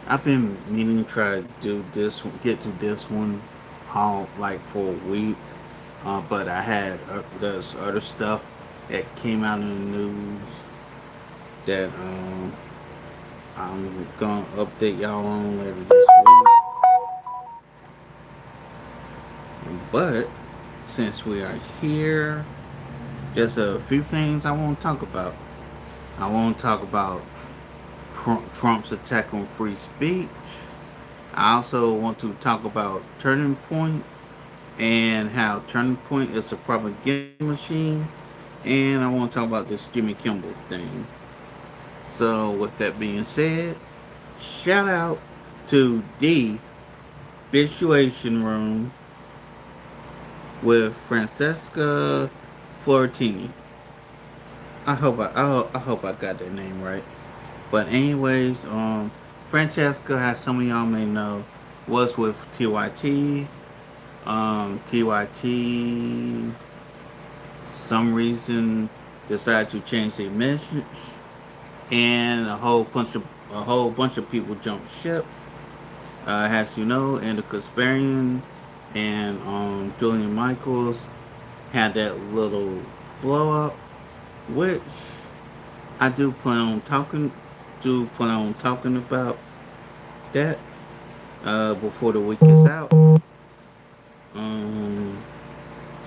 I've been meaning to try to do this, get to this one, all like for a week. But I had there's other stuff that came out in the news that I'm gonna update y'all on later this week. But since we are here, there's a few things I want to talk about. I want to talk about Trump's attack on free speech. I also want to talk about Turning Point and how Turning Point is a propaganda machine. And I want to talk about this Jimmy Kimmel thing. So, with that being said, shout out to the Situation Room with Francesca Florentini. I hope I got that name right. But anyways, Francesca, as some of y'all may know, was with TYT. TYT, some reason decided to change their message, and a whole bunch of people jumped ship. As you know, and the Kasparian and Julian Michaels had that little blow up, which I do plan on talking about that before the week is out, um,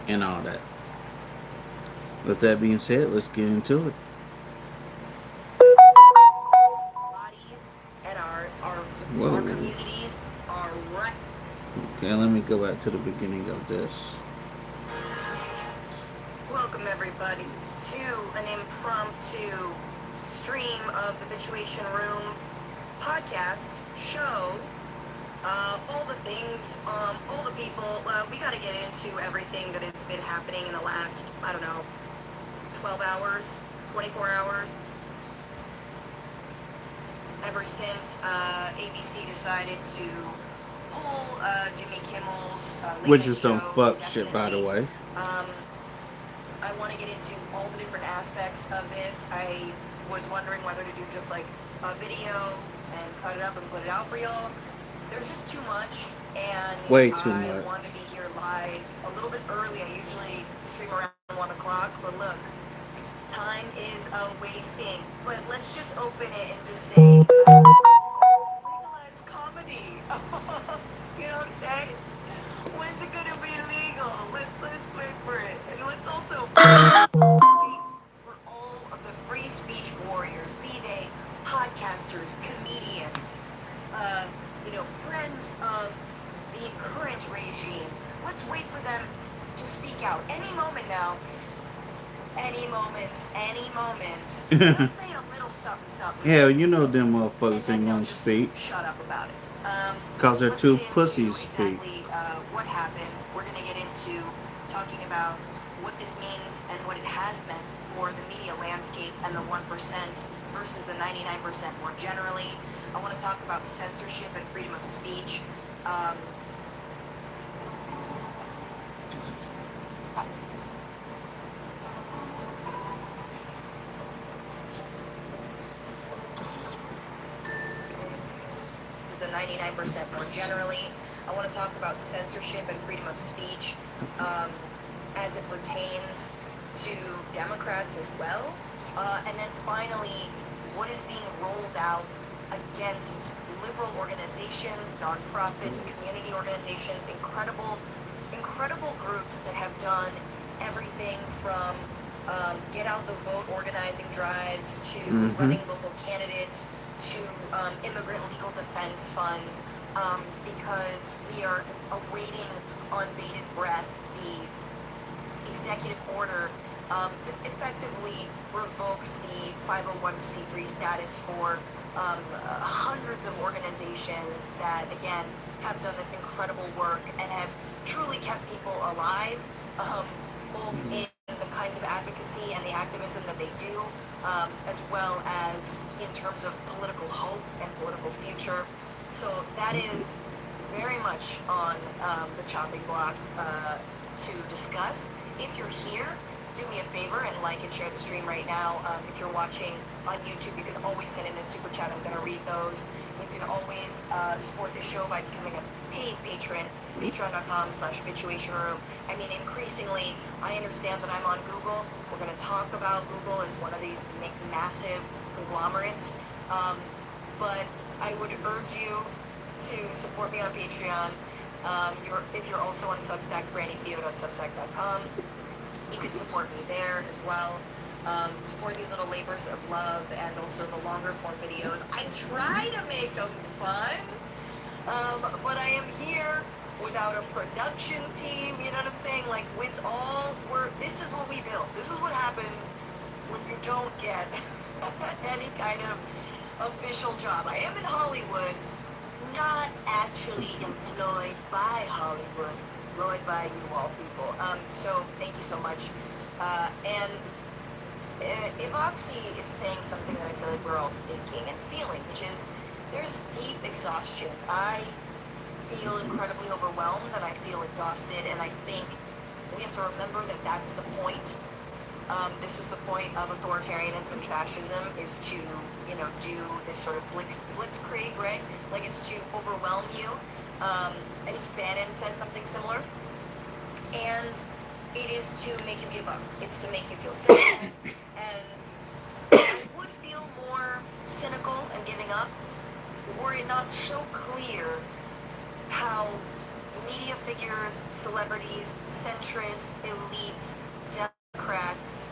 and all that. With that being said, let's get into it. Bodies and our Whoa. communities are right. Okay, let me go back to the beginning of this. Welcome everybody to an impromptu stream of the Situation Room podcast show. All the things, all the people. We got to get into everything that has been happening in the last, I don't know, 12 hours, 24 hours. Ever since ABC decided to pull Jimmy Kimmel's Which latest is some show fuck shit, by the indefinitely. way. Um, I want to get into all the different aspects of this. I was wondering whether to do just like a video and cut it up and put it out for y'all. There's just too much, and Way too I much. wanted to be here live a little bit early. I usually stream around 1 o'clock, but look, time is wasting. But let's just open it and just say legalize comedy. You know what I'm saying? When's it gonna be legal? Let's wait for it, and let's also wait for all of the free speech warriors, be they podcasters, comedians, uh, friends of the current regime. Let's wait for them to speak out any moment now. Any moment, any moment. They'll say a little something, something, Hell, you know them and motherfuckers then ain't they'll gonna just speak. shut up about it. Cause they're Let's get too into pussies speak. exactly what happened. We're going to get into talking about what this means and what it has meant for the media landscape and the 1% versus the 99% more generally. I want to talk about censorship and freedom of speech. Um, the 99% more generally. I want to talk about censorship and freedom of speech um, as it pertains to Democrats as well. And then finally, what is being rolled out against liberal organizations, nonprofits, community organizations, incredible groups that have done everything from get out the vote organizing drives to Mm-hmm. running local candidates to immigrant legal defense funds, because we are awaiting on bated breath the executive order that effectively revokes the 501c3 status for hundreds of organizations that, again, have done this incredible work and have truly kept people alive, both in the kinds of advocacy and the activism that they do, as well as in terms of political hope and political future. So that is very much on the chopping block to discuss. If you're here do me a favor and like and share the stream right now. If you're watching on YouTube, you can always send in a super chat. I'm going to read those. You can always support the show by becoming a paid patron, patreon.com/Situation Room. I mean, increasingly, I understand that I'm on Google. We're going to talk about Google as one of these massive conglomerates. But I would urge you to support me on Patreon. If you're also on Substack, frannypio.substack.com, you can support me there as well. Support these little labors of love and also the longer form videos. I try to make them fun, but I am here without a production team. You know what I'm saying? Like, this is what we build. This is what happens when you don't get any kind of official job. I am in Hollywood, not actually employed by Hollywood, employed by you all people. So thank you so much. And if Oxy is saying something that I feel like we're all thinking and feeling, which is there's deep exhaustion. I feel incredibly overwhelmed and I feel exhausted, and I think we have to remember that that's the point. This is the point of authoritarianism and fascism, is to, do this sort of blitzkrieg, right? Like, it's to overwhelm you. I think Bannon said something similar. And it is to make you give up. It's to make you feel sad. And I would feel more cynical and giving up were it not so clear how media figures, celebrities, centrists, elites, Democrats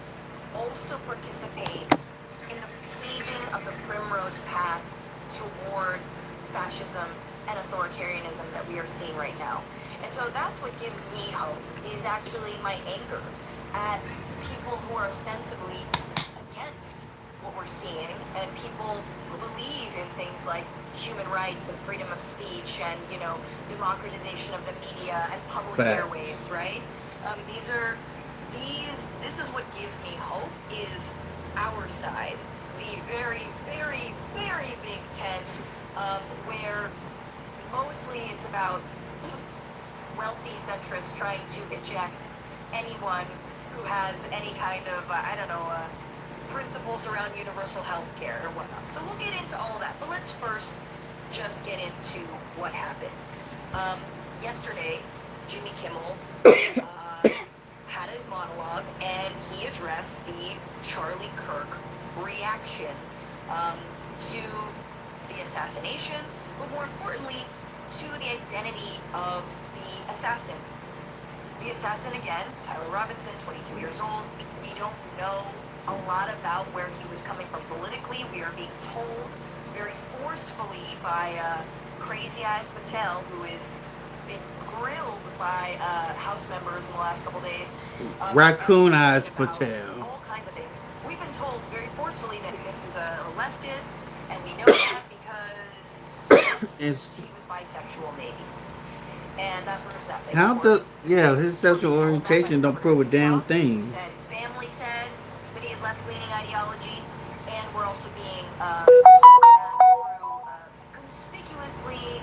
also participate in the paving of the primrose path toward fascism and authoritarianism that we are seeing right now. And so that's what gives me hope, is actually my anger at people who are ostensibly against what we're seeing, and people who believe in things like human rights and freedom of speech and, democratization of the media and public airwaves, right? This is what gives me hope, is our side, the very, very, very big tent, where mostly it's about wealthy centrists trying to eject anyone who has any kind of, principles around universal health care or whatnot. So we'll get into all of that. But let's first just get into what happened. Yesterday, Jimmy Kimmel had his monologue, and he addressed the Charlie Kirk reaction to the assassination, but more importantly, to the identity of the assassin. The assassin, again, Tyler Robinson, 22 years old. We don't know a lot about where he was coming from politically. We are being told very forcefully by Crazy Eyes Patel, who has been grilled by House members in the last couple days. Raccoon Eyes Patel. All kinds of things. We've been told very forcefully that this is a leftist, and we know that because he was bisexual, maybe. And that proves nothing. His sexual orientation don't prove a damn thing. His family said that he had left-leaning ideology, and we're also being conspicuously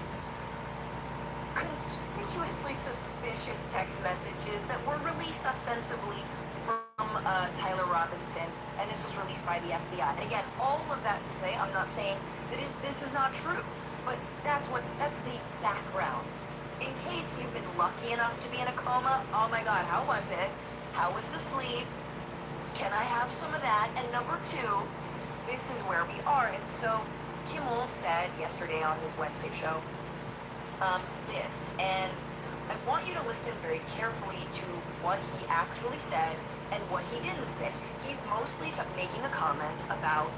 suspicious text messages that were released ostensibly from Tyler Robinson, and this was released by the FBI. And again, all of that to say, I'm not saying that this is not true, but that's the background. In case you've been lucky enough to be in a coma, oh my God, how was it? How was the sleep? Can I have some of that? And number two, this is where we are. And so Kimmel said yesterday on his Wednesday show this, and I want you to listen very carefully to what he actually said and what he didn't say. He's mostly making a comment about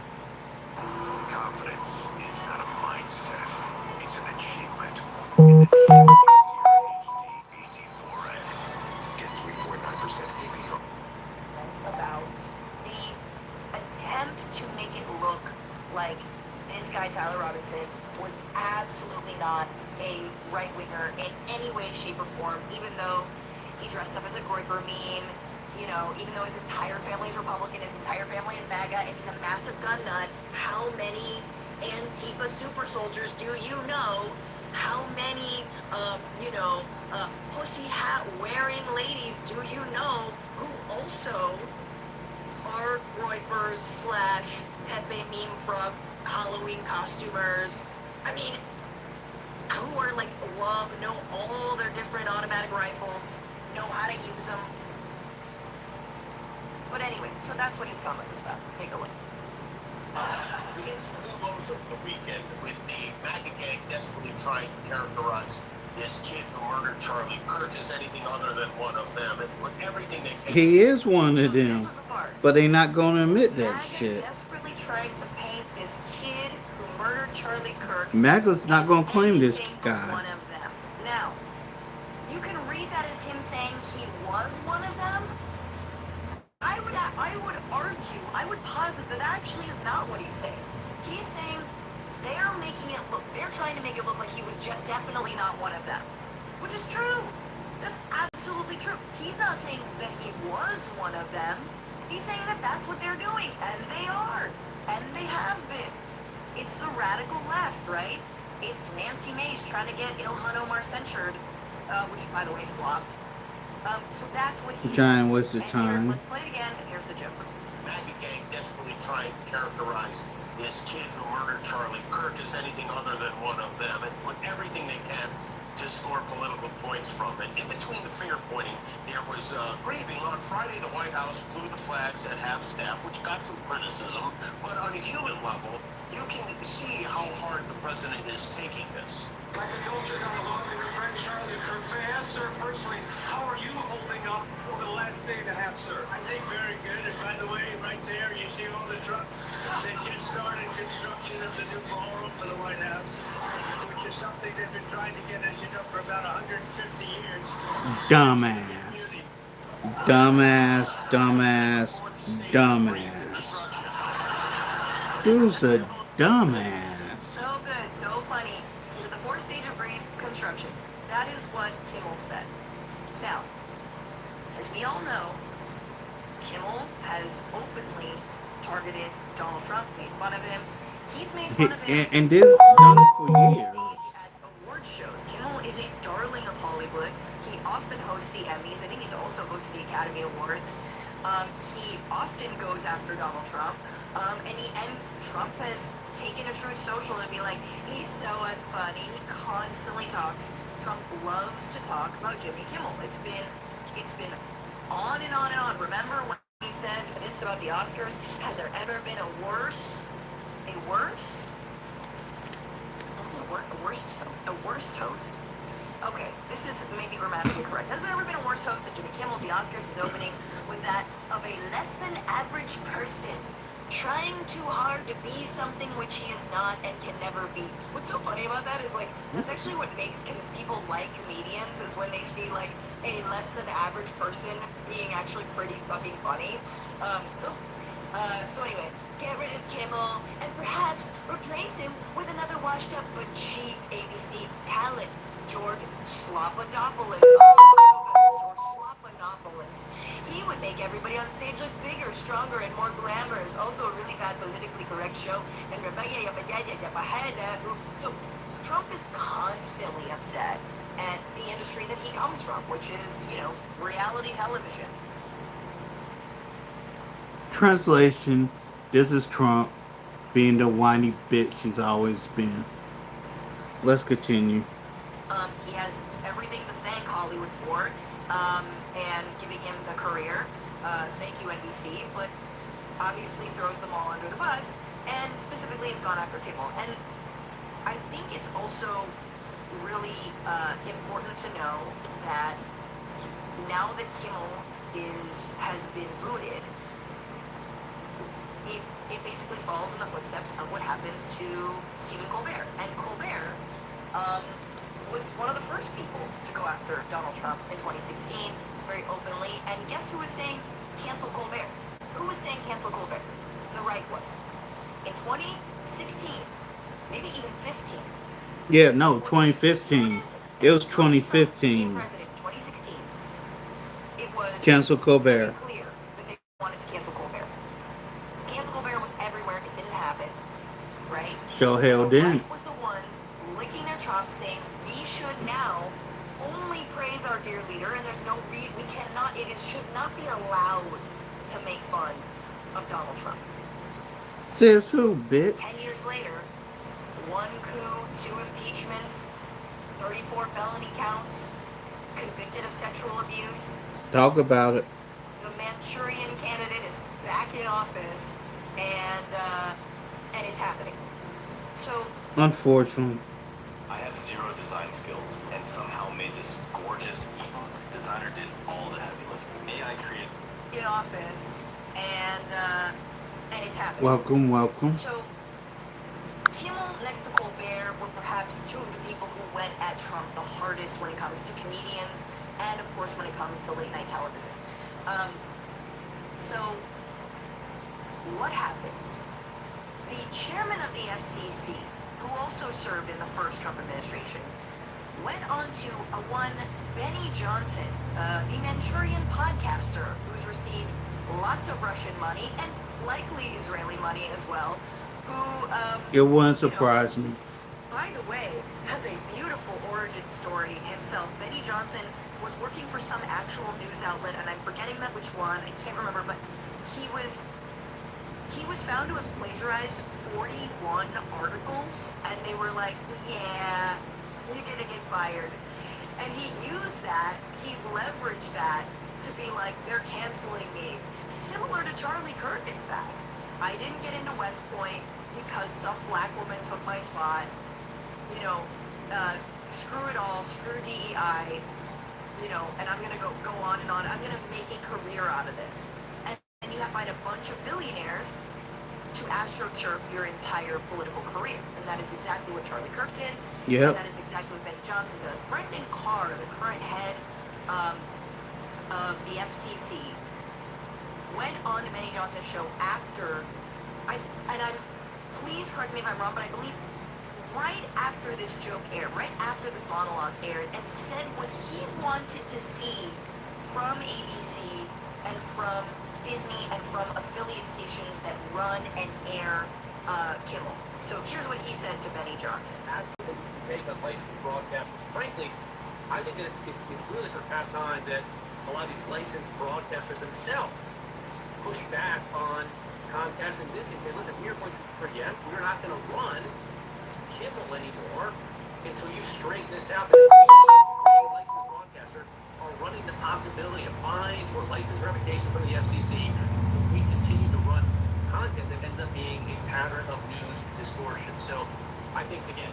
confidence is not a mindset, it's an achievement. In the HD 84X, get 3.9% APR. About the attempt to make it look like this guy, Tyler Robinson, was absolutely not a right-winger in any way, shape, or form, even though he dressed up as a Groyper meme, even though his entire family is Republican, his entire family is MAGA, and he's a massive gun nut. How many Antifa super soldiers do you know? How many, pussy hat wearing ladies do you know who also are groypers slash Pepe meme frog Halloween costumers. I mean, who are like know all their different automatic rifles, know how to use them. But anyway, so that's what his comment is about. Take a look. We had some new lows over the weekend with the MAGA gang desperately trying to characterize this kid who murdered Charlie Kirk as anything other than one of them, and with everything they can. He is one So of this them, was the part. but they not gonna admit that MAGA shit. desperately trying to paint this kid who murdered Charlie Kirk MAGA's not as gonna claim this anything but guy. one of them. Now, you can read that as him saying he was one of them. I would argue, I would posit that actually is not what he's saying. He's saying they're trying to make it look like he was definitely not one of them, which is true. That's absolutely true. He's not saying that he was one of them. He's saying that that's what they're doing, and they are, and they have been. It's the radical left, right? It's Nancy Mace trying to get Ilhan Omar censured, which, by the way, flopped. So that's what he's Giant waste of and time. let's play it again, and here's the joke. MAGA gang desperately trying to characterize this kid who murdered Charlie Kirk as anything other than one of them, and put everything they can to score political points from it. In between the finger pointing, there was grieving. On Friday, the White House flew the flags at half-staff, which got some criticism, but on a human level, you can see how hard the president is taking this. My condolences on the loss of your friend Charlie Kirk. May I ask, sir, firstly, how are you holding up over the last day and a half, sir? I think very good. And by the way, right there, you see all the trucks that just started construction of the new ballroom for the White House, which is something they've been trying to get, as you know, for about 150 years. Dumbass. Dumbass, dumbass, dumbass. Dude's a dumbass. So good, so funny. So the fourth stage of grief, construction. That is what Kimmel said. Now, as we all know, Kimmel has openly targeted Donald Trump, made fun of him. He's made fun of him. And this done it for years. At award shows. Kimmel is a darling of Hollywood. He often hosts the Emmys. I think he's also hosted the Academy Awards. He often goes after Donald Trump. And Trump has taken to Truth Social and be like, he's so unfunny. He constantly talks. Trump loves to talk about Jimmy Kimmel. It's been on and on and on. Remember when he said this about the Oscars? Has there ever been a worse? Isn't it a worst host? Okay, this is maybe grammatically correct. Has there ever been a worse host than Jimmy Kimmel? The Oscars is opening with that of a less than average person trying too hard to be something which he is not and can never be. What's so funny about that is, like, that's actually what makes people like comedians, is when they see, like, a less than average person being actually pretty fucking funny. So anyway, get rid of Kimmel and perhaps replace him with another washed up but cheap ABC talent, George Slopadopoulos. George Slopanopoulos. He would make everybody on stage look bigger, stronger, and more glamorous. Also a really bad politically correct show. And so Trump is constantly upset at the industry that he comes from, which is, reality television. Translation: this is Trump being the whiny bitch he's always been. Let's continue. He has everything to thank Hollywood for, and giving him the career. Thank you, NBC, but obviously throws them all under the bus, and specifically has gone after Kimmel. And I think it's also really important to know that now that Kimmel has been booted, it basically follows in the footsteps of what happened to Stephen Colbert. And Colbert was one of the first people to go after Donald Trump in 2016, very openly. And guess who was saying cancel Colbert? Who was saying cancel Colbert? The right was. In 2016, maybe even 15. Yeah, no, 2015. It was 2015. President, 2016. It was Cancel Colbert. clear that they wanted to cancel Colbert. Cancel Colbert was everywhere. It didn't happen, right? Show hell The didn't. right was the ones licking their chops, saying we should now only praise our dear leader, and there's no we cannot, should not be allowed to make fun of Donald Trump. Says who, bitch? 10 years later, 1 coup, 2 impeachments, 34 felony counts, convicted of sexual abuse. Talk about it. The Manchurian candidate is back in office, and it's happening. So, Unfortunately. I have zero design skills and somehow made this gorgeous ebook. Designer did all the heavy lifting. AI created in office, and it's happening. Welcome. So, Kimmel next to Colbert were perhaps 2 of the people who went at Trump the hardest when it comes to comedians, and of course when it comes to late night television. So, what happened? The chairman of the FCC, who also served in the first Trump administration, went on to one Benny Johnson, the Manchurian podcaster, who's received lots of Russian money and likely Israeli money as well, who It wouldn't surprise me. by the way, has a beautiful origin story himself. Benny Johnson was working for some actual news outlet, and I'm forgetting that which one. I can't remember, but he was found to have plagiarized 41 articles, and they were like, yeah, you're gonna get fired. And he used that, he leveraged that to be like, they're canceling me. Similar to Charlie Kirk, in fact. I didn't get into West Point because some black woman took my spot. You know, screw it all, screw DEI, you know, and I'm gonna go on and on. I'm gonna make a career out of this. And you have to find a bunch of billionaires to astroturf your entire political career. And that is exactly what Charlie Kirk did. Yep. And that is exactly what Benny Johnson does. Brendan Carr, the current head of the FCC, went on to Benny Johnson's show after, please correct me if I'm wrong, but I believe right after this joke aired, right after this monologue aired, and said what he wanted to see from ABC and from Disney and from affiliate stations that run and air Kimmel. So here's what he said to Benny Johnson. Actually take a licensed broadcaster. Frankly, I think that it's really sort of past time that a lot of these licensed broadcasters themselves push back on Comcast and Disney and say, listen, we are going to preempt, we're not going to run Kimmel anymore until you straighten this out. Because we, a licensed broadcaster, are running the possibility of fines or license revocation from the FCC if we continue to run content that ends up being a pattern of news distortion. So I think, again,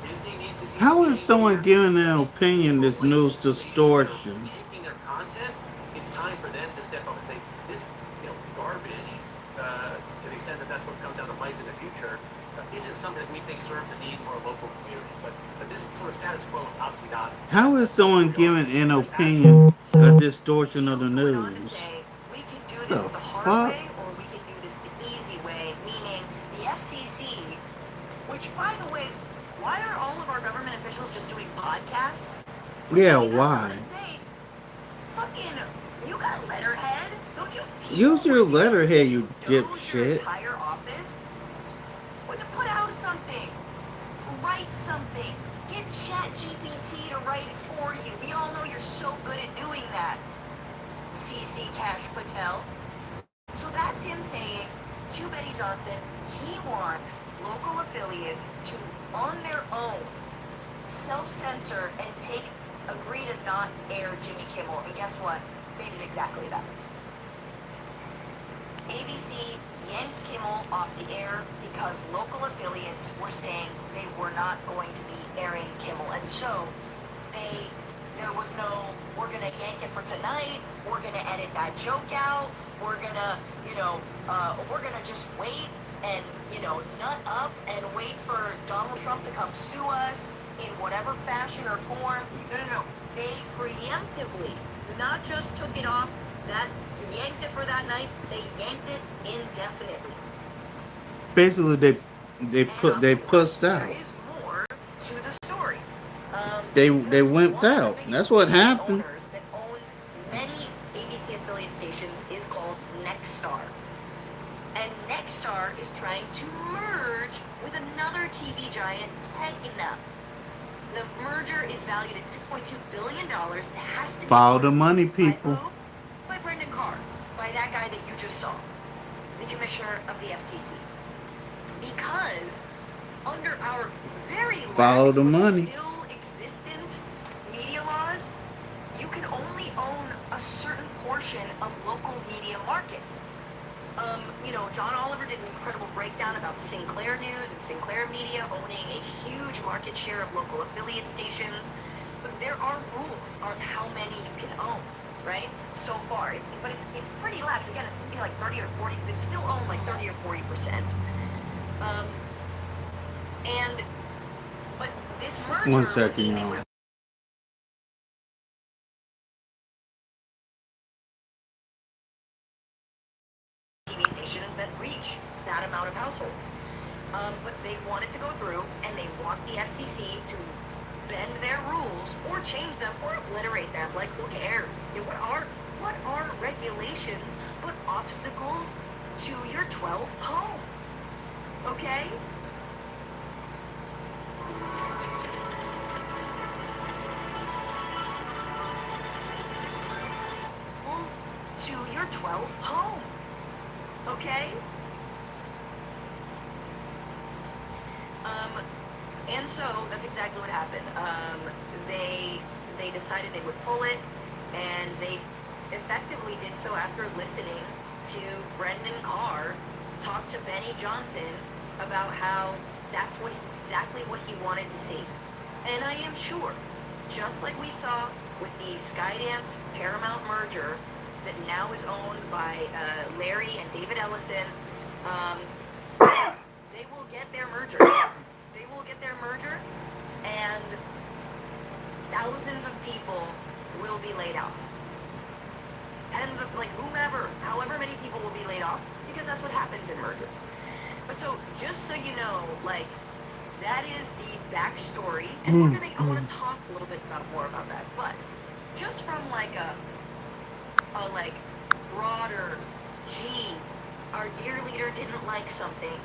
Disney needs to see... How is someone giving an opinion this news distortion? Taking their content, it's time for them to step up and say, this, garbage, to the extent that that's what comes out of light in the future, isn't something that we think serves the needs of our local communities. But this sort of status quo is obviously not... How is someone giving an opinion a distortion of the news? We can do this the hard way, or we can do this the easy way, meaning the FCC, which, by the way, why are all of our government officials just doing podcasts? Yeah, why? Fucking, you got letterhead? Don't you? Use your letterhead, you Your dipshit. entire office? Or to put out something, write something, get ChatGPT to write it for you. We all know you're so good at doing that. CC Cash Patel. So that's him saying to Benny Johnson, he wants local affiliates to, on their own, self-censor and agree to not air Jimmy Kimmel. And guess what? They did exactly that. ABC yanked Kimmel off the air because local affiliates were saying they were not going to be airing Kimmel. And so there was no, we're going to yank it for tonight, we're going to edit that joke out, we're going to, we're going to just wait and, nut up and wait for Donald Trump to come sue us in whatever fashion or form. No. They preemptively not just took it off, yanked it for that night, they yanked it indefinitely. Basically, they pushed out. There is more to the story. They went out. That's what happened. That owns many ABC affiliate stations is called Nexstar. And Nexstar is trying to merge with another TV giant, Tegna. The merger is valued at $6.2 billion. It has to be Follow the approved money, by people. who? By Brendan Carr, by that guy that you just saw, the commissioner of the FCC. Because under our very Follow lax the but money. still existent media laws, you can only own a certain portion of local media markets. John Oliver did an incredible breakdown about Sinclair News and Sinclair Media owning a huge market share of local affiliate stations. But there are rules on how many you can own, right? So far, it's pretty lax. Again, it's something like 30 or 40. It's still owned like 30 or 40%. But this merger. 1 second, y'all. TV stations that reach that amount of households. But they want it to go through, and they want the FCC to bend their rules or change them or obliterate them. Like, who cares? What are regulations but obstacles to your 12th home? Okay? To your 12th home. Okay? And so that's exactly what happened. They decided they would pull it, and they effectively did so after listening to Brendan Carr talk to Benny Johnson about how that's exactly what he wanted to see. And I am sure, just like we saw with the Skydance Paramount merger that now is owned by Larry and David Ellison, they will get their merger. They will get their merger, and thousands of people will be laid off. Tens of, whomever, however many people will be laid off, because that's what happens in mergers. But so, just so you know, that is the backstory, and I want to talk a little bit more about that, but just from a broader, our dear leader didn't like something,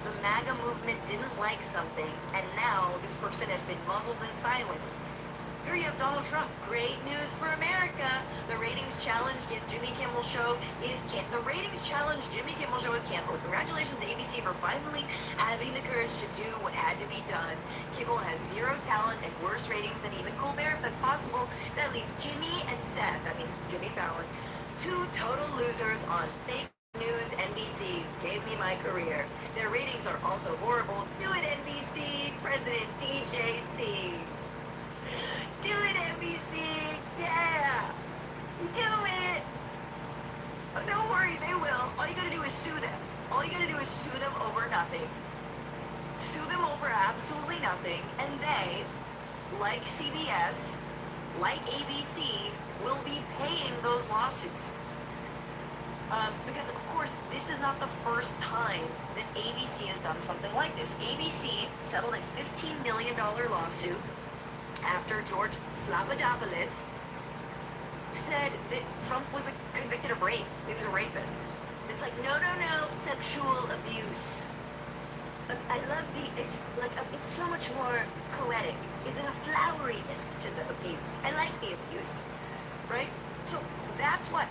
the MAGA movement didn't like something, and now this person has been muzzled and silenced. Here you have Donald Trump. Great news for America. The ratings challenge Jimmy Kimmel show is canceled. The ratings challenge Jimmy Kimmel show is canceled. Congratulations to ABC for finally having the courage to do what had to be done. Kimmel has zero talent and worse ratings than even Colbert, if that's possible. That leaves Jimmy and Seth, that means Jimmy Fallon, two total losers on fake news. NBC gave me my career. Their ratings are also horrible. Do it, NBC. President DJT. Do it, NBC! Yeah! Do it! Oh, don't worry, they will. All you gotta do is sue them. All you gotta do is sue them over nothing. Sue them over absolutely nothing, and they, like CBS, like ABC, will be paying those lawsuits. Because, of course, this is not the first time that ABC has done something like this. ABC settled a $15 million lawsuit after George Slapadopoulos said that Trump was convicted of rape. He was a rapist. It's like, no, sexual abuse. I love it's so much more poetic. It's a floweriness to the abuse. I like the abuse, right? So that's what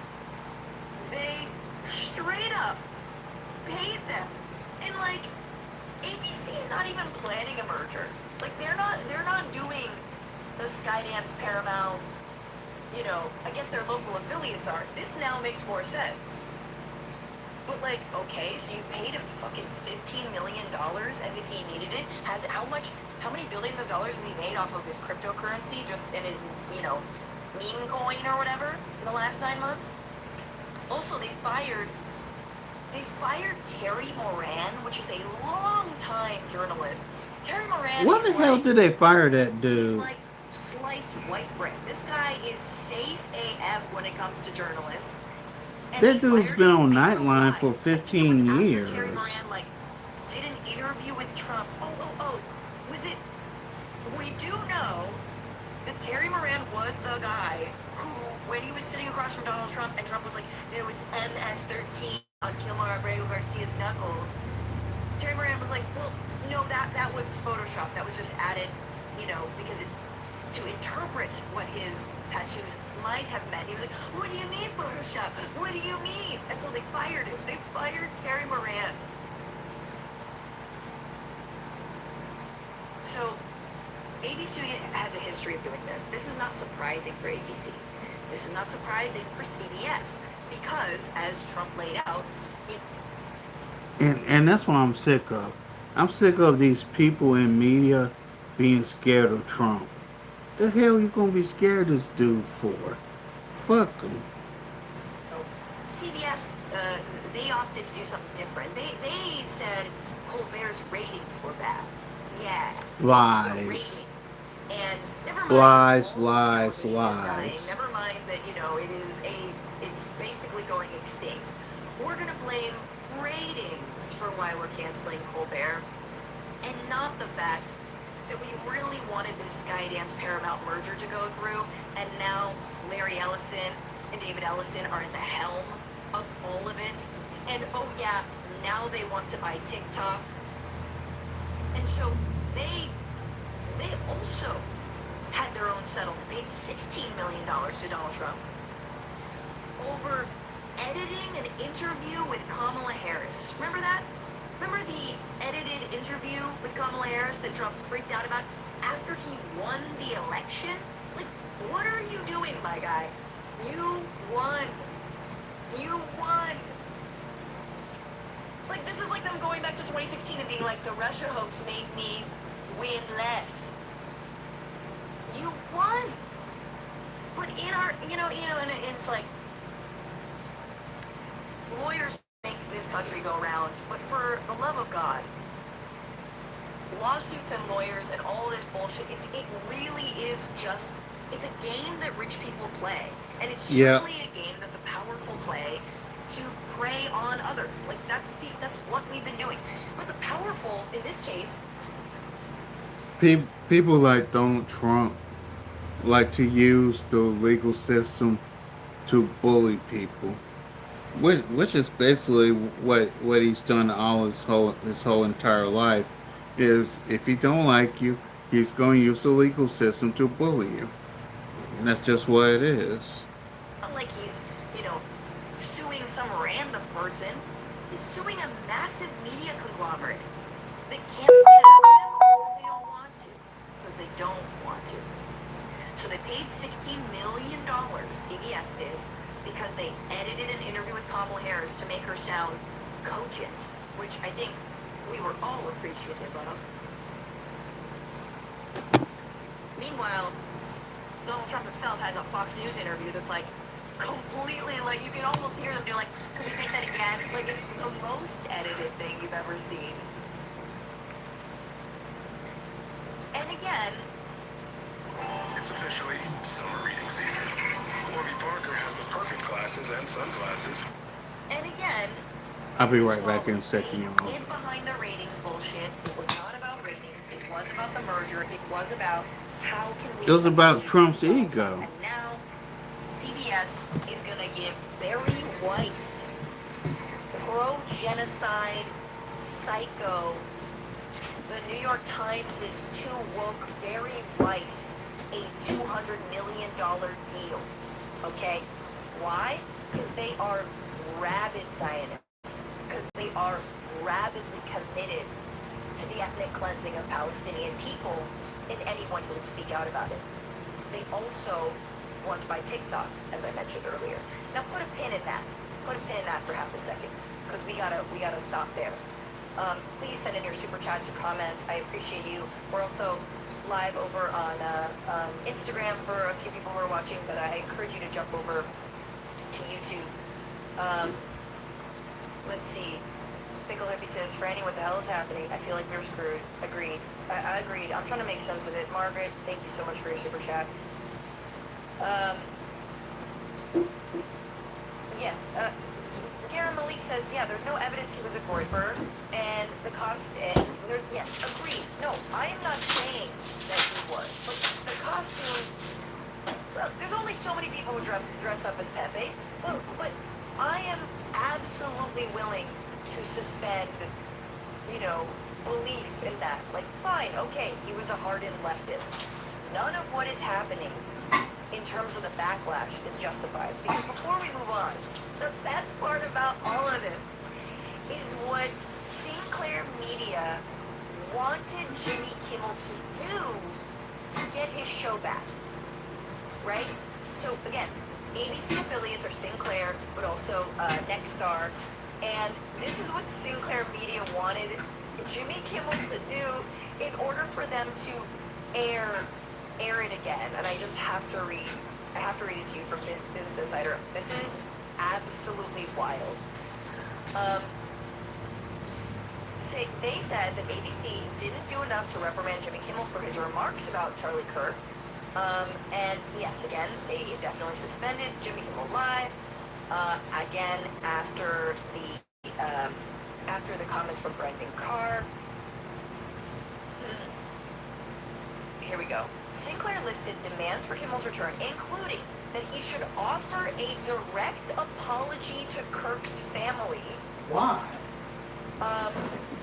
they straight up paid them. And ABC's not even planning a merger. They're not doing the Skydance, Paramount, I guess their local affiliates are. This now makes more sense. But okay, so you paid him fucking $15 million as if he needed it. How many billions of dollars has he made off of his cryptocurrency just in his, meme coin or whatever in the last 9 months? Also, they fired Terry Moran, which is a long-time journalist. Terry Moran. What the hell did they fire that dude? He's like sliced white bread. This guy is safe AF when it comes to journalists. And that dude's been on Nightline for 15 years. Terry Moran did an interview with Trump. Was it? We do know that Terry Moran was the guy who, when he was sitting across from Donald Trump, and Trump was like, there was MS-13 on Kimmel Abreu Garcia's knuckles. Terry Moran was like, well, no, that was Photoshop. That was just added because to interpret what his tattoos might have meant. He was like, what do you mean Photoshop? What do you mean? And so they fired him. They fired Terry Moran. So ABC has a history of doing this. This is not surprising for ABC. This is not surprising for CBS because, as Trump laid out, And that's what I'm sick of. I'm sick of these people in media being scared of Trump. The hell you gonna be scared of this dude for? Fuck him. so CBS, they opted to do something different. They said Colbert's ratings were bad. Yeah, it's the Lies. ratings. And never mind Lies, all lies, television is dying. lies. Never mind that it's basically going extinct. We're gonna blame ratings for why we're canceling Colbert, and not the fact that we really wanted this Skydance Paramount merger to go through, and now Larry Ellison and David Ellison are at the helm of all of it. And oh yeah, now they want to buy TikTok. And so they also had their own settlement, paid $16 million to Donald Trump over editing an interview with Kamala Harris. Remember that? Remember the edited interview with Kamala Harris that Trump freaked out about after he won the election? Like, what are you doing, my guy? You won. You won. Like, this is like them going back to 2016 and being like, the Russia hoax made me win less. You won. But in our, and it's like, lawyers make this country go round, but for the love of God, lawsuits and lawyers and all this bullshit, it really is just, it's a game that rich people play. And it's certainly a game that the powerful play to prey on others. Like, that's what we've been doing. But the powerful, in this case, People like Donald Trump like to use the legal system to bully people, which is basically what he's done all his whole entire life. Is if he don't like you, he's going to use the legal system to bully you, and that's just what it is. not like he's, suing some random person. He's suing a massive media conglomerate that can't stand up to him because they don't want to. Because they don't want to. So they paid $16 million, CBS did, because they edited an interview with Kamala Harris to make her sound cogent, which I think we were all appreciative of. Meanwhile, Donald Trump himself has a Fox News interview that's like completely, like, you can almost hear them doing like, could we take that again? Like, it's the most edited thing you've ever seen. And again, It's officially summer reading season. Warby Parker has the perfect glasses and sunglasses. and again, I'll be right back in a second, y'all. hid behind the ratings bullshit. It was not about ratings. It was about the merger. It was about how can we. It was about appease Trump's people. ego. And now, CBS is gonna give Barry Weiss, pro-genocide psycho, the New York Times is too woke, Barry Weiss, a $200 million deal. Okay? Why? Because they are rabid Zionists. Because they are rabidly committed to the ethnic cleansing of Palestinian people and anyone who would speak out about it. They also want to buy TikTok, as I mentioned earlier. Now put a pin in that. Put a pin in that for half a second, because we gotta stop there. Please send in your super chats, your comments. I appreciate you. We're also live over on Instagram for a few people who are watching, but I encourage you to jump over to YouTube. Let's see. Pickle Hippie says, Franny, what the hell is happening? I feel like we were screwed. Agreed. I agreed. I'm trying to make sense of it. Margaret, thank you so much for your super chat. Yes, Garen Malik says, yeah, there's no evidence he was a Goldberg, and the cost, and there's, yes, agreed. No, I am not saying that he was, but the costume, well, there's only so many people who dress up as Pepe, but I am absolutely willing to suspend, belief in that. Like, fine, okay, he was a hardened leftist. None of what is happening in terms of the backlash is justified. Because before we move on, the best part about all of it is what Sinclair Media wanted Jimmy Kimmel to do to get his show back, right? So again, ABC affiliates are Sinclair, but also Nexstar, and this is what Sinclair Media wanted Jimmy Kimmel to do in order for them to air it again. And I just have to read. I have to read it to you from Business Insider. This is absolutely wild. They said that ABC didn't do enough to reprimand Jimmy Kimmel for his remarks about Charlie Kirk. And yes, again, they definitely suspended Jimmy Kimmel Live. Again, after the comments from Brendan Carr. Here we go. Sinclair listed demands for Kimmel's return, including that he should offer a direct apology to Kirk's family. Why?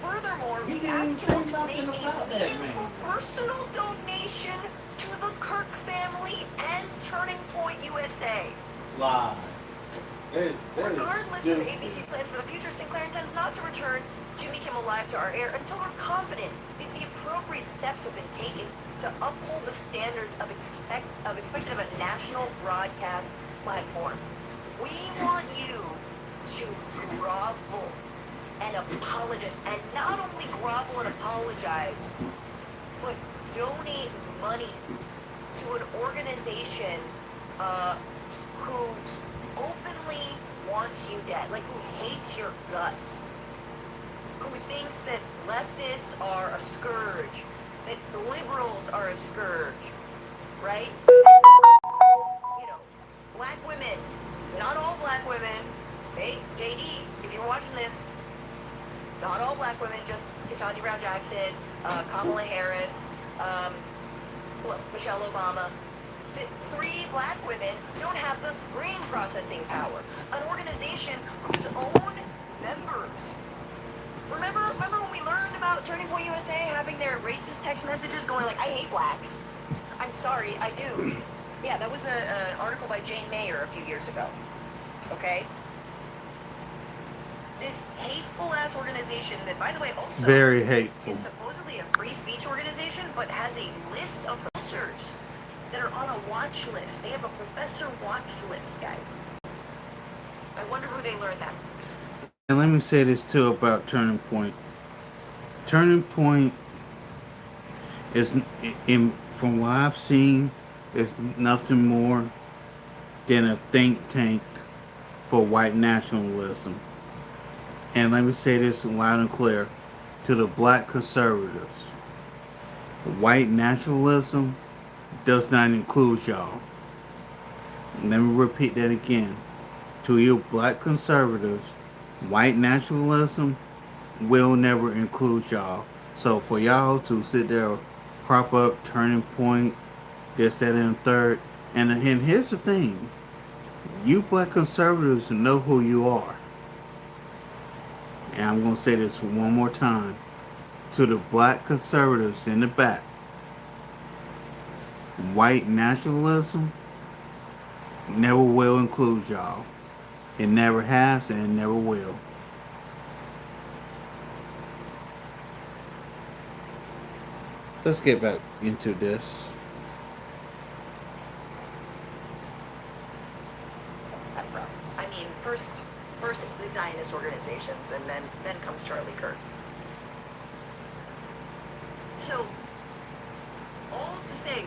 Furthermore, we asked him to make a meaningful personal donation to the Kirk family and Turning Point USA. Lie. Regardless of ABC's plans for the future, Sinclair intends not to return Jimmy Kimmel Live to our air until we're confident that the appropriate steps have been taken to uphold the standards of expected of a national broadcast platform. We want you to grovel and apologize, and not only grovel and apologize, but donate money to an organization who openly wants you dead, like who hates your guts, who thinks that leftists are a scourge, that liberals are a scourge, right? You know, black women, not all black women. Hey, JD, if you're watching this, not all black women, just Ketanji Brown Jackson, Kamala Harris, Michelle Obama. The 3 black women don't have the brain processing power. An organization whose own members. Remember when we learned about Turning Point USA having their racist text messages going like, I hate blacks. I'm sorry, I do. Yeah, that was an article by Jane Mayer a few years ago. Okay? This hateful-ass organization that, by the way, also Very hateful. is supposedly a free speech organization, but has a list of professors that are on a watch list. They have a professor watch list, guys. I wonder who they learned that. And let me say this too about Turning Point. Turning Point is, from what I've seen, is nothing more than a think tank for white nationalism. And let me say this loud and clear to the black conservatives. White nationalism does not include y'all. Let me repeat that again. To you black conservatives, white nationalism will never include y'all. So for y'all to sit there, prop up Turning Point, this, that, and third, and here's the thing. You black conservatives know who you are. And I'm going to say this one more time. To the black conservatives in the back. White nationalism never will include y'all. It never has and it never will. Let's get back into this. I mean, first it's the Zionist organizations, and then comes Charlie Kirk. So, all to say,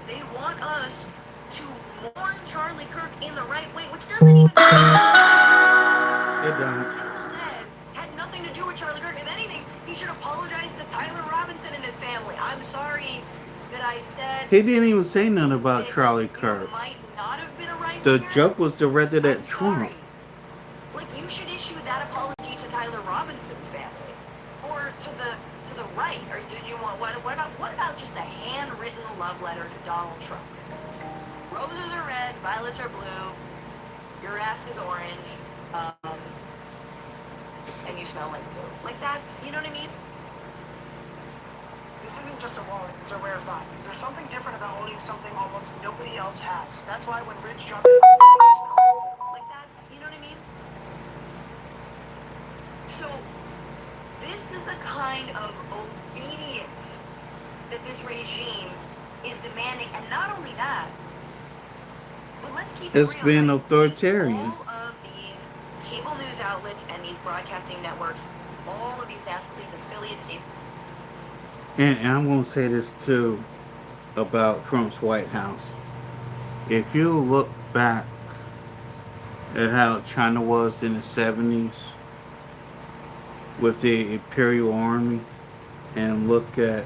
they want us to mourn Charlie Kirk in the right way, which doesn't even It don't. Kimmel said had nothing to do with Charlie Kirk. If anything, he should apologize to Tyler Robinson and his family. I'm sorry that I said He didn't even say nothing about Charlie Kirk. might not have been a right The winger. joke was directed at I'm Trump. sorry. Like, you should issue that apology to Tyler Robinson's family, or to the right. Or do you want what about just a handwritten love letter to Donald Trump? Roses are red, violets are blue. Your ass is orange, and you smell like poo. Like that's, you know what I mean? This isn't just a wallet, it's a rare find. There's something different about owning something almost nobody else has. That's why when Rich dropped it, you smell it. Like that's, you know what I mean? So, this is the kind of obedience that this regime is demanding, and not only that, but let's keep it It's real, being guys. authoritarian. All of these cable news outlets and these broadcasting networks, all of these affiliate stations. And I'm going to say this too about Trump's White House. If you look back at how China was in the 70s with the Imperial Army and look at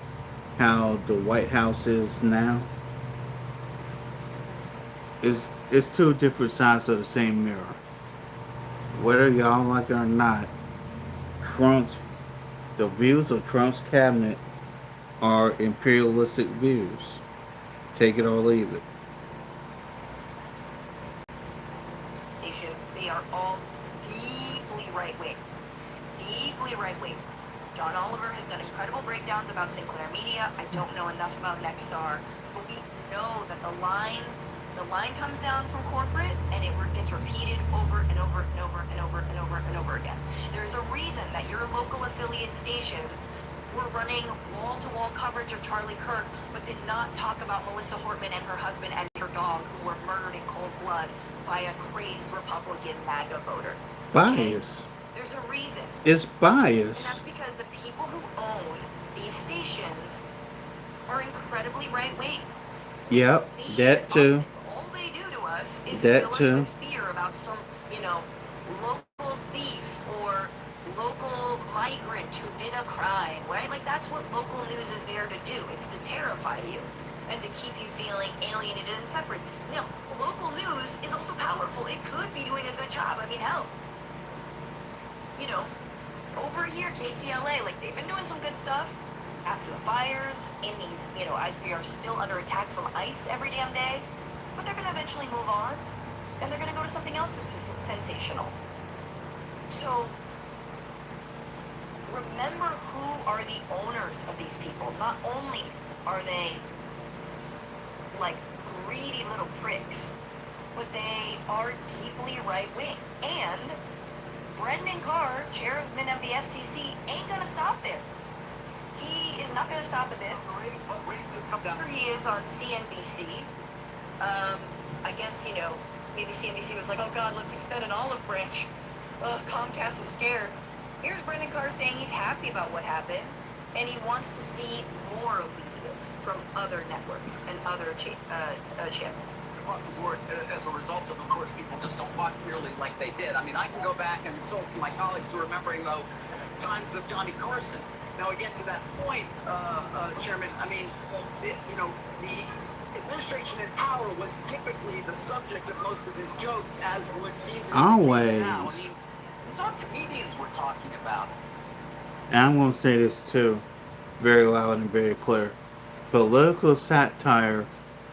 how the White House is now, it's two different sides of the same mirror. Whether y'all like it or not, the views of Trump's cabinet are imperialistic views. Take it or leave it. Stations, they are all deeply right-wing. Deeply right-wing. John Oliver has done incredible breakdowns about Sinclair Media. I don't know enough about Nexstar, but we know that the line comes down from corporate, and it gets repeated over and over and over and over and over and over again. There's a reason that your local affiliate stations were running wall-to-wall coverage of Charlie Kirk, but did not talk about Melissa Hortman and her husband and her dog, who were murdered in cold blood by a crazed Republican MAGA voter. Bias. There's a reason. It's And bias. that's because the people who own these stations are incredibly right-wing. Yep, that too. All they do to us is That fill us too. with fear about some, local thief or local migrant who did a crime, right? Like, that's what local news is there to do. It's to terrify you and to keep you feeling alienated and separate. Now, local news is also powerful. It could be doing a good job. I mean, hell, over here, KTLA, like, they've been doing some good stuff after the fires, in these, as we are still under attack from ICE every damn day, but they're going to eventually move on, and they're going to go to something else that's sensational. So, remember who are the owners of these people. Not only are they, like, greedy little pricks, but they are deeply right-wing. And Brendan Carr, chairman of the FCC, ain't going to stop there. He is not going to stop at that. What ratings have come down? Here he is on CNBC. I guess, maybe CNBC was like, oh God, let's extend an olive branch. Comcast is scared. Here's Brendan Carr saying he's happy about what happened, and he wants to see more obedience from other networks and other channels. Across the board, as a result of course, people just don't watch clearly like they did. I mean, I can go back and insult my colleagues to remembering, though, times of Johnny Carson. Now, again, to that point, Chairman, I mean, the administration in power was typically the subject of most of his jokes, as would seem to be the Always. case now. I mean, these aren't comedians we're talking about. And I'm going to say this too, very loud and very clear. Political satire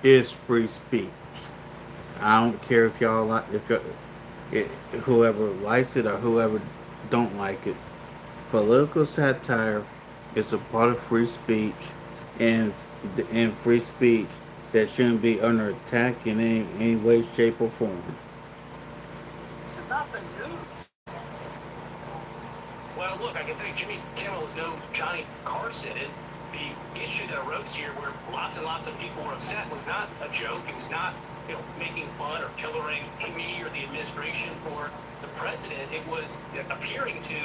is free speech. I don't care if y'all like, whoever likes it or whoever don't like it. Political satire is a part of free speech, and free speech that shouldn't be under attack in any way, shape, or form. This is not the news. Well, look, I can tell you, Jimmy Kimmel is no Johnny Carson, and the issue that arose here, where lots and lots of people were upset, was not a joke. It was not, making fun or pillaring me or the administration or the president. It was appearing to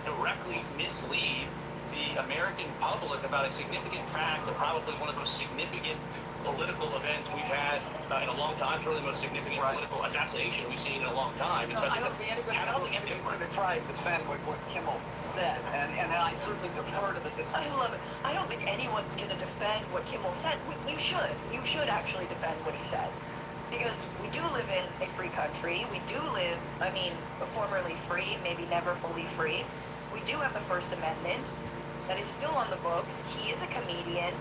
directly mislead the American public about a significant fact, and probably one of the most significant political events we've had in a long time. It's really the most significant political assassination we've seen in a long time. And so I don't think anybody's going to try to defend what Kimmel said, and I certainly defer to the I discussion. love it. I don't think anyone's going to defend what Kimmel said. You should. You should actually defend what he said. Because we do live in a free country. We do live, formerly free, maybe never fully free. We do have the First Amendment that is still on the books. He is a comedian.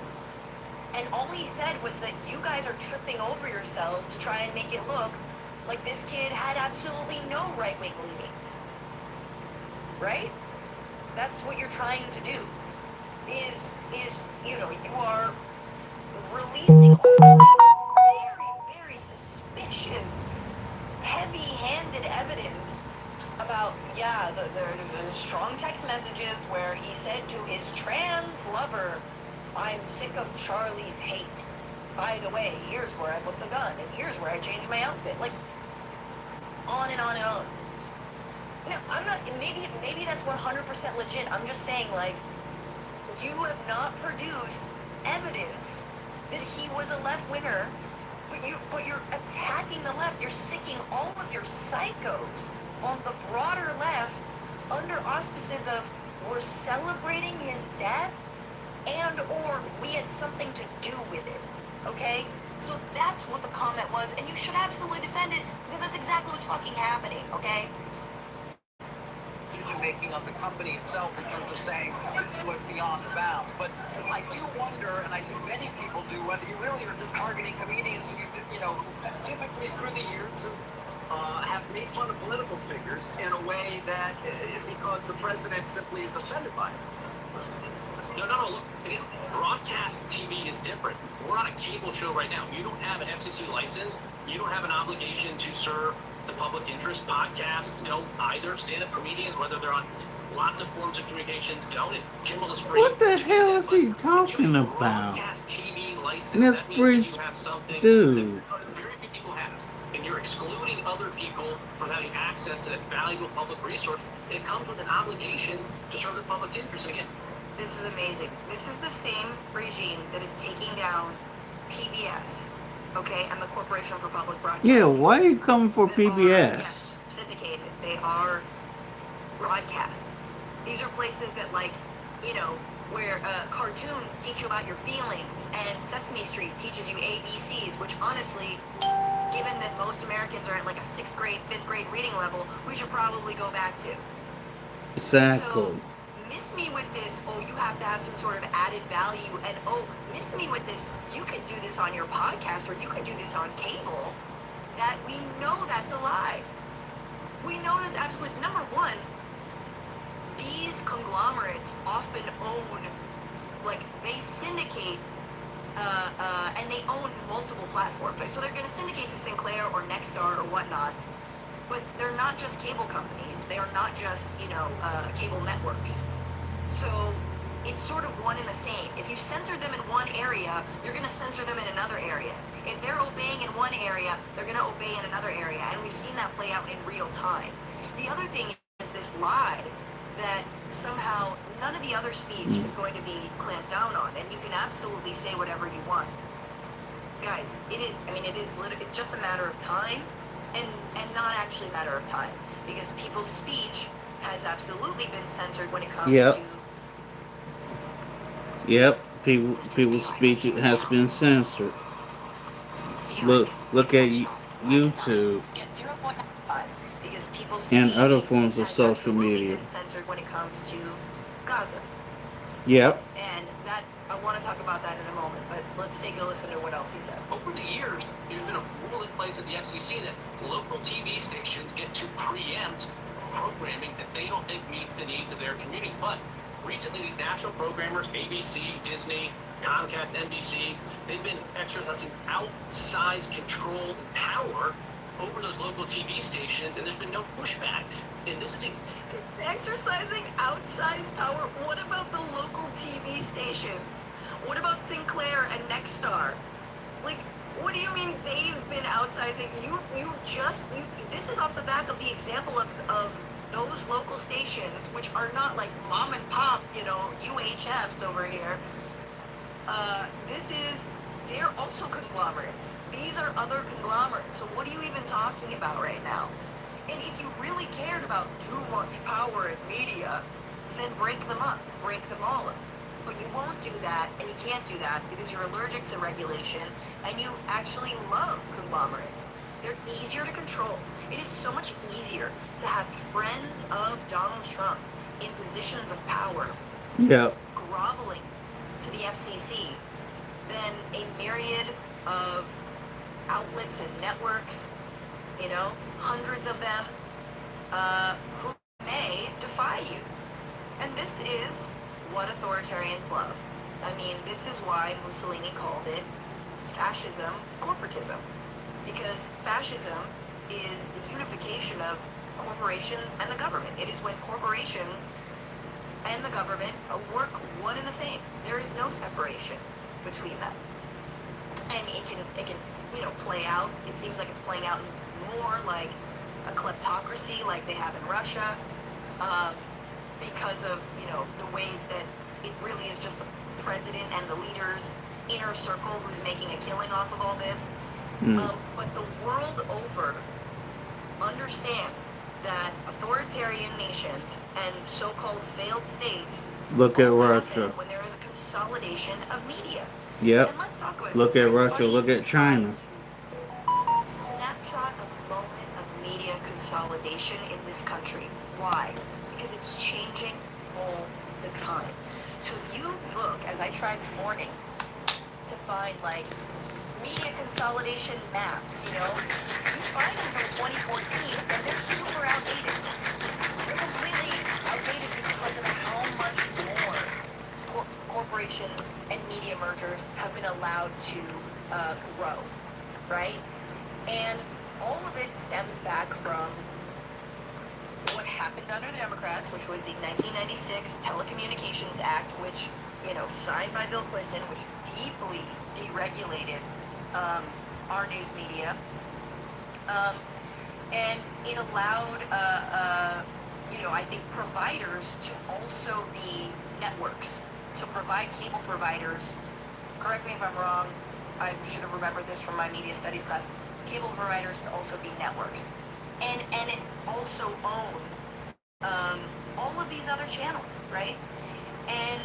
And all he said was that you guys are tripping over yourselves to try and make it look like this kid had absolutely no right-wing leanings. Right? That's what you're trying to do. Is you know, you are releasing all kinds of very, very suspicious, heavy-handed evidence about, yeah, the strong text messages where he said to his trans lover, I'm sick of Charlie's hate. By the way, here's where I put the gun, and here's where I changed my outfit. Like, on and on and on. No, I'm not, maybe that's 100% legit. I'm just saying, like, you have not produced evidence that he was a left-winger, but you're attacking the left. You're sicking all of your psychos on the broader left under auspices of we're celebrating his death and or we had something to do with it. Okay? So that's what the comment was, and you should absolutely defend it because that's exactly what's fucking happening, okay? Decision making of the company itself in terms of saying this was beyond the bounds. But I do wonder, and I think many people do, whether you really are just targeting comedians who you know typically through the years have made fun of political figures in a way that because the president simply is offended by it. No. Look, again, broadcast TV is different. We're on a cable show right now. You don't have an FCC license. You don't have an obligation to serve the public interest. Podcasts, either stand-up comedians, whether they're on lots of forms of communications, don't. And Kimmel is free. What the hell is he talking about? Broadcast TV license. And that's that free, means that you have something dude. that very few people have, and you're excluding other people from having access to that valuable public resource. It comes with an obligation to serve the public interest. And again, This is amazing. This is the same regime that is taking down PBS, okay, and the Corporation for Public Broadcasting. Yeah, why are you coming for That PBS? Are, yes, syndicated. They are broadcast. These are places that, like, where cartoons teach you about your feelings, and Sesame Street teaches you ABCs, which honestly, given that most Americans are at like a 6th grade, 5th grade reading level, we should probably go back to. Exactly. So, miss me with this, oh, you have to have some sort of added value, and oh, miss me with this, you could do this on your podcast, or you could do this on cable, that we know that's a lie. We know that's absolute, number one, these conglomerates often own, like, they syndicate, and they own multiple platforms. So they're going to syndicate to Sinclair or Nexstar or whatnot, but they're not just cable companies. They are not just, cable networks. So it's sort of one and the same. If you censor them in one area, you're going to censor them in another area. If they're obeying in one area, they're going to obey in another area. And we've seen that play out in real time. The other thing is this lie that somehow none of the other speech is going to be clamped down on, and you can absolutely say whatever you want. Guys, it's just a matter of time, and not actually a matter of time, because people's speech has absolutely been censored when it comes to... Yep, people's speech has been censored. Look at YouTube because people's and speech other forms of has social absolutely media. been censored when it comes to Gaza. Yep. And that, I want to talk about that in a moment, but let's take a listen to what else he says. over the years, there's been a rule in place at the FCC that local TV stations get to preempt programming that they don't think meets the needs of their communities. But recently, these national programmers, ABC, Disney, Comcast, NBC, they've been exercising outsized control and power over those local TV stations, and there's been no pushback. And this is exercising outsized power. What about the local TV stations? What about Sinclair and Nexstar? Like, what do you mean they've been outsizing? This is off the back of the example of those local stations, which are not like mom and pop, UHFs over here. They're also conglomerates. These are other conglomerates. So what are you even talking about right now? And if you really cared about too much power in media, then break them up, break them all up. But you won't do that, and you can't do that because you're allergic to regulation, and you actually love conglomerates. They're easier to control. It is so much easier to have friends of Donald Trump in positions of power, groveling to the FCC, than a myriad of outlets and networks, hundreds of them, who may defy you. And this is what authoritarians love. I mean, this is why Mussolini called it fascism, corporatism. Because fascism is the unification of corporations and the government. It is when corporations and the government work one and the same. There is no separation between them. And it can play out. It seems like it's playing out more like a kleptocracy like they have in Russia, because of, the ways that it really is just the president and the leaders' inner circle who's making a killing off of all this. But the world over understands that authoritarian nations and so-called failed states Look at all happen Russia. when there is a consolidation of media. Yep. And let's talk about Look this. at It's Russia. funny Look at to try China. to snapshot a moment of media consolidation in this country. Why? Because it's changing all the time. So if you look, as I tried this morning, to find like media consolidation maps, you find them from 2014 and they're super outdated. They're completely outdated because of how much more corporations and media mergers have been allowed to grow, right? And all of it stems back from what happened under the Democrats, which was the 1996 Telecommunications Act, which, signed by Bill Clinton, which deeply deregulated our news media. And it allowed, I think providers to also be networks. So cable providers, correct me if I'm wrong, I should have remembered this from my media studies class, cable providers to also be networks. And it also owned all of these other channels, right? And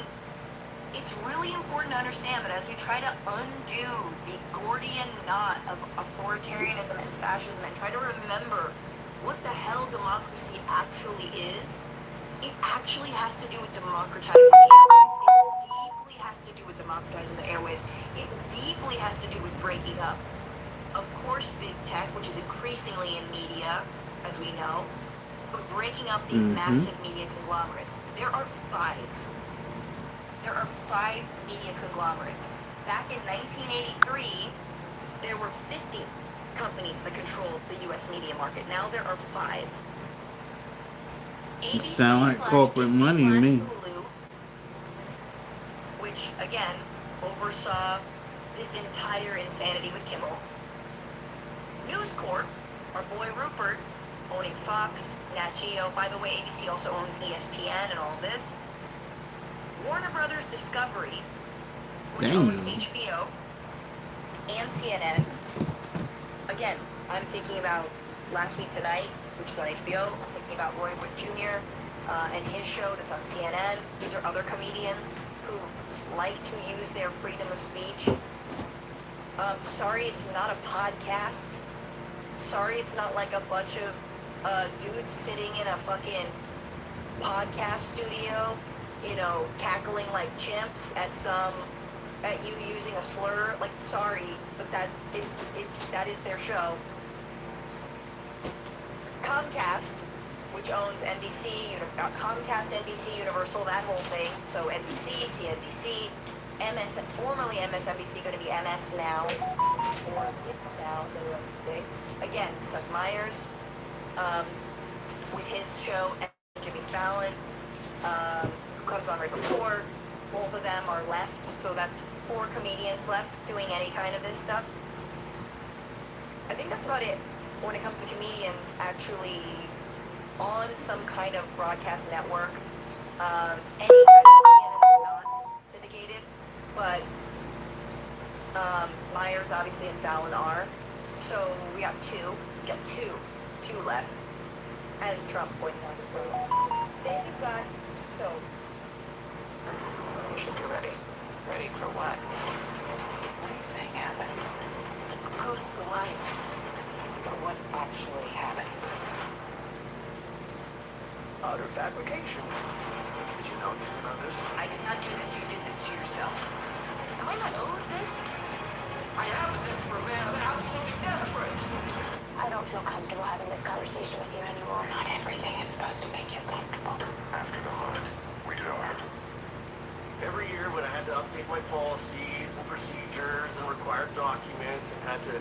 it's really important to understand that as we try to undo the Gordian knot of authoritarianism and fascism and try to remember what the hell democracy actually is, it actually has to do with democratizing the airwaves. It deeply has to do with democratizing the airwaves. It deeply has to do with breaking up, of course, big tech, which is increasingly in media, as we know, but breaking up these massive media conglomerates. There are five media conglomerates. Back in 1983, there were 50 companies that controlled the U.S. media market. Now there are 5. It sound like corporate money to me. Hulu, which, again, oversaw this entire insanity with Kimmel. News Corp, our boy Rupert, owning Fox, Nat Geo. By the way, ABC also owns ESPN and all this. Warner Brothers Discovery, which owns HBO and CNN. Again, I'm thinking about Last Week Tonight, which is on HBO. I'm thinking about Roy Wood Jr. And his show that's on CNN. These are other comedians who like to use their freedom of speech. Sorry, it's not a podcast. Sorry, it's not like a bunch of dudes sitting in a fucking podcast studio, cackling like chimps at you using a slur. Like, sorry, but that is their show. Comcast, which owns NBC, Comcast, NBC, Universal, that whole thing. So NBC, CNBC, formerly MSNBC, going to be MS now, or This Now, as everyone would say. Again, Seth Meyers, with his show, and Jimmy Fallon, who comes on right before. Both of them are left, so that's 4 comedians left doing any kind of this stuff. I think that's about it when it comes to comedians actually on some kind of broadcast network. Any kind of CNN is not syndicated, but Myers obviously and Fallon are. So we got 2. We got two left, as Trump pointed out before. Then you've got You should be ready. Ready for what? What are you saying happened? close to life. But what actually happened? Utter fabrication. Did you know anything about this? I did not do this. You did this to yourself. Am I not owed this? I am a desperate man. I'm absolutely desperate. I don't feel comfortable having this conversation with you anymore. Not everything is supposed to make you comfortable. After the hunt, We did our. Every year when I had to update my policies and procedures and required documents and had to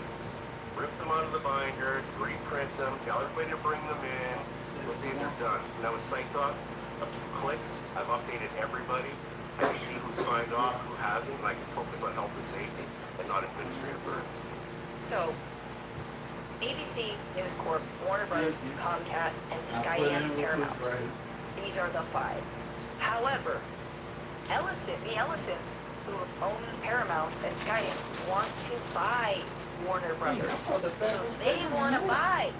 rip them out of the binder, reprint them, tell everybody to bring them in, those days are done. Now with Site Talks, a few clicks, I've updated everybody. I can see who signed off, who hasn't, and I can focus on health and safety and not administrative burdens. So, ABC, News Corp, Warner Brothers, Comcast, and Skydance Paramount. These are the 5. However, the Ellisons, who own Paramount and Skydance, want to buy Warner Brothers. So they want to buy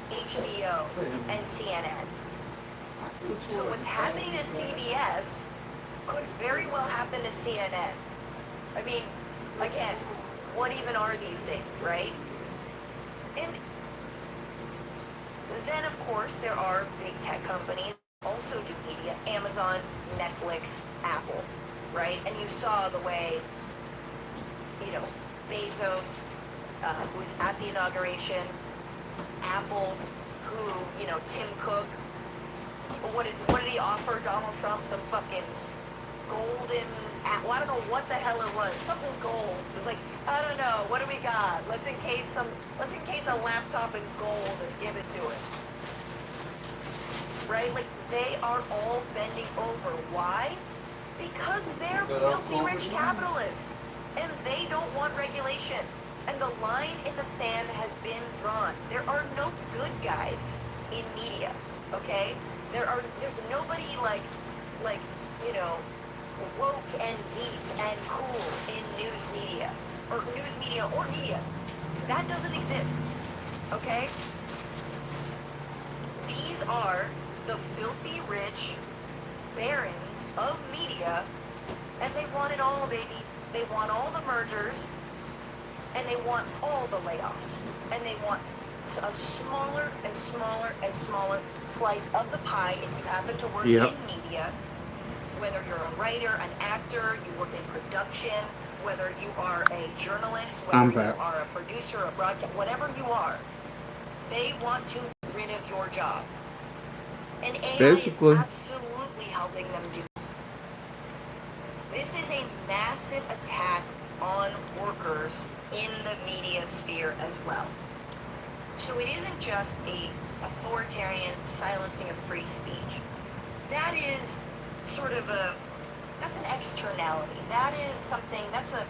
HBO and CNN. So what's happening to CBS could very well happen to CNN. I mean, again, what even are these things, right? And then, of course, there are big tech companies also do media. Amazon, Netflix, Apple, right? And you saw the way, Bezos, who was at the inauguration, Apple, who, Tim Cook, what did he offer Donald Trump? Some fucking golden, well, I don't know what the hell it was, something gold. It was like, I don't know, what do we got? Let's encase a laptop in gold and give it to it. Right? Like, they are all bending over. Why? Because they're filthy rich capitalists. And they don't want regulation. And the line in the sand has been drawn. There are no good guys in media, okay? There's nobody like, woke and deep and cool in news media. Or media. That doesn't exist, okay? These are the filthy rich barons of media, and they want it all, baby. They want all the mergers, and they want all the layoffs, and they want a smaller and smaller and smaller slice of the pie if you happen to work in media, whether you're a writer, an actor, you work in production, whether you are a journalist, whether you are a producer, a broadcast, whatever you are, they want to get rid of your job. And AI is absolutely helping them do that. This is a massive attack on workers in the media sphere as well. So it isn't just a authoritarian silencing of free speech. That is sort of that's an externality. That is something, that's a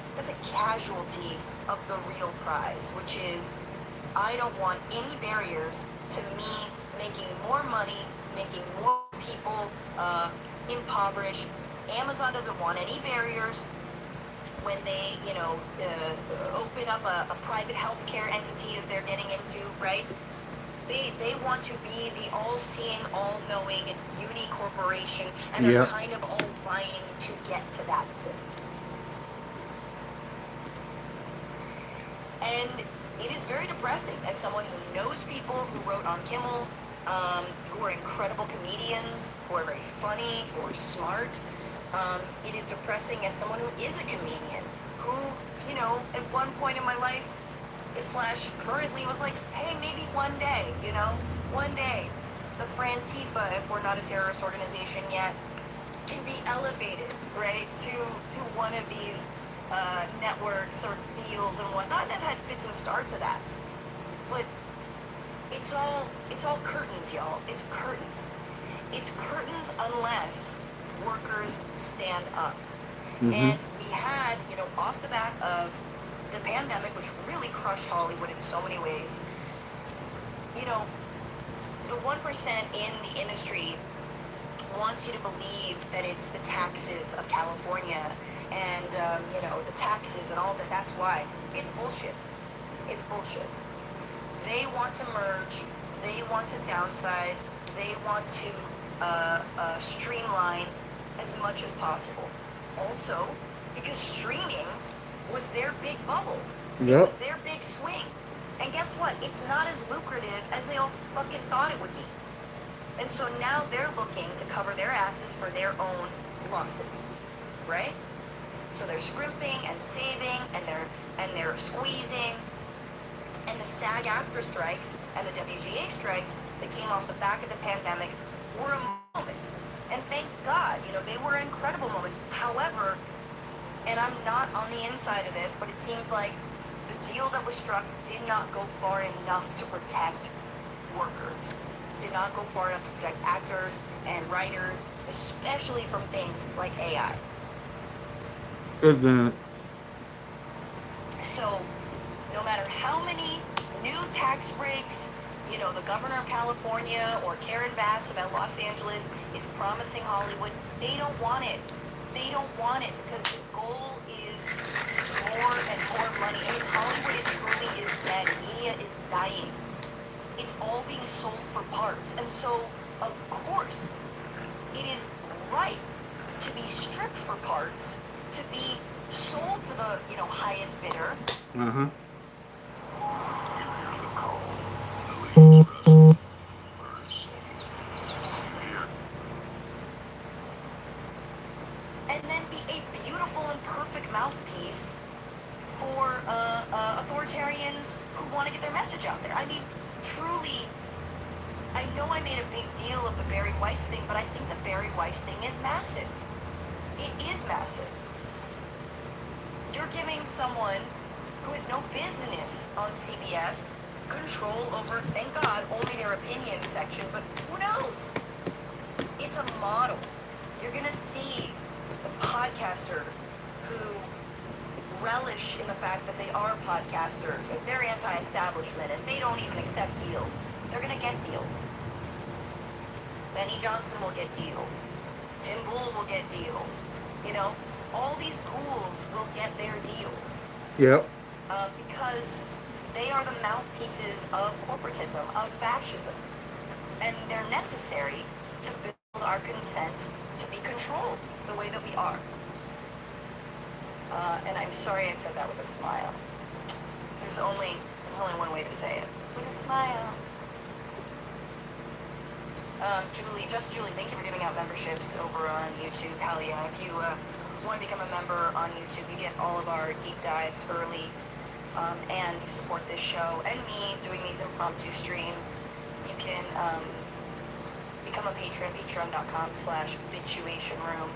casualty of the real prize, which is I don't want any barriers to me making more money, making more people impoverished. Amazon doesn't want any barriers when they, open up a private healthcare entity as they're getting into, right? They want to be the all-seeing, all-knowing uni corporation, and they're kind of all vying to get to that point. And it is very depressing as someone who knows people who wrote on Kimmel, who are incredible comedians, who are very funny, who are smart. It is depressing as someone who is a comedian, who, at one point in my life, / currently was like, hey, maybe one day, the Frantifa, if we're not a terrorist organization yet, can be elevated, right, to one of these networks or deals and whatnot. And I've had fits and starts of that. But it's all curtains, y'all. It's curtains. It's curtains unless workers stand up. Mm-hmm. And we had, off the back of the pandemic, which really crushed Hollywood in so many ways, the 1% in the industry wants you to believe that it's the taxes of California and, the taxes and all that. That's why. It's bullshit. It's bullshit. They want to merge. They want to downsize. They want to streamline as much as possible. Also, because streaming was their big bubble. It was their big swing. And guess what? It's not as lucrative as they all fucking thought it would be. And so now they're looking to cover their asses for their own losses, right? So they're scrimping and saving, and they're squeezing. And the SAG-AFTRA strikes and the WGA strikes that came off the back of the pandemic were a moment. And thank God, they were an incredible moment. However, and I'm not on the inside of this, but it seems like the deal that was struck did not go far enough to protect workers. Did not go far enough to protect actors and writers, especially from things like AI. It didn't. So, no matter how many new tax breaks, the governor of California or Karen Bass about Los Angeles is promising Hollywood, they don't want it. They don't want it because the goal is more and more money. I mean, Hollywood, it truly is dead. Media is dying. It's all being sold for parts. And so, of course, it is right to be stripped for parts, to be sold to the, highest bidder. Uh-huh. And then be a beautiful and perfect mouthpiece for authoritarians who want to get their message out there. I mean, truly, I know I made a big deal of the Barry Weiss thing, but I think the Barry Weiss thing is massive. It is massive. You're giving someone who has no business on CBS control over, thank God, only their opinion section, but who knows? It's a model. You're going to see the podcasters who relish in the fact that they are podcasters and they're anti-establishment and they don't even accept deals. They're going to get deals. Benny Johnson will get deals. Tim Bull will get deals. All these ghouls will get their deals. Yep. Because they are the mouthpieces of corporatism, of fascism. And they're necessary to build our consent to be controlled the way that we are. And I'm sorry I said that with a smile. There's only one way to say it. With a smile. Julie, thank you for giving out memberships over on YouTube. Hell yeah. If you want to become a member on YouTube, you get all of our deep dives early. And you support this show and me doing these impromptu streams. You can become a patron, patreon.com/vituationroom.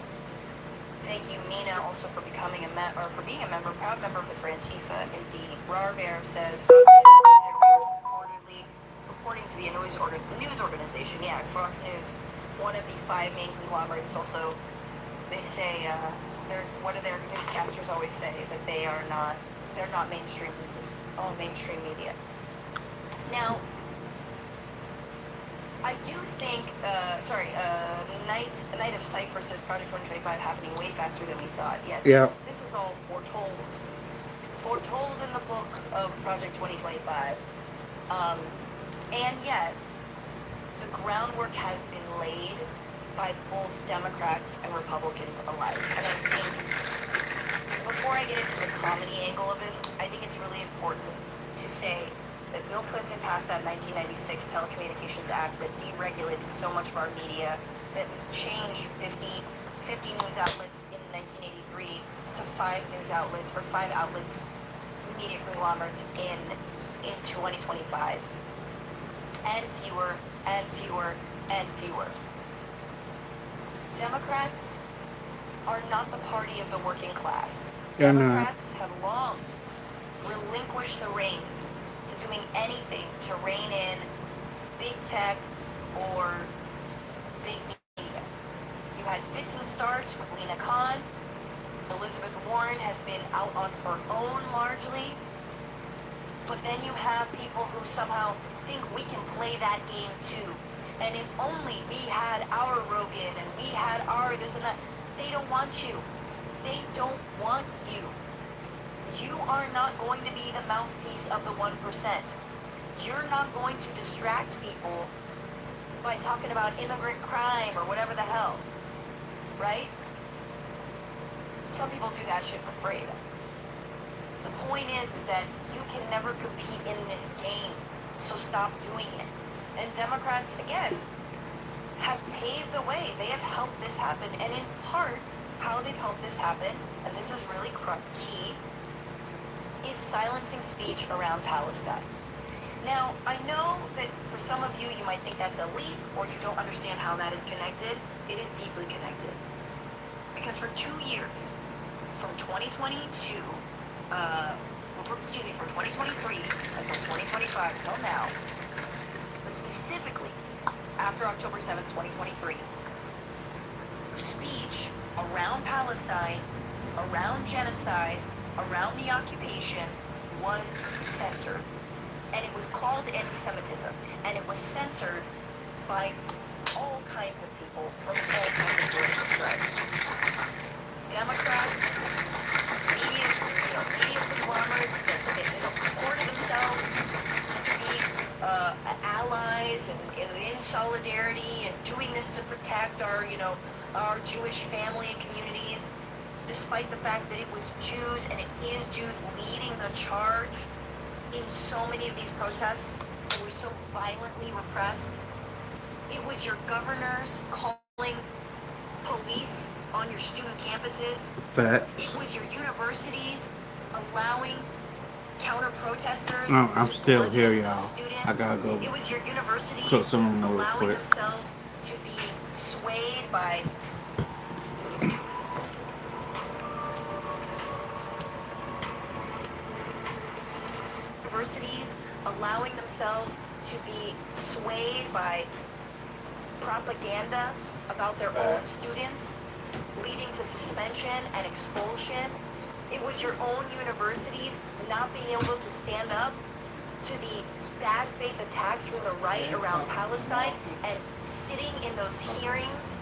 Thank you, Mina, also for becoming for being a member, proud member of the Frantifa. Indeed, Rarbear says Fox News reporting to be a news organization. Yeah, Fox News, one of the 5 main conglomerates. Also, they say what do their newscasters always say, that they're not mainstream news, mainstream media. Now, I do think, Night of Cypher says Project 2025 happening way faster than we thought. Yeah, this is all foretold. Foretold in the book of Project 2025. And yet, the groundwork has been laid by both Democrats and Republicans alike. And I think, before I get into the comedy angle of this, I think it's really important to say that Bill Clinton passed that 1996 Telecommunications Act that deregulated so much of our media, that changed 50 news outlets in 1983 to 5 news outlets, or 5 outlets, media conglomerates in 2025. And fewer, and fewer, and fewer. Democrats are not the party of the working class. Democrats have long relinquished the reins to doing anything to rein in big tech or big media. You had fits and starts with Lena Khan. Elizabeth Warren has been out on her own largely. But then you have people who somehow think we can play that game too. And if only we had our Rogan and we had our this and that. They don't want you. They don't want you. You are not going to be the mouthpiece of the 1%. You're not going to distract people by talking about immigrant crime or whatever the hell. Right? Some people do that shit for free. The point is that you can never compete in this game. So stop doing it. And Democrats, again, have paved the way. They have helped this happen. And in part, how they've helped this happen, and this is really key, is silencing speech around Palestine. Now, I know that for some of you, you might think that's a leap, or you don't understand how that is connected. It is deeply connected. Because for 2 years, from 2022, from 2023 until 2025, until now, but specifically after October 7th, 2023, speech around Palestine, around genocide, around the occupation was censored. And it was called anti-Semitism. And it was censored by all kinds of people from all kinds of political stripes. Democrats, media conglomerates that purported themselves to be allies and in solidarity and doing this to protect our Jewish family and communities, despite the fact that it was Jews and it is Jews leading the charge in so many of these protests that were so violently repressed. It was your governors calling police on your student campuses. Facts. It was your universities allowing counter-protesters. I'm to still here, bludgeon y'all. students. I gotta go It was your universities cook some real allowing quick. themselves to be swayed by universities allowing themselves to be swayed by propaganda about their own students, leading to suspension and expulsion. It was your own universities not being able to stand up to the bad faith attacks from the right around Palestine and sitting in those hearings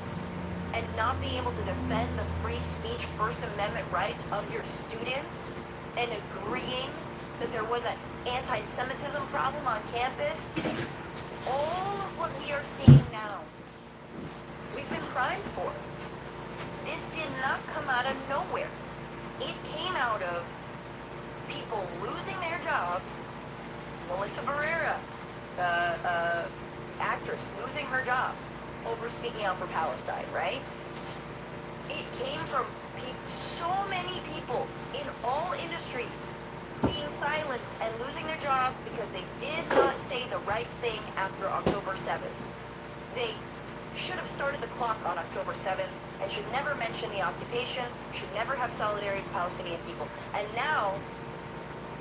and not being able to defend the free speech First Amendment rights of your students and agreeing that there was an anti-Semitism problem on campus. All of what we are seeing now, we've been primed for. This did not come out of nowhere. It came out of people losing their jobs. Melissa Barrera, actress, losing her job over speaking out for Palestine, right? It came from so many people in all industries being silenced and losing their job because they did not say the right thing after October 7th. They should have started the clock on October 7th and should never mention the occupation, should never have solidarity with Palestinian people. And now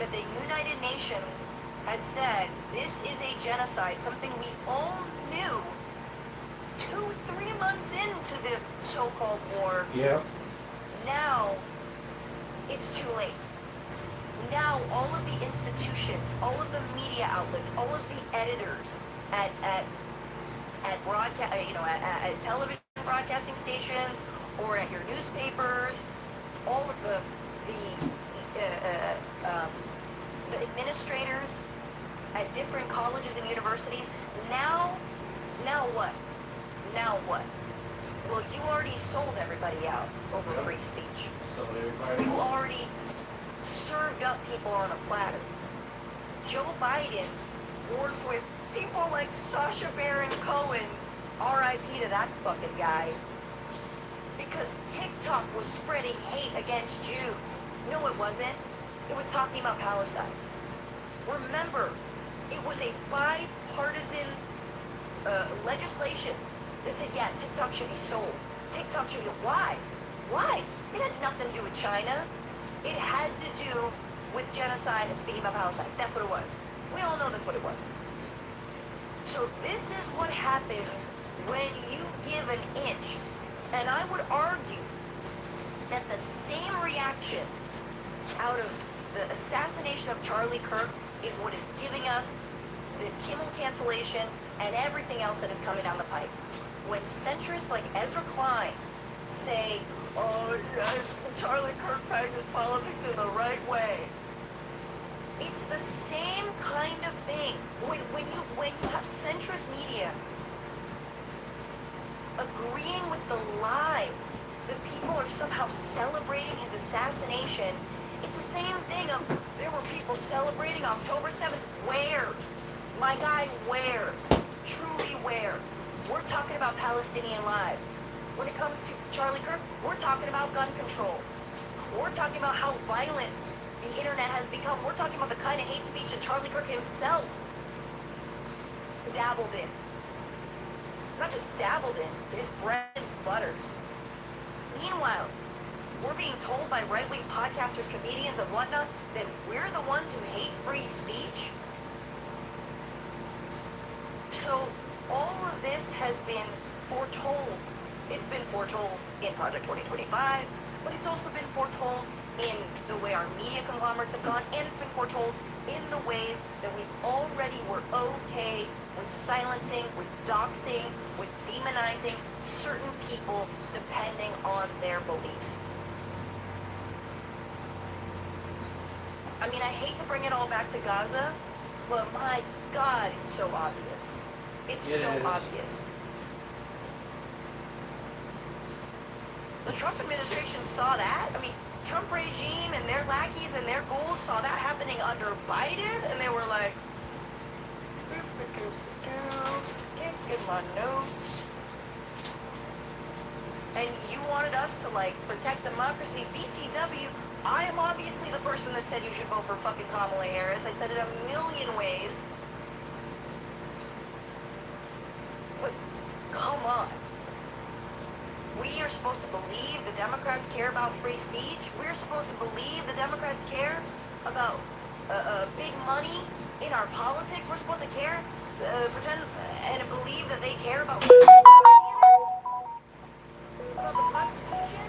that the United Nations has said this is a genocide, something we all knew 2-3 months into the so-called war. Yeah. Now it's too late. Now all of the institutions, all of the media outlets, all of the editors at broadcast, at television broadcasting stations or at your newspapers, all of the administrators at different colleges and universities. Now what? Now what? Well, you already sold everybody out over free speech. You already served up people on a platter. Joe Biden worked with people like Sacha Baron Cohen, R.I.P. to that fucking guy, because TikTok was spreading hate against Jews. No, it wasn't. It was talking about Palestine. Remember, it was a bipartisan legislation that said, yeah, TikTok should be sold. TikTok should be... Why? Why? It had nothing to do with China. It had to do with genocide and speaking about Palestine. That's what it was. We all know that's what it was. So this is what happens when you give an inch. And I would argue that the same reaction out of the assassination of Charlie Kirk is what is giving us the Kimmel cancellation and everything else that is coming down the pipe. When centrists like Ezra Klein say, oh, yes, Charlie Kirk practiced politics in the right way. It's the same kind of thing. When you have centrist media agreeing with the lie that people are somehow celebrating his assassination, it's the same thing of there were people celebrating October 7th. Where? My guy, where? Truly where? We're talking about Palestinian lives. When it comes to Charlie Kirk, we're talking about gun control. We're talking about how violent the internet has become. We're talking about the kind of hate speech that Charlie Kirk himself dabbled in. Not just dabbled in, his bread and butter. Meanwhile, we're being told by right-wing podcasters, comedians, and whatnot that we're the ones who hate free speech. So all of this has been foretold. It's been foretold in Project 2025, but it's also been foretold in the way our media conglomerates have gone, and it's been foretold in the ways that we already were okay with silencing, with doxing, with demonizing certain people depending on their beliefs. I mean, I hate to bring it all back to Gaza, but my God, it's so obvious. It's so obvious. The Trump administration saw that. I mean, Trump regime and their lackeys and their ghouls saw that happening under Biden, and they were like, can't get my notes. And you wanted us to, like, protect democracy. BTW, I am obviously the person that said you should vote for fucking Kamala Harris. I said it a million ways. But, come on. We are supposed to believe the Democrats care about free speech. We're supposed to believe the Democrats care about big money in our politics. We're supposed to care, pretend, and believe that they care about any of this. About the Constitution.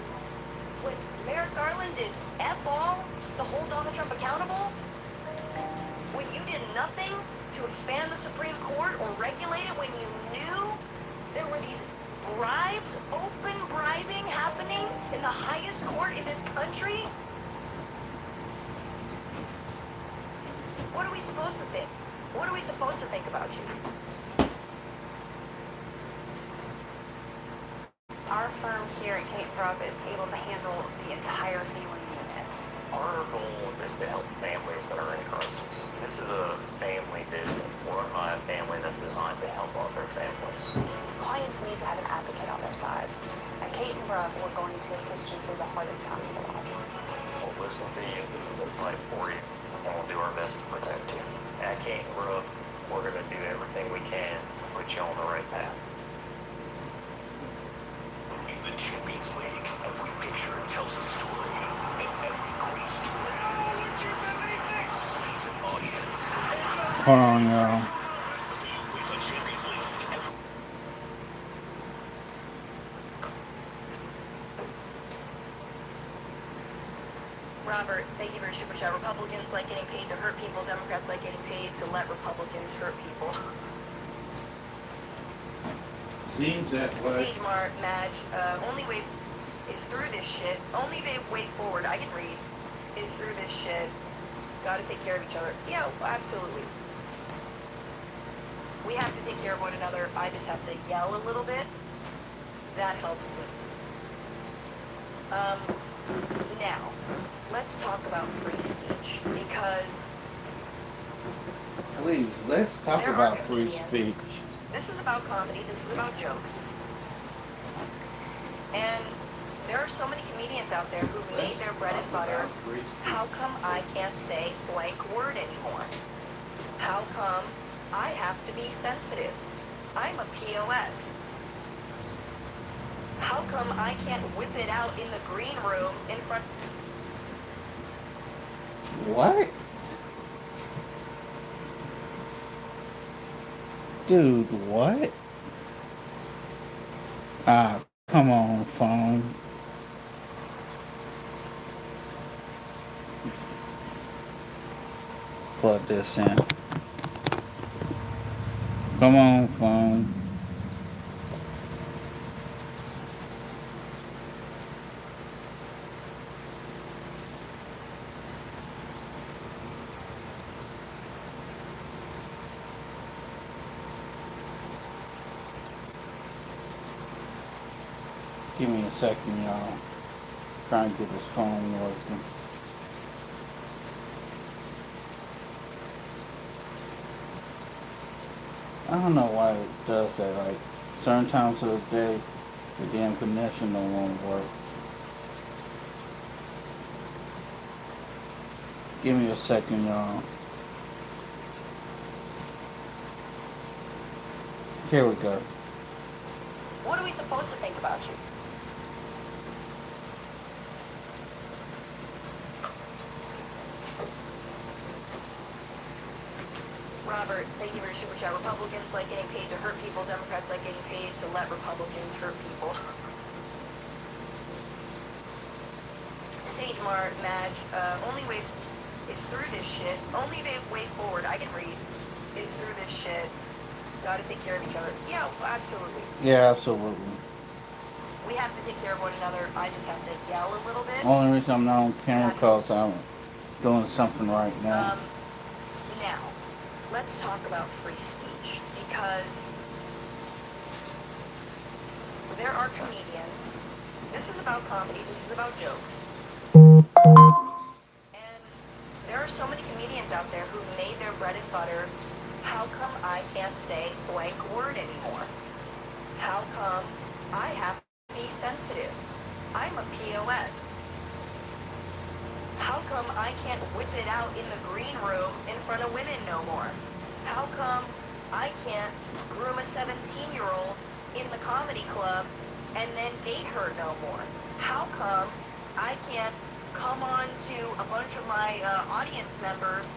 When Merrick Garland did F all to hold Donald Trump accountable. When you did nothing to expand the Supreme Court or regulate it, when you knew there were these bribes, open bribing happening in the highest court in this country? What are we supposed to think? What are we supposed to think about you? Our firm here at Kate Grubb is able to handle the entire family unit. Our goal is to help families that are in crisis. This is a family business. We're a family that's designed to help other families. Clients need to have an advocate on their side. At Kate and Grubb, we're going to assist you through the hardest time of your life. We'll listen to you, we'll fight for you, and we'll do our best to protect you. At Kate and Grubb, we're going to do everything we can to put you on the right path. In the Champions League, every picture tells a story, and every great story needs an audience. Hold on, y'all. The UEFA Champions League, every Robert, thank you for your super chat. Republicans like getting paid to hurt people. Democrats like getting paid to let Republicans hurt people. Seems that way. Sage Mart, Madge, only way is through this shit. Only way forward, I can read, is through this shit. Gotta take care of each other. Yeah, absolutely. We have to take care of one another. I just have to yell a little bit. That helps me. Now, let's talk about free speech, because Please, let's talk there about are free comedians. speech. This is about comedy, this is about jokes. And there are so many comedians out there who've made their bread and butter. How come I can't say blank word anymore? How come I have to be sensitive? I'm a POS. How come I can't whip it out in the green room in front? What? Dude, what? Ah, come on, phone. Plug this in. Come on, phone. Give me a second, y'all. Trying to get this phone working. I don't know why it does that. Like, certain times of the day, the damn connection don't want to work. Give me a second, y'all. Here we go. What are we supposed to think about you? Robert, thank you for your super chat. Republicans like getting paid to hurt people. Democrats like getting paid to let Republicans hurt people. Sage Madge, only way is through this shit. Only way forward I can read is through this shit. Gotta take care of each other. Yeah, absolutely. Yeah, absolutely. We have to take care of one another. I just have to yell a little bit. Only reason I'm not on camera because I'm doing something right now. Now, let's talk about free speech, because there are comedians. This is about comedy. This is about jokes. And there are so many comedians out there who made their bread and butter. How come I can't say blank word anymore? How come I have to be sensitive? I'm a POS. How come I can't whip it out in the green room in front of women no more? How come I can't groom a 17-year-old in the comedy club and then date her no more? How come I can't come on to a bunch of my audience members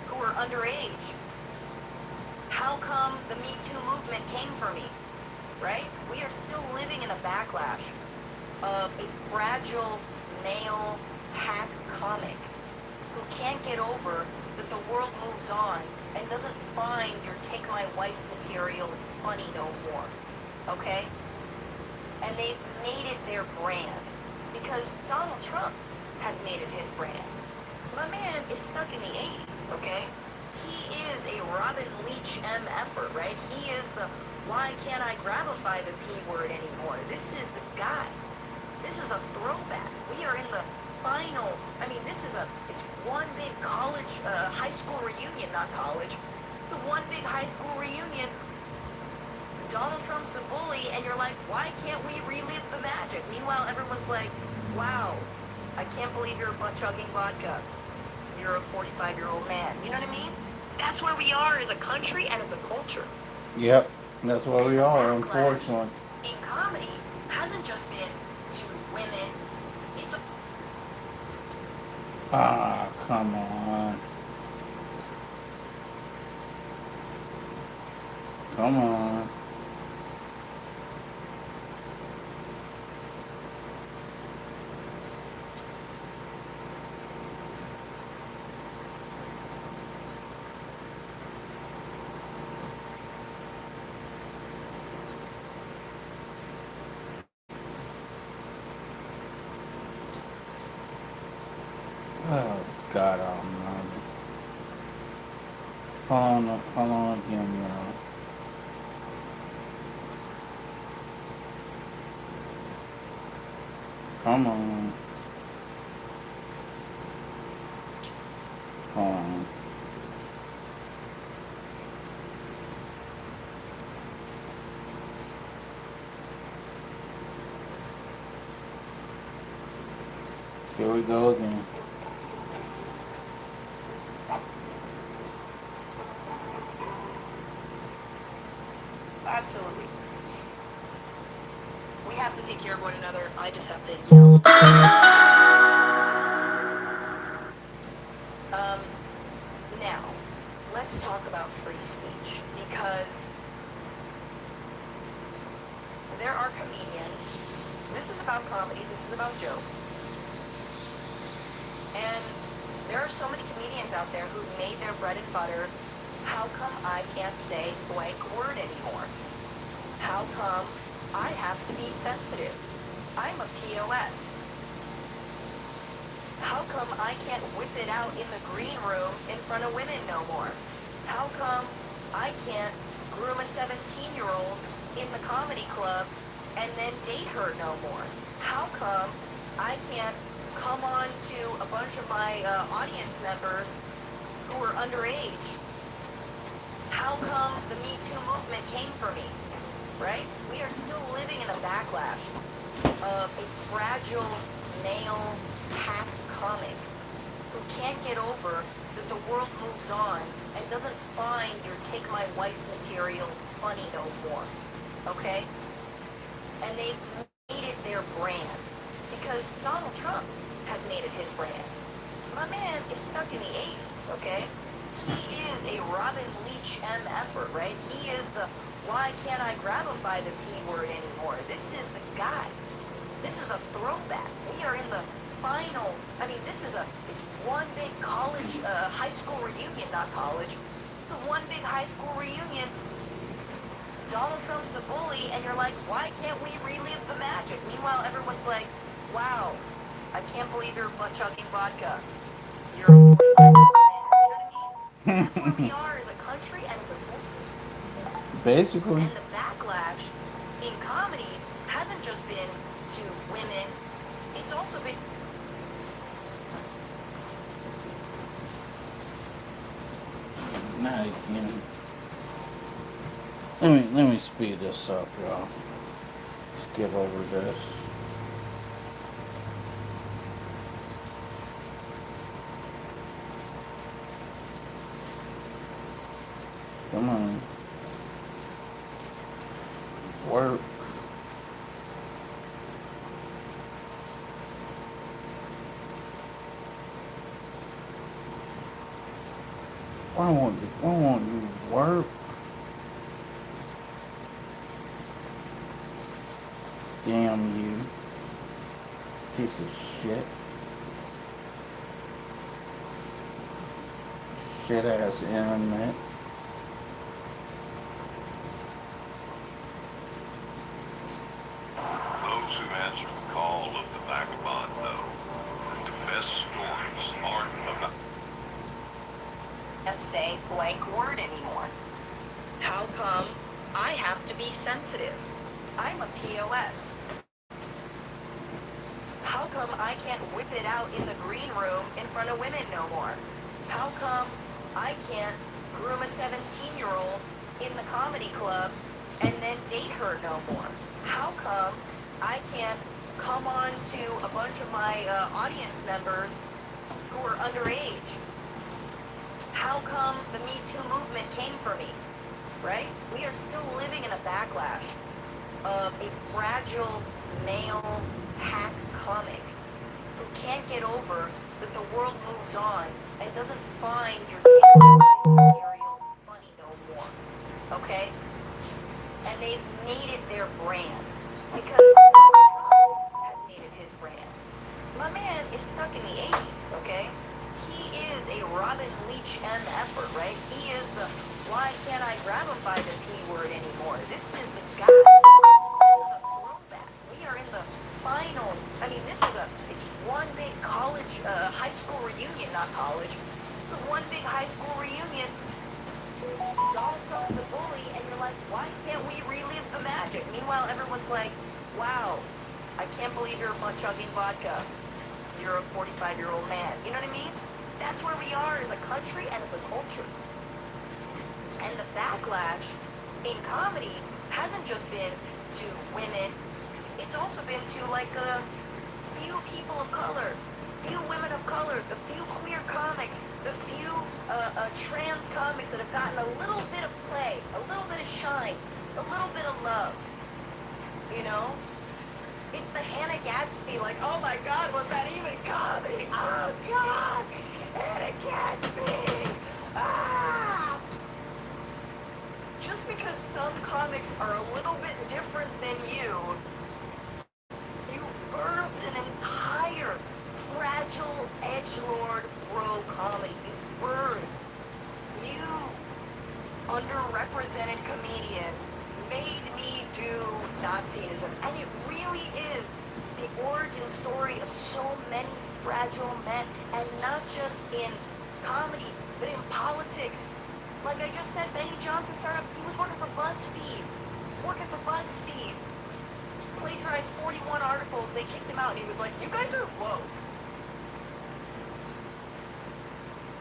who are underage? How come the Me Too movement came for me? Right? We are still living in a backlash of a fragile male hack comic who can't get over that the world moves on and doesn't find your take my wife material funny no more. Okay? And they've made it their brand because Donald Trump has made it his brand. My man is stuck in the 80s, okay? He is a Robin Leach MFer, right? He is the why can't I grab him by the P word anymore? This is the guy. This is a throwback. We are in the final, it's one big college, high school reunion, not college. It's a one big high school reunion. Donald Trump's the bully, and you're like, why can't we relive the magic? Meanwhile, everyone's like, wow, I can't believe you're butt-chugging vodka. You're a 45-year-old man. You know what I mean? That's where we are as a country and as a culture. Yep, that's where we are, unfortunately. In comedy, hasn't just been to women. It's a... Ah, come on. Come on. Oh, God almighty. Hold on again, y'all. Come on. Hold on. Here we go again. Absolutely. We have to take care of one another. I just have to yell. Now, let's talk about free speech, because there are comedians. This is about comedy. This is about jokes. And there are so many comedians out there who made their bread and butter. How come I can't say blank word anymore? How come I have to be sensitive? I'm a POS. How come I can't whip it out in the green room in front of women no more? How come I can't groom a 17-year-old in the comedy club and then date her no more? How come I can't come on to a bunch of my audience members who are underage? How come the Me Too movement came for me? Right? We are still living in a backlash of a fragile male hack comic who who can't get over that the world moves on and doesn't find your take my wife material funny no more. Okay? And they've made it their brand. Because Donald Trump has made it his brand. My man is stuck in the 80s, okay? He is a Robin Leach MFer, right? He is the why can't I grab him by the P word anymore? This is the guy. This is a throwback. We are in the final, it's one big college, high school reunion, not college. It's a one big high school reunion. Donald Trump's the bully, and you're like, why can't we relive the magic? Meanwhile, everyone's like, wow, I can't believe you're butt-chugging vodka. You're a 45-year-old man. You know what I mean? That's where we are as a country and as a Basically. And the backlash in comedy hasn't just been to women, it's also been... Now again. Let me speed this up, y'all. Let's get over this. Come on. Work. Why won't you work? Damn you. Piece of shit. Shit ass internet. Those who answer the call of the vagabond know that the best stories aren't about... Can't say blank word anymore. How come I have to be sensitive? I'm a POS. How come I can't whip it out in the green room in front of women no more? How come I can't groom a 17-year-old in the comedy club and then date her no more? How come I can't come on to a bunch of my audience members who are underage? How come the Me Too movement came for me, right? We are still living in a backlash of a fragile male hack comic who can't get over that the world moves on and doesn't find your material funny no more, okay? And they've made it their brand because Donald Trump has made it his brand. My man is stuck in the 80s, okay? He is a Robin Leach MFer, right? He is the why can't I grab him by the P word anymore? This is the guy. This is a throwback. We are in the final, it's one big college, high school reunion, not college. It's a one big high school reunion. Donald Trump's the bully, and you're like, why can't we relive the magic? Meanwhile, everyone's like, wow, I can't believe you're butt-chugging vodka. You're a 45-year-old man. You know what I mean? That's where we are as a country and as a culture. And the backlash in comedy hasn't just been to women. It's also been to like a few people of color, few women of color, the few queer comics, the few trans comics that have gotten a little bit of play, a little bit of shine, a little bit of love. You know? It's the Hannah Gadsby, like, oh my God, was that even comedy? Oh God, Hannah Gadsby! Ah! Just because some comics are a little bit different than you birthed an entire fragile edgelord bro comedy. You birthed. You, underrepresented comedian, made me do Nazism. And it really is the origin story of so many fragile men. And not just in comedy, but in politics. Like I just said, Benny Johnson started, he was working for BuzzFeed. Plagiarized 41 articles, they kicked him out, and he was like, you guys are woke.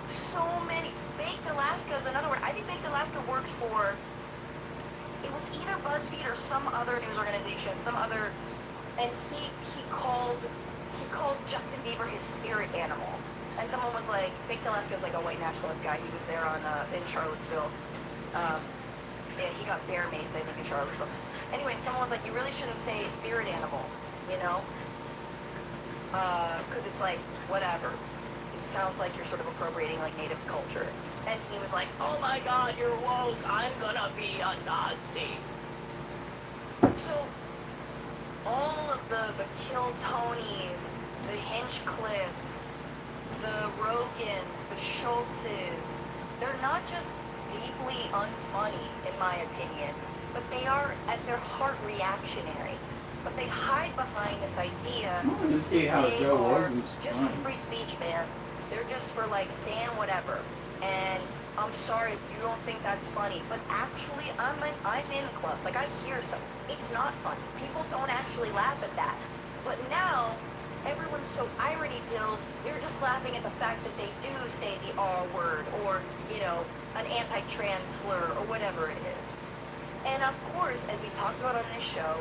So many. Baked Alaska is another one. I think Baked Alaska worked for, it was either BuzzFeed or some other news organization, and he called Justin Bieber his spirit animal. And someone was like, Big Teleska's like a white nationalist guy. He was there on in Charlottesville. And he got bear maced, I think, in Charlottesville. Anyway, and someone was like, you really shouldn't say spirit animal, you know? Because it's like, whatever. It sounds like you're sort of appropriating like native culture. And he was like, oh my god, you're woke. I'm gonna be a Nazi. So, all of the Kill Tonys, the Hinchcliffes, the Rogans, the Schultzes, they're not just deeply unfunny, in my opinion, but they are, at their heart, reactionary. But they hide behind this idea You see how they Joe are Rogan's just for funny. free speech, man. They're just for, like, saying whatever. And I'm sorry if you don't think that's funny, but actually, I'm in clubs. Like, I hear stuff. It's not funny. People don't actually laugh at that. But now, everyone's so irony-filled, they're just laughing at the fact that they do say the R word, or, you know, an anti-trans slur, or whatever it is. And of course, as we talked about on this show,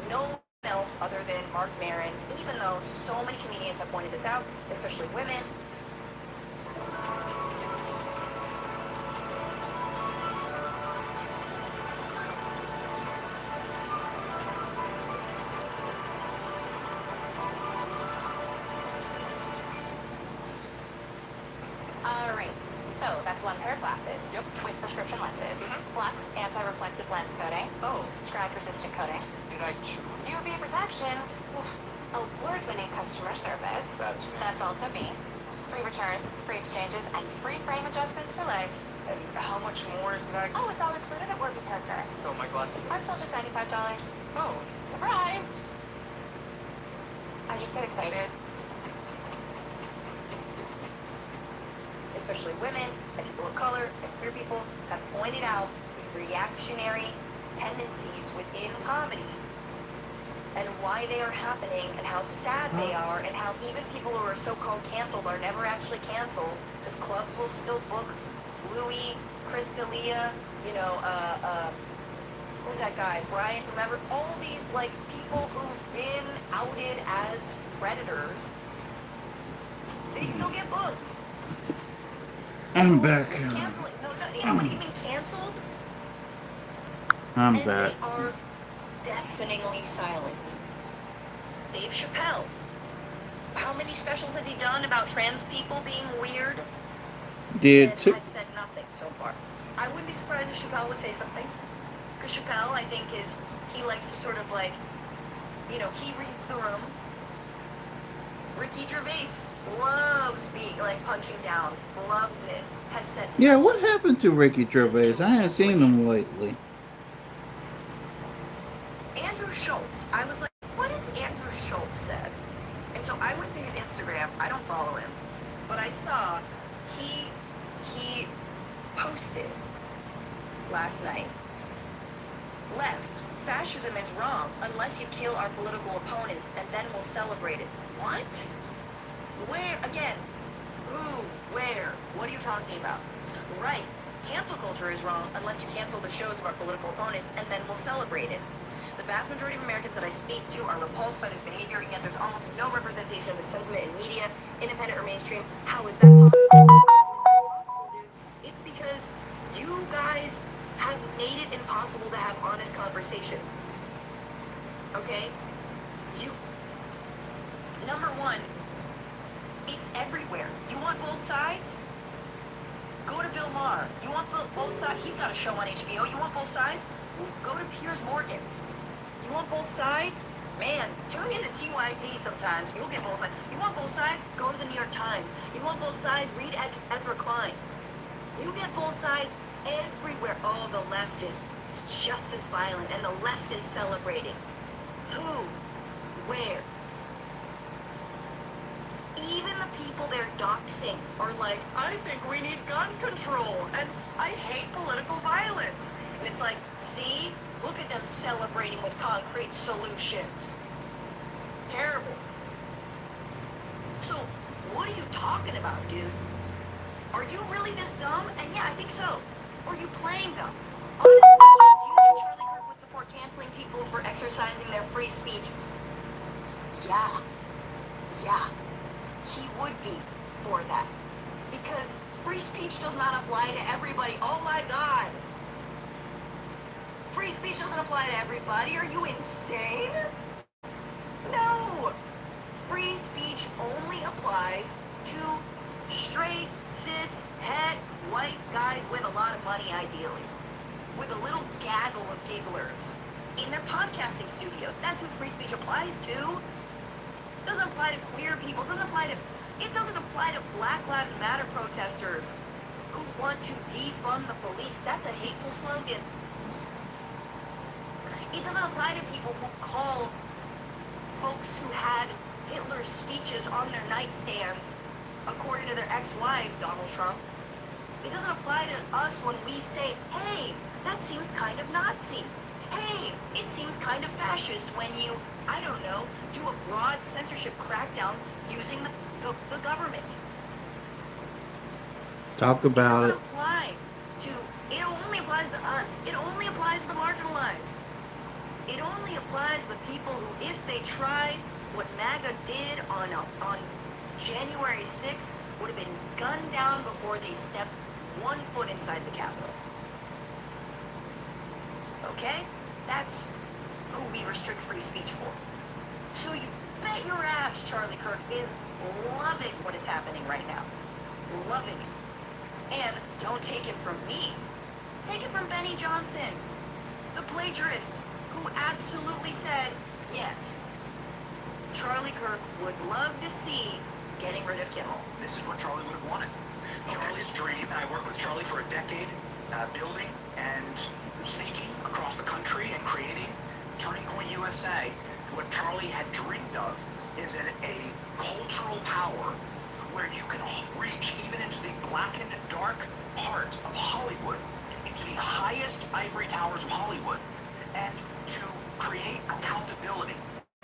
no one else other than Mark Maron, even though so many comedians have pointed this out, especially women, Alright, so that's one pair of glasses. Yep. With prescription lenses. Plus anti-reflective lens coating. oh, Scratch-resistant coating. Did I choose? UV protection. Oof. Award-winning customer service. That's me. That's also me. Free returns, free exchanges, and free frame adjustments for life. And how much more is that? Oh, it's all included at Warby Parker. So my glasses Are still just $95. Oh. Surprise! I just get excited. especially women and people of color and queer people, have pointed out the reactionary tendencies within comedy and why they are happening and how sad they are and how even people who are so-called canceled are never actually canceled because clubs will still book Louis, Chris D'Elia, you know, who's that guy? Brian, remember? All these, like, people who've been outed as predators, they still get booked. I'm back. Canceling. No, you know what? Even canceled. I'm and back. They are deafeningly silent. Dave Chappelle. How many specials has he done about trans people being weird? Did And too. has said nothing so far. I wouldn't be surprised if Chappelle would say something. Because Chappelle, I think, he likes to sort of like, you know, he reads the room. Ricky Gervais loves being, like, punching down. Loves it. Has said Yeah, what happened to Ricky Gervais? I haven't seen him lately. Andrew Schultz. I was like, what has Andrew Schultz said? And so I went to his Instagram. I don't follow him. But I saw he posted last night. Left. Fascism is wrong unless you kill our political opponents and then we'll celebrate it. What? Where? Again. Who? Where? What are you talking about? Right. Cancel culture is wrong unless you cancel the shows of our political opponents and then we'll celebrate it. The vast majority of Americans that I speak to are repulsed by this behavior, and yet there's almost no representation of this sentiment in media, independent or mainstream. How is that possible? It's because you guys have made it impossible to have honest conversations. Okay? Number one, it's everywhere. You want both sides? Go to Bill Maher. You want both sides? He's got a show on HBO. You want both sides? Go to Piers Morgan. You want both sides? Man, tune into TYT sometimes. You'll get both sides. You want both sides? Go to the New York Times. You want both sides? Read Ezra Klein. You get both sides everywhere. Oh, the left is just as violent, and the left is celebrating. Who? Where? Even the people they're doxing are like, I think we need gun control, and I hate political violence. And it's like, see? Look at them celebrating with concrete solutions. Terrible. So, what are you talking about, dude? Are you really this dumb? And yeah, I think so. Or are you playing dumb? Honest question, do you think Charlie Kirk would support canceling people for exercising their free speech? Yeah. Yeah. he would be for that. Because free speech does not apply to everybody. Oh my God. Free speech doesn't apply to everybody. Are you insane? No. Free speech only applies to straight, cis, het, white guys with a lot of money, ideally. With a little gaggle of gigglers in their podcasting studios. That's who free speech applies to. It doesn't apply to queer people. It doesn't apply to Black Lives Matter protesters who want to defund the police. That's a hateful slogan. It doesn't apply to people who call folks who had Hitler's speeches on their nightstands, according to their ex-wives, Donald Trump. It doesn't apply to us when we say, hey, that seems kind of Nazi. Hey, it seems kind of fascist when you, I don't know, do a broad censorship crackdown using the government. Talk about it. It doesn't apply to, it only applies to us. It only applies to the marginalized. It only applies to the people who, if they tried what MAGA did on January 6th, would have been gunned down before they stepped 1 foot inside the Capitol. Okay? That's who we restrict free speech for. So you bet your ass Charlie Kirk is loving what is happening right now. Loving it. And don't take it from me. Take it from Benny Johnson, the plagiarist, who absolutely said, yes, Charlie Kirk would love to see getting rid of Kimmel. This is what Charlie would have wanted. Charlie's dream, and I worked with Charlie for a decade, building and sneaking across the country and creating Turning Point USA. What Charlie had dreamed of is a cultural power where you can reach even into the blackened, dark heart of Hollywood, into the highest ivory towers of Hollywood, and to create accountability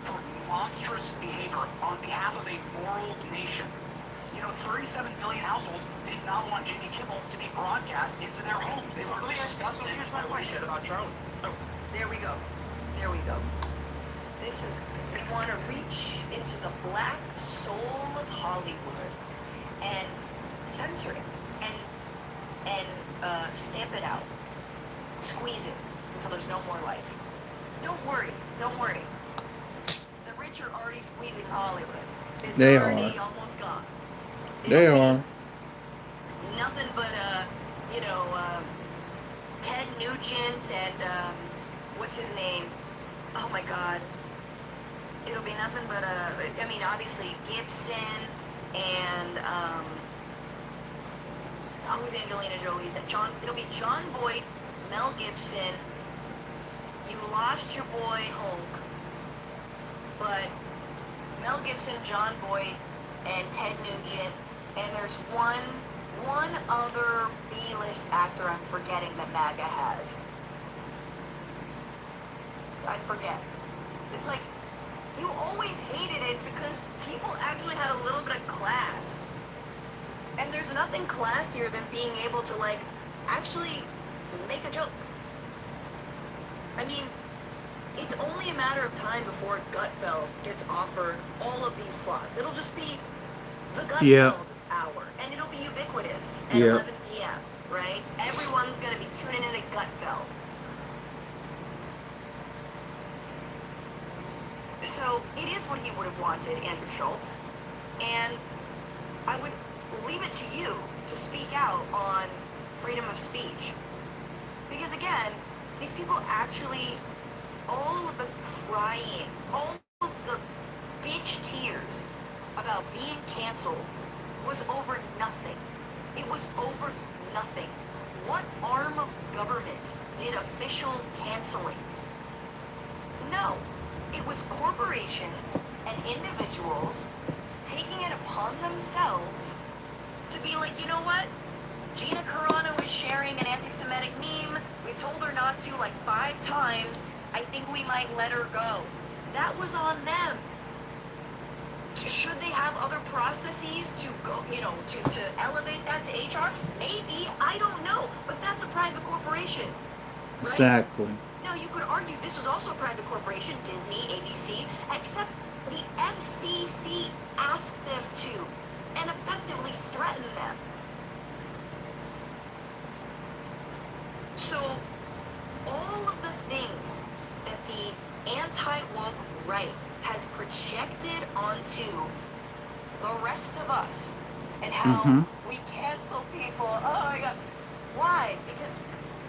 for monstrous behavior on behalf of a moral nation. You know, 37 million households did not want Jimmy Kimmel to be broadcast into their homes. They were disgusted. Here's my question about Charlie. There we go. There we go. This is, they want to reach into the black soul of Hollywood and censor it and stamp it out. Squeeze it until there's no more life. Don't worry. Don't worry. The rich are already squeezing Hollywood. It's They already are. almost gone. They are. Nothing but, Ted Nugent and, what's his name? Oh my God. It'll be nothing but, I mean, obviously Gibson and, who's Angelina Jolie's? It'll be John Boyd, Mel Gibson. You lost your boy Hulk, but Mel Gibson, John Boyd, and Ted Nugent, and there's one other B-list actor I'm forgetting that MAGA has. I forget. It's like, you always hated it because people actually had a little bit of class. And there's nothing classier than being able to, like, actually make a joke. I mean, it's only a matter of time before Gutfeld gets offered all of these slots. It'll just be the Gutfeld hour, and it'll be ubiquitous at 11 p.m., right? Everyone's going to be tuning in to Gutfeld. So it is what he would have wanted, Andrew Schultz, and I would leave it to you to speak out on freedom of speech. Because again, these people actually, all of the crying, all of the bitch tears about being canceled was over nothing. It was over nothing. What arm of government did official canceling? No. It was corporations and individuals taking it upon themselves to be like, you know what? Gina Carano is sharing an anti-Semitic meme. We told her not to like 5 times. I think we might let her go. That was on them. Should they have other processes to go, you know, to elevate that to HR? Maybe. I don't know. But that's a private corporation. Right? Exactly. Now, you could argue this was also a private corporation, Disney, ABC, except The FCC asked them to and effectively threatened them. So, all of the things that the anti-woke right has projected onto the rest of us and how we cancel people. Oh my god. Why? Because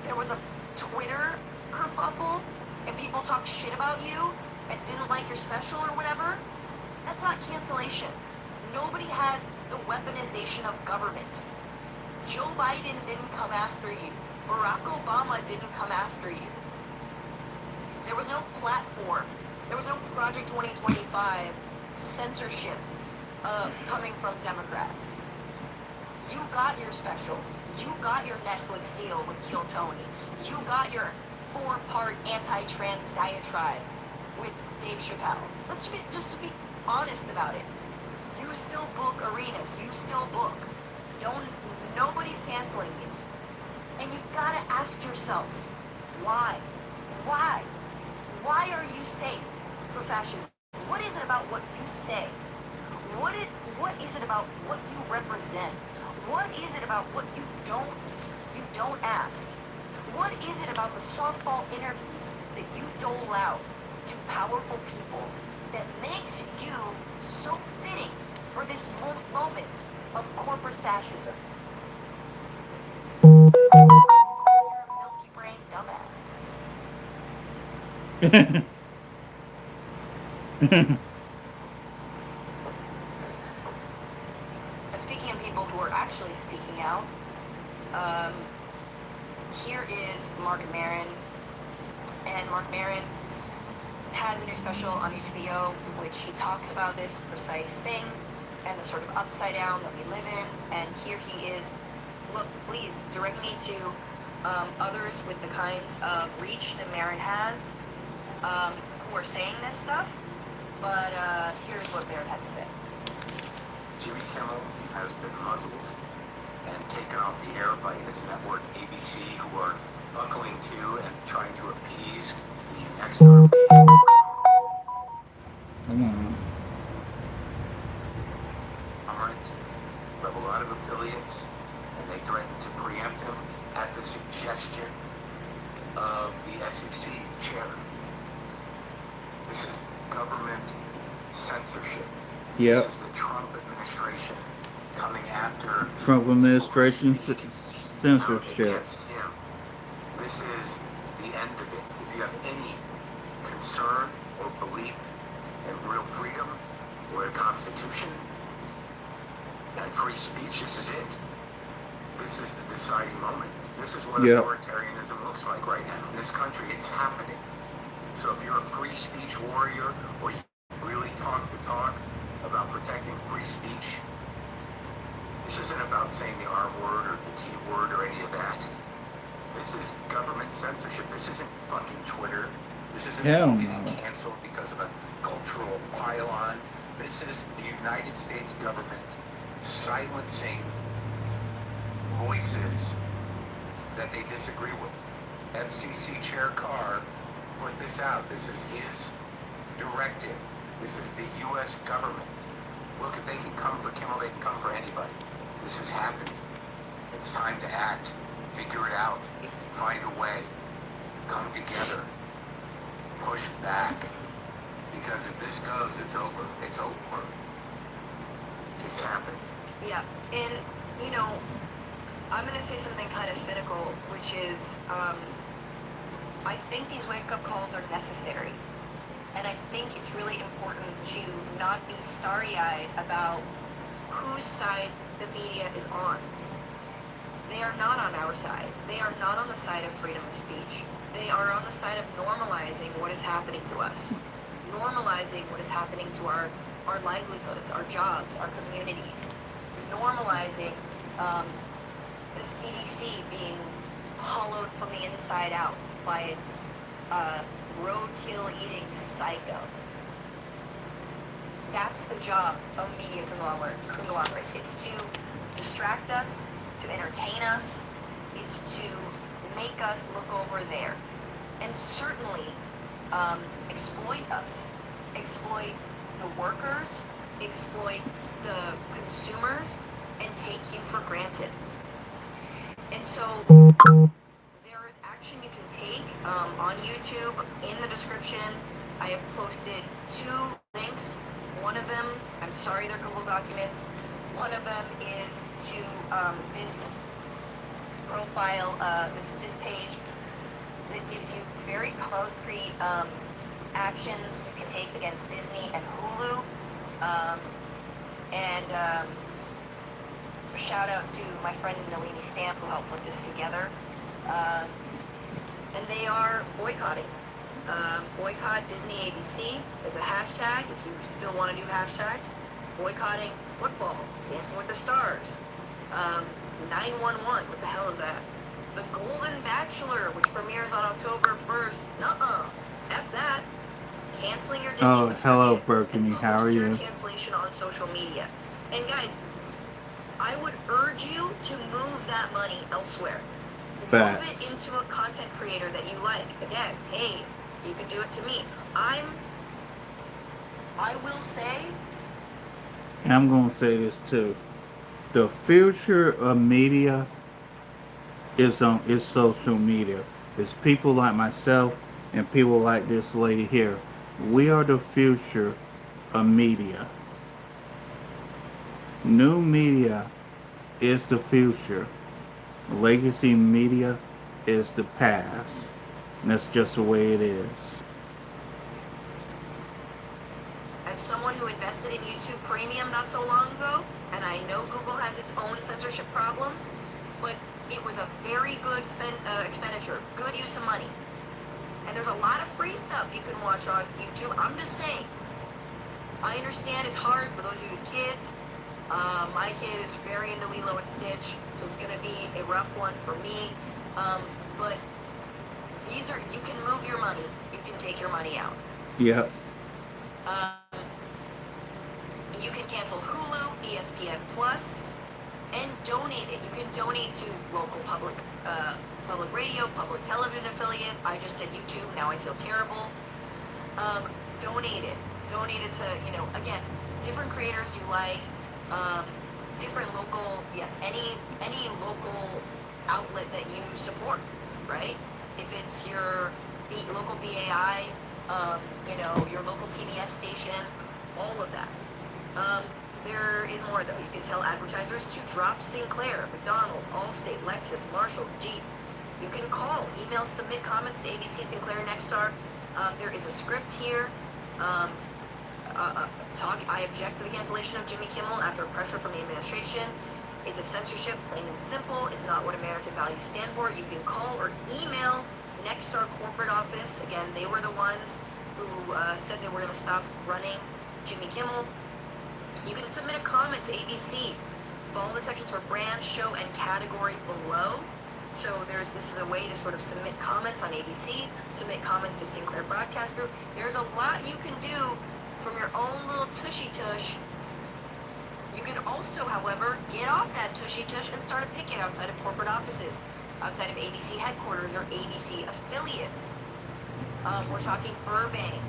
there was a Twitter kerfuffle and people talked shit about you and didn't like your special or whatever? That's not cancellation. Nobody had the weaponization of government. Joe Biden didn't come after you. Barack Obama didn't come after you. There was no platform. There was no Project 2025 censorship coming from Democrats. You got your specials. You got your Netflix deal with Kill Tony. You got your 4-part anti-trans diatribe with Dave Chappelle. Let's just be honest about it. You still book arenas. You still book. Nobody's canceling you. And you gotta ask yourself, why? Why? Why are you safe for fascism? What is it about what you say? What is it about what you represent? What is it about what you don't ask? What is it about the softball interviews that you dole out to powerful people that makes you so fitting for this moment of corporate fascism? You're a milky brain dumbass. And speaking of people who are actually speaking out, here is Mark Maron. And Mark Maron has a new special on HBO, which he talks about this precise thing and the sort of upside down that we live in. And here he is. Look, please direct me to others with the kinds of reach that Maron has, who are saying this stuff. But here's what Maron had to say. Jimmy Kimmel has been muzzled and taken off the air by his network ABC, who are buckling to and trying to appease the next RP. Come on. We have a lot of affiliates, and they threaten to preempt him at the suggestion of the SEC chair. This is government censorship. Yep. This is the Trump administration coming after Trump administration censorship. Against him. This is the end of it. If you have any concern or belief in real freedom or a constitution and free speech, this is it. This is the deciding moment. This is what authoritarianism looks like right now. In this country, it's happening. So if you're a free speech warrior or you really talk the talk about protecting free speech, this isn't about saying the R word or the T word or any of that. This is government censorship. This isn't fucking Twitter. This isn't getting canceled because of a cultural pylon. This is the United States government silencing voices that they disagree with. FCC Chair Carr put this out. This is his directive. This is the U.S. government. Look, if they can come for Kimmel, they can come for anybody. This is happening. It's time to act. Figure it out. Find a way. Come together. Push back. Because if this goes, it's over. It's over. It's happening. Yeah, and, you know, I'm going to say something kind of cynical, which is, I think these wake-up calls are necessary. And I think it's really important to not be starry-eyed about whose side the media is on. They are not on our side. They are not on the side of freedom of speech. They are on the side of normalizing what is happening to us. Normalizing what is happening to our livelihoods, our jobs, our communities. Normalizing the CDC being hollowed from the inside out by a roadkill eating psycho. That's the job of media conglomerates. It's to distract us, to entertain us, it's to make us look over there, and certainly exploit us, exploit the workers, exploit the consumers, and take you for granted. And so there is action you can take on YouTube. In the description, I have posted 2 links. One of them, I'm sorry they're Google documents. One of them is to this profile, this page that gives you very concrete actions you can take against Disney and Hulu. A shout out to my friend Nalini Stamp who helped put this together. And they are boycotting. Boycott Disney ABC is a hashtag if you still want to do hashtags. Boycotting football, Dancing with the Stars, 911, what the hell is that? The Golden Bachelor, which premieres on October 1st. F that. Canceling your Disney subscription. Hello, Burkini. How are you? Cancellation on social media. And guys, I would urge you to move that money elsewhere. Facts. Move it into a content creator that you like. Again, hey, you can do it to me. I will say, and I'm going to say this too. The future of media is social media. It's people like myself and people like this lady here. We are the future of media. New media is the future. Legacy media is the past. And that's just the way it is. as someone who invested in YouTube Premium not so long ago, and I know Google has its own censorship problems, but it was a very good expenditure, good use of money. And there's a lot of free stuff you can watch on YouTube. I'm just saying, I understand it's hard for those of you with kids. My kid is very into Lilo and Stitch, so it's going to be a rough one for me. But these are, you can move your money. You can take your money out. Yep. You can cancel Hulu, ESPN Plus, and donate it. You can donate to local public radio, public television affiliate. I just said YouTube, now I feel terrible. Donate it. Donate it to, again, different creators you like, different local, yes, any local outlet that you support, right? If it's your local BAI, your local PBS station, all of that. There is more though. You can tell advertisers to drop Sinclair, McDonald's, Allstate, Lexus, Marshalls, Jeep. You can call, email, submit comments to ABC, Sinclair, Nexstar. There is a script here. I object to the cancellation of Jimmy Kimmel after pressure from the administration. It's a censorship, plain and simple. It's not what American values stand for. You can call or email Nexstar corporate office. Again, they were the ones who said they were going to stop running Jimmy Kimmel. You can submit a comment to ABC. Follow the sections for brand, show, and category below. So this is a way to sort of submit comments on ABC, submit comments to Sinclair Broadcast Group. There's a lot you can do from your own little tushy-tush. You can also, however, get off that tushy-tush and start a picket outside of corporate offices, outside of ABC headquarters or ABC affiliates. We're talking Burbank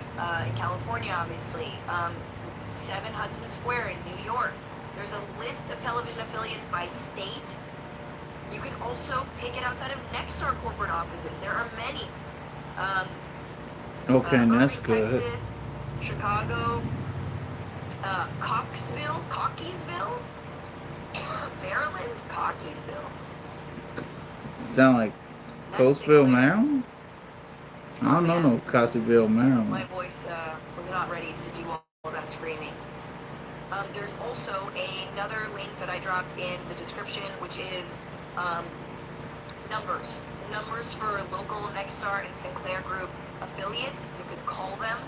in California, obviously. 7 Hudson Square in New York. There's a list of television affiliates by state. You can also pick it outside of Nexstar corporate offices. There are many. Okay, that's Irving, good. Texas, Chicago, Cockeysville, Maryland, Cockeysville. Sound like Coatesville, Maryland? I don't know no Coatesville, Maryland. My voice was not ready to do all that screaming. There's also another link that I dropped in the description, which is numbers. Numbers for local Nexstar and Sinclair Group affiliates. You could call them.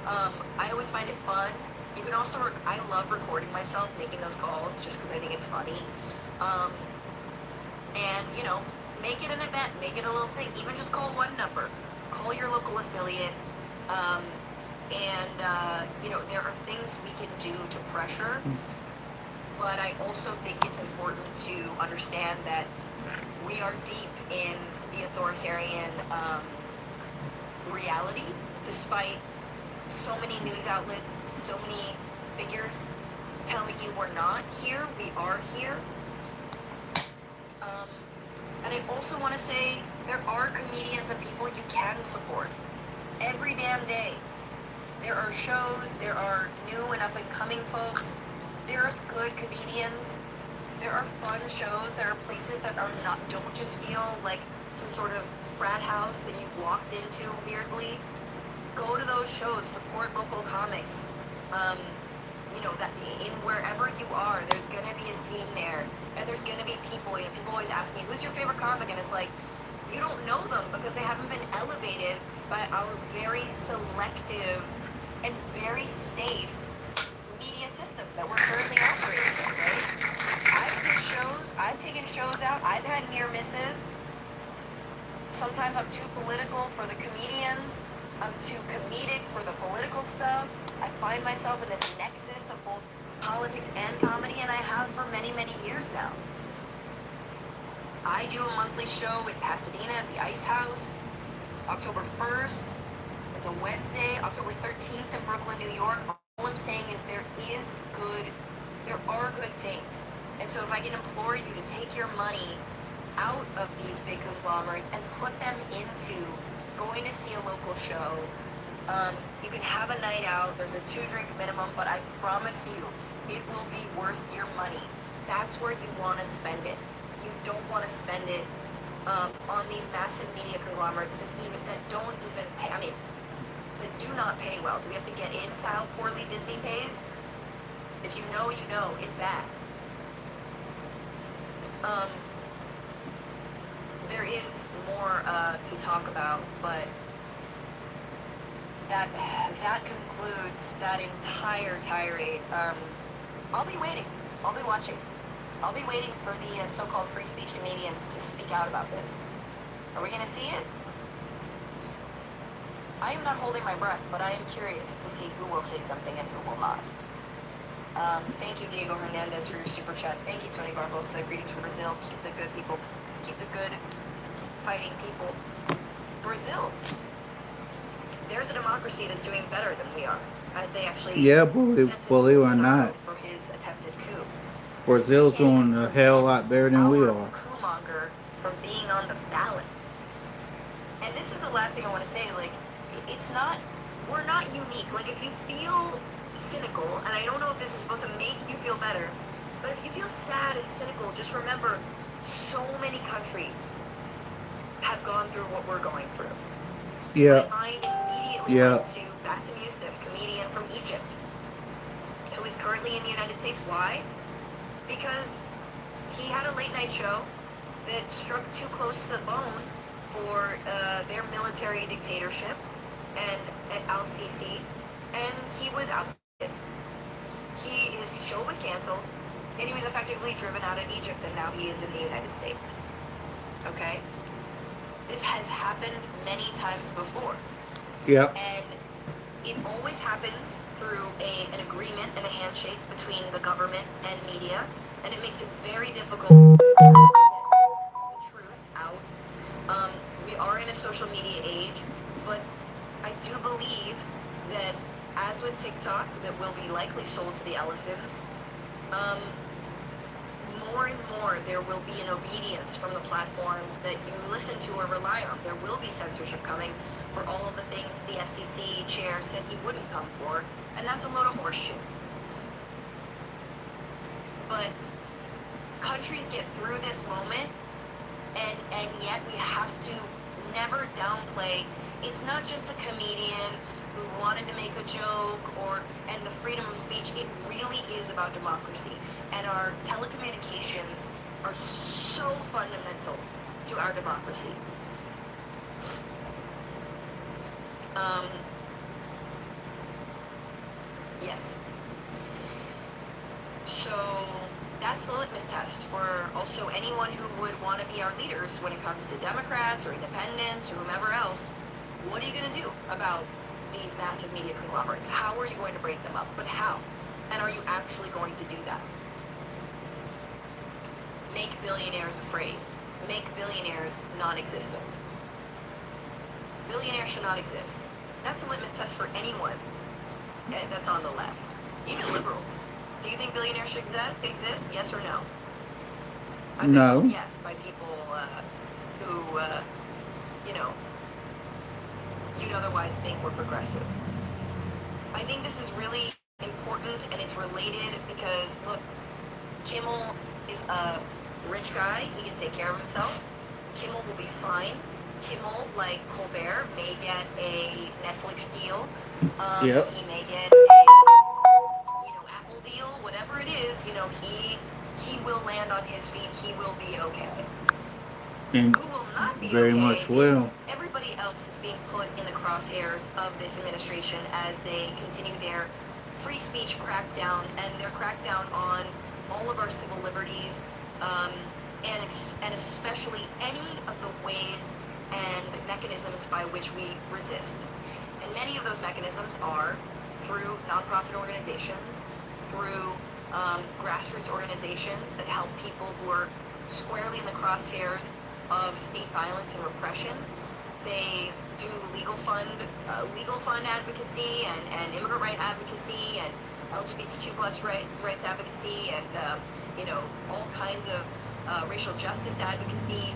I always find it fun. You can also, I love recording myself making those calls just because I think it's funny. And, make it an event, make it a little thing. Even just call one number. Call your local affiliate. There are things we can do to pressure, but I also think it's important to understand that we are deep in the authoritarian reality, despite so many news outlets, so many figures telling you we're not here, we are here. And I also want to say there are comedians and people you can support every damn day. There are shows, there are new and up and coming folks, there's good comedians, there are fun shows, there are places that are not, don't just feel like some sort of frat house that you've walked into weirdly. Go to those shows, support local comics. You know, that in wherever you are, there's gonna be a scene there, and there's gonna be people. You know, people always ask me, "Who's your favorite comic?" And it's like, you don't know them because they haven't been elevated by our very selective and very safe media system that we're currently operating in. Right? I've taken shows out. I've had near misses. Sometimes I'm too political for the comedians. I'm too comedic for the political stuff. I find myself in this nexus of both politics and comedy, and I have for many, many years now. I do a monthly show in Pasadena at the Ice House, October 1st. It's a Wednesday, October 13th in Brooklyn, New York. All I'm saying is there are good things. And so if I can implore you to take your money out of these big conglomerates and put them into going to see a local show. You can have a night out. There's a 2-drink minimum, but I promise you, it will be worth your money. That's where you want to spend it. You don't want to spend it on these massive media conglomerates that don't even pay. I mean, that do not pay well. Do we have to get into how poorly Disney pays? If you know, you know. It's bad. There is more to talk about, but that concludes that entire tirade. I'll be waiting. I'll be watching. I'll be waiting for the so-called free speech comedians to speak out about this. Are we going to see it? I am not holding my breath, but I am curious to see who will say something and who will not. Thank you, Diego Hernandez, for your super chat. Thank you, Tony Barbosa. Greetings from Brazil. Keep the good people. Keep the good fighting people. Brazil. There's a democracy that's doing better than we are, as they actually believe it or not, for his attempted coup. Brazil's doing a hell lot better than we are. Coup-monger from being on the ballot. And this is the last thing I want to say. Like, we're not unique. Like, if you feel cynical, and I don't know if this is supposed to make you feel better, but if you feel sad and cynical, just remember, so many countries have gone through what we're going through. Yeah. My mind immediately went to Bassem Youssef, comedian from Egypt, who is currently in the United States. Why? Because he had a late night show that struck too close to the bone for their military dictatorship and Al-Sisi, and he was ousted. His show was canceled, and he was effectively driven out of Egypt, and now he is in the United States. Okay? This has happened many times before. Yep. And it always happens through an agreement and a handshake between the government and media, and it makes it very difficult to get the truth out. We are in a social media age, but I do believe that, as with TikTok, that will be likely sold to the Ellisons, more and more there will be an obedience from the platforms that you listen to or rely on. There will be censorship coming for all of the things that the FCC chair said he wouldn't come for, and that's a load of horseshit. But countries get through this moment, and yet we have to never downplay. It's not just a comedian who wanted to make a joke and the freedom of speech. It really is about democracy. And our telecommunications are so fundamental to our democracy. Yes. So that's the litmus test for also anyone who would want to be our leaders when it comes to Democrats or independents or whomever else. What are you going to do about these massive media conglomerates? How are you going to break them up? But how? And are you actually going to do that? Make billionaires afraid. Make billionaires non-existent. Billionaires should not exist. That's a litmus test for anyone that's on the left. Even liberals. Do you think billionaires should exist? Yes or no? I've been No. told yes by people who, you know, you'd otherwise think were progressive. I think this is really important, and it's related because, look, Kimmel is a rich guy. He can take care of himself. Kimmel will be fine. Kimmel, like Colbert, may get a Netflix deal. Yep. He may get a, Apple deal, whatever it is. He will land on his feet. He will be okay. And Who will not be very okay much will. is everybody else is being put in the crosshairs of this administration as they continue their free speech crackdown and their crackdown on all of our civil liberties, and especially any of the ways and mechanisms by which we resist. And many of those mechanisms are through nonprofit organizations, through grassroots organizations that help people who are squarely in the crosshairs of state violence and repression. They do legal fund advocacy and immigrant right advocacy and LGBTQ plus rights advocacy and all kinds of racial justice advocacy,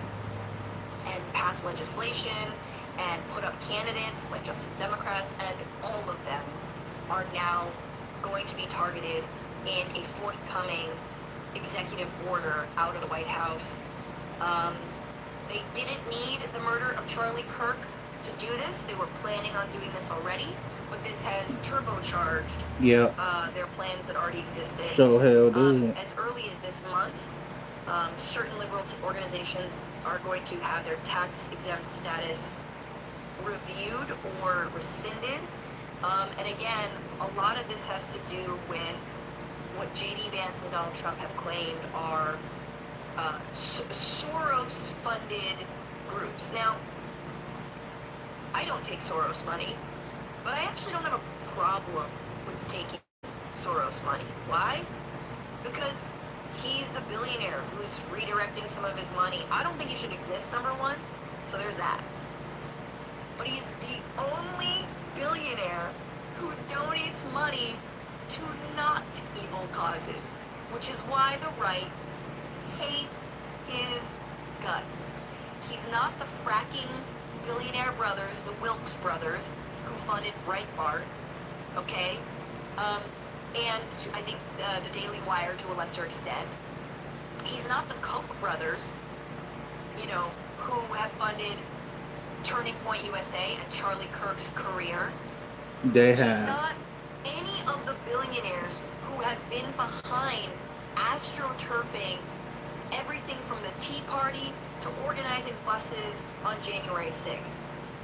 and pass legislation and put up candidates like Justice Democrats, and all of them are now going to be targeted in a forthcoming executive order out of the White House. They didn't need the murder of Charlie Kirk to do this. They were planning on doing this already, but this has turbocharged their plans that already existed. So hell do. As early as this month, certain liberal organizations are going to have their tax-exempt status reviewed or rescinded. And again, a lot of this has to do with what J.D. Vance and Donald Trump have claimed are Soros-funded groups. Now, I don't take Soros money, but I actually don't have a problem with taking Soros money. Why? Because he's a billionaire who's redirecting some of his money. I don't think he should exist, number one, so there's that. But he's the only billionaire who donates money to not evil causes, which is why the right hates his guts. He's not the fracking billionaire brothers, the Wilkes brothers, who funded Breitbart, okay? And I think the Daily Wire to a lesser extent. He's not the Koch brothers, who have funded Turning Point USA and Charlie Kirk's career. They He's have. not any of the billionaires who have been behind astroturfing everything from the Tea Party to organizing buses on January 6th.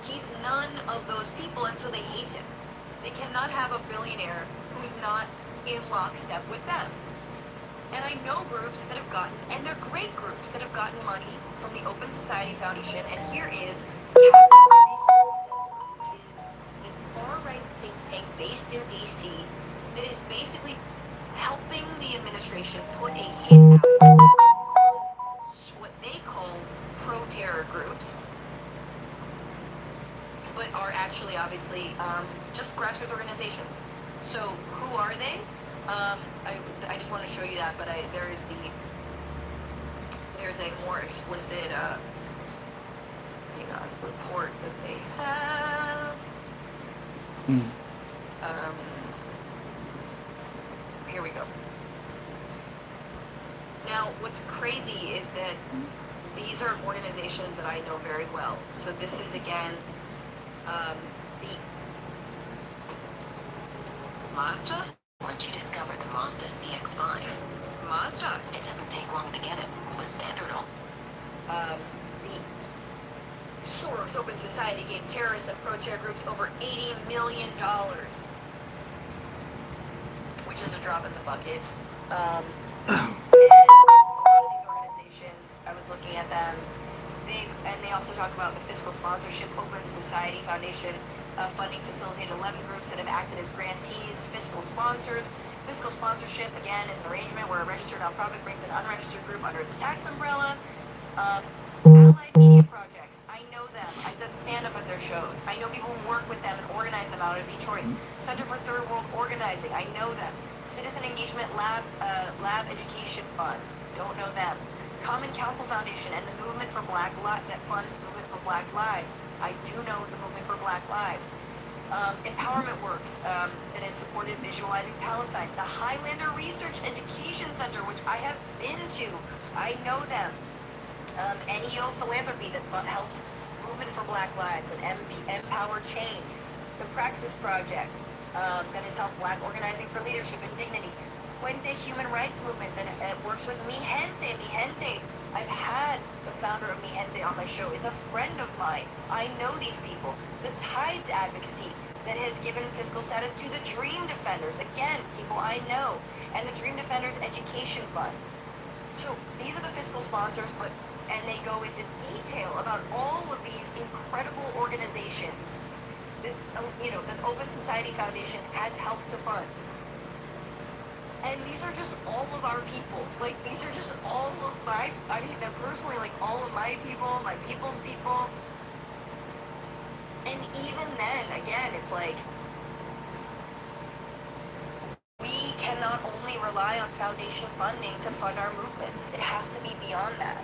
He's none of those people, and so they hate him. They cannot have a billionaire who's not in lockstep with them. And I know groups that have gotten, and they're great groups, that have gotten money from the Open Society Foundation, and here is Capital Research Center, which is a far-right think tank based in D.C. that is basically helping the administration put a hit out on what they call pro-terror groups, but are actually obviously just grassroots organizations. So who are they? I just want to show you that, but there's a more explicit report that they have. Here we go. Now, what's crazy is that these are organizations that I know very well. So this is, again, the Mazda? Once you discover the Mazda CX-5, Mazda, it doesn't take long to get it. It was standard on. The Soros Open Society gave terrorists and pro-terror groups over $80 million, which is a drop in the bucket. And a lot of these organizations, I was looking at them, they also talk about the fiscal sponsorship. Open Society Foundation funding facilitated 11 groups that have acted as grantees, fiscal sponsors. Fiscal sponsorship, again, is an arrangement where a registered nonprofit brings an unregistered group under its tax umbrella. Allied Media Projects, I know them. I've done stand-up at their shows. I know people who work with them and organize them out of Detroit. Center for Third World Management Lab Education Fund. Don't know them. Common Council Foundation and the Movement for Black Lives, that funds Movement for Black Lives. I do know the Movement for Black Lives. Empowerment Works, that has supported Visualizing Palestine. The Highlander Research Education Center, which I have been to. I know them. NEO Philanthropy, that helps Movement for Black Lives and Empower Change. The Praxis Project, that has helped Black organizing for leadership and dignity. Puente Human Rights Movement, that works with Mi Gente. Mi Gente. I've had the founder of Mi Gente on my show, is a friend of mine. I know these people. The Tides Advocacy, that has given fiscal status to the Dream Defenders. Again, people I know. And the Dream Defenders Education Fund. So these are the fiscal sponsors, and they go into detail about all of these incredible organizations that, that the Open Society Foundation has helped to fund. And these are just all of our people. Like, these are just all of they're personally, like, all of my people, my people's people. And even then, again, it's like, we cannot only rely on foundation funding to fund our movements. It has to be beyond that.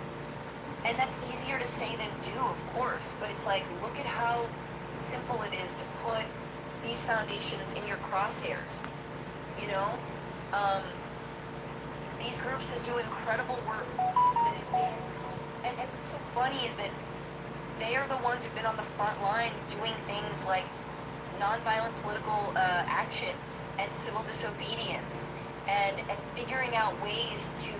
And that's easier to say than do, of course. But it's like, look at how simple it is to put these foundations in your crosshairs. You know? These groups that do incredible work. And what's so funny is that they are the ones who've been on the front lines doing things like nonviolent political action and civil disobedience and figuring out ways to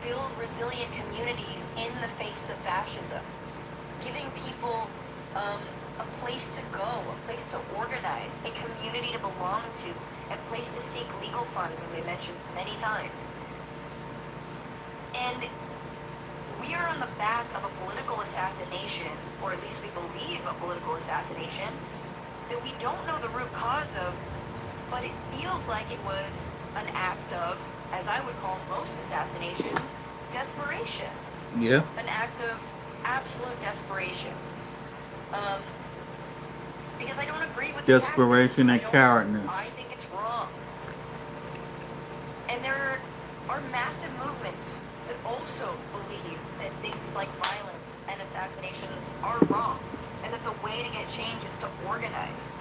build resilient communities in the face of fascism, giving people a place to go, a place to organize, a community to belong to, a place to seek legal funds, as I mentioned many times. And we are on the back of a political assassination, or at least we believe a political assassination, that we don't know the root cause of, but it feels like it was an act of, as I would call most assassinations, desperation. Yeah. An act of absolute desperation. Because I don't agree with desperation the and cowardness. I think it's wrong. And there are massive movements that also believe that things like violence and assassinations are wrong, and that the way to get change is to organize.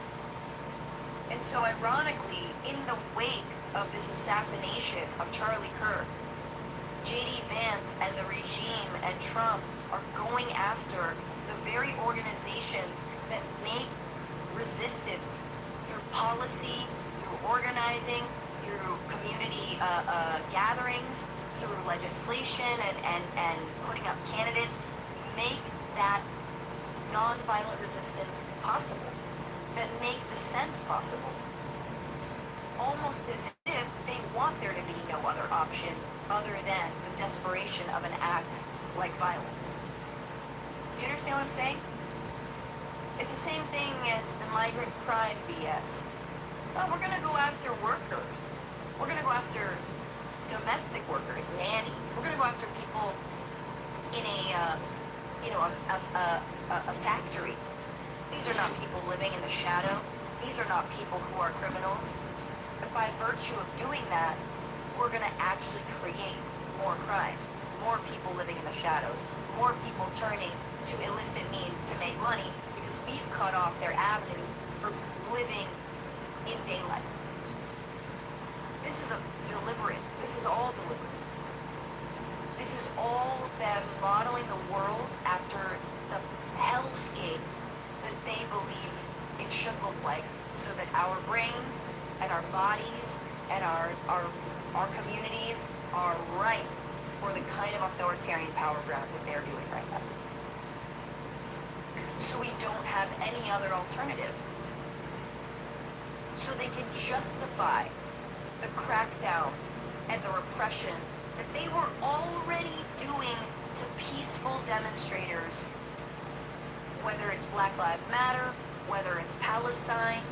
And so ironically, in the wake of this assassination of Charlie Kirk, J.D. Vance and the regime and Trump are going after the very organizations that make resistance through policy, through organizing, through community gatherings, through legislation and putting up candidates, make that nonviolent resistance possible, that make dissent possible. Almost as if they want there to be no other option other than the desperation of an act like violence. Do you understand what I'm saying? It's the same thing as the migrant pride BS. Oh, we're going to go after workers. We're going to go after domestic workers, nannies. We're going to go after people in a factory. These are not people living in the shadow. These are not people who are criminals. But by virtue of doing that, we're going to actually create more crime, more people living in the shadows, more people turning to illicit means to make money because we've cut off their avenues for living in daylight. This is this is all deliberate. This is all them modeling the world after the hellscape that they believe it should look like, so that our brains and our bodies and our communities are ripe for the kind of authoritarian power grab that they're doing right now. So we don't have any other alternative. So they can justify the crackdown and the repression that they were already doing to peaceful demonstrators, whether it's Black Lives Matter, whether it's Palestine.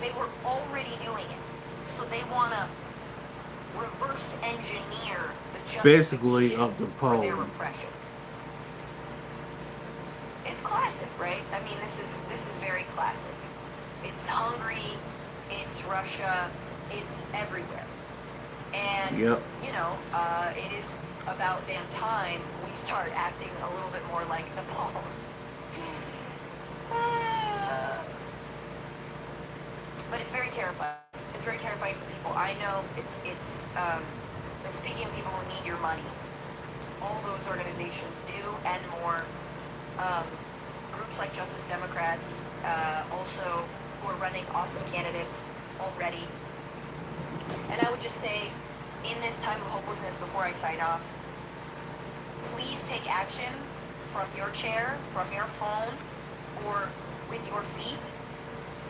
They were already doing it. So they want to reverse engineer the justification basically of the for their poll. repression. It's classic, right? I mean, this is very classic. It's Hungary, it's Russia, It's everywhere. And, Yep. you know, it is about damn time we start acting a little bit more like Nepal. But it's very terrifying. It's very terrifying for people. I know but speaking of people who need your money, all those organizations do and more. Groups like Justice Democrats, also who are running awesome candidates already. And I would just say, in this time of hopelessness, before I sign off, please take action from your chair, from your phone, or with your feet,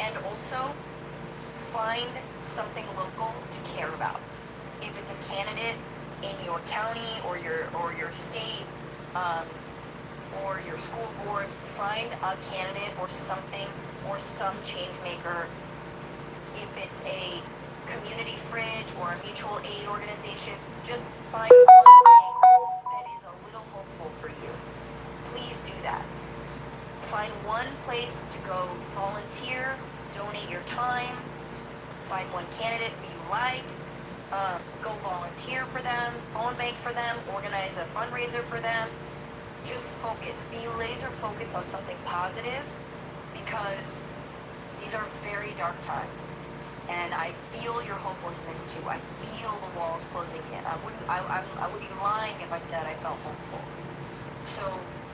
and also find something local to care about. If it's a candidate in your county or your state, or your school board, find a candidate or something or some change maker. If it's a community fridge or a mutual aid organization, just find one thing that is a little hopeful for you. Please do that. Find one place to go volunteer, donate your time, find one candidate who you like, go volunteer for them, phone bank for them, organize a fundraiser for them. Just focus. Be laser focused on something positive, because these are very dark times. And I feel your hopelessness too. I feel the walls closing in. I would be lying if I said I felt hopeful. So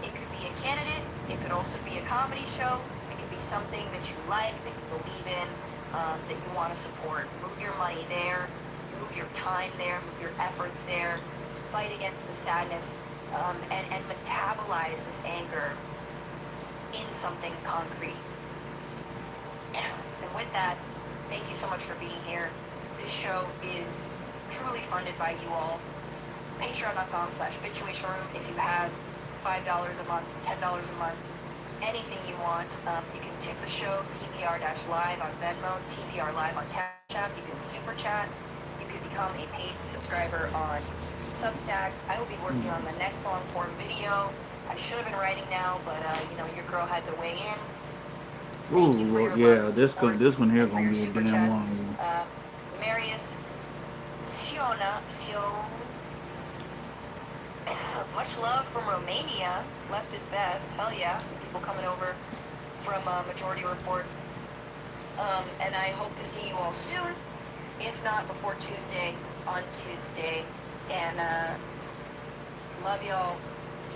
it could be a candidate. It could also be a comedy show. It could be something that you like, that you believe in, that you want to support. Move your money there. Move your time there. Move your efforts there. Fight against the sadness. And metabolize this anger in something concrete. And with that, thank you so much for being here. This show is truly funded by you all. Patreon.com/bitchuationroom. If you have $5 a month, $10 a month, anything you want, you can tip the show, TBR-live on Venmo, TBR Live on Cash App. You can super chat. You can become a paid subscriber on Substack. I will be working on the next long form video. I should have been writing now, but you know, your girl had to weigh in. Thank you for your yeah, love, this support, one here and for gonna your be a super damn chats. long one. Marius much love from Romania. Left his best. Hell yeah, some people coming over from Majority Report. And I hope to see you all soon. If not before Tuesday, on Tuesday. And love y'all.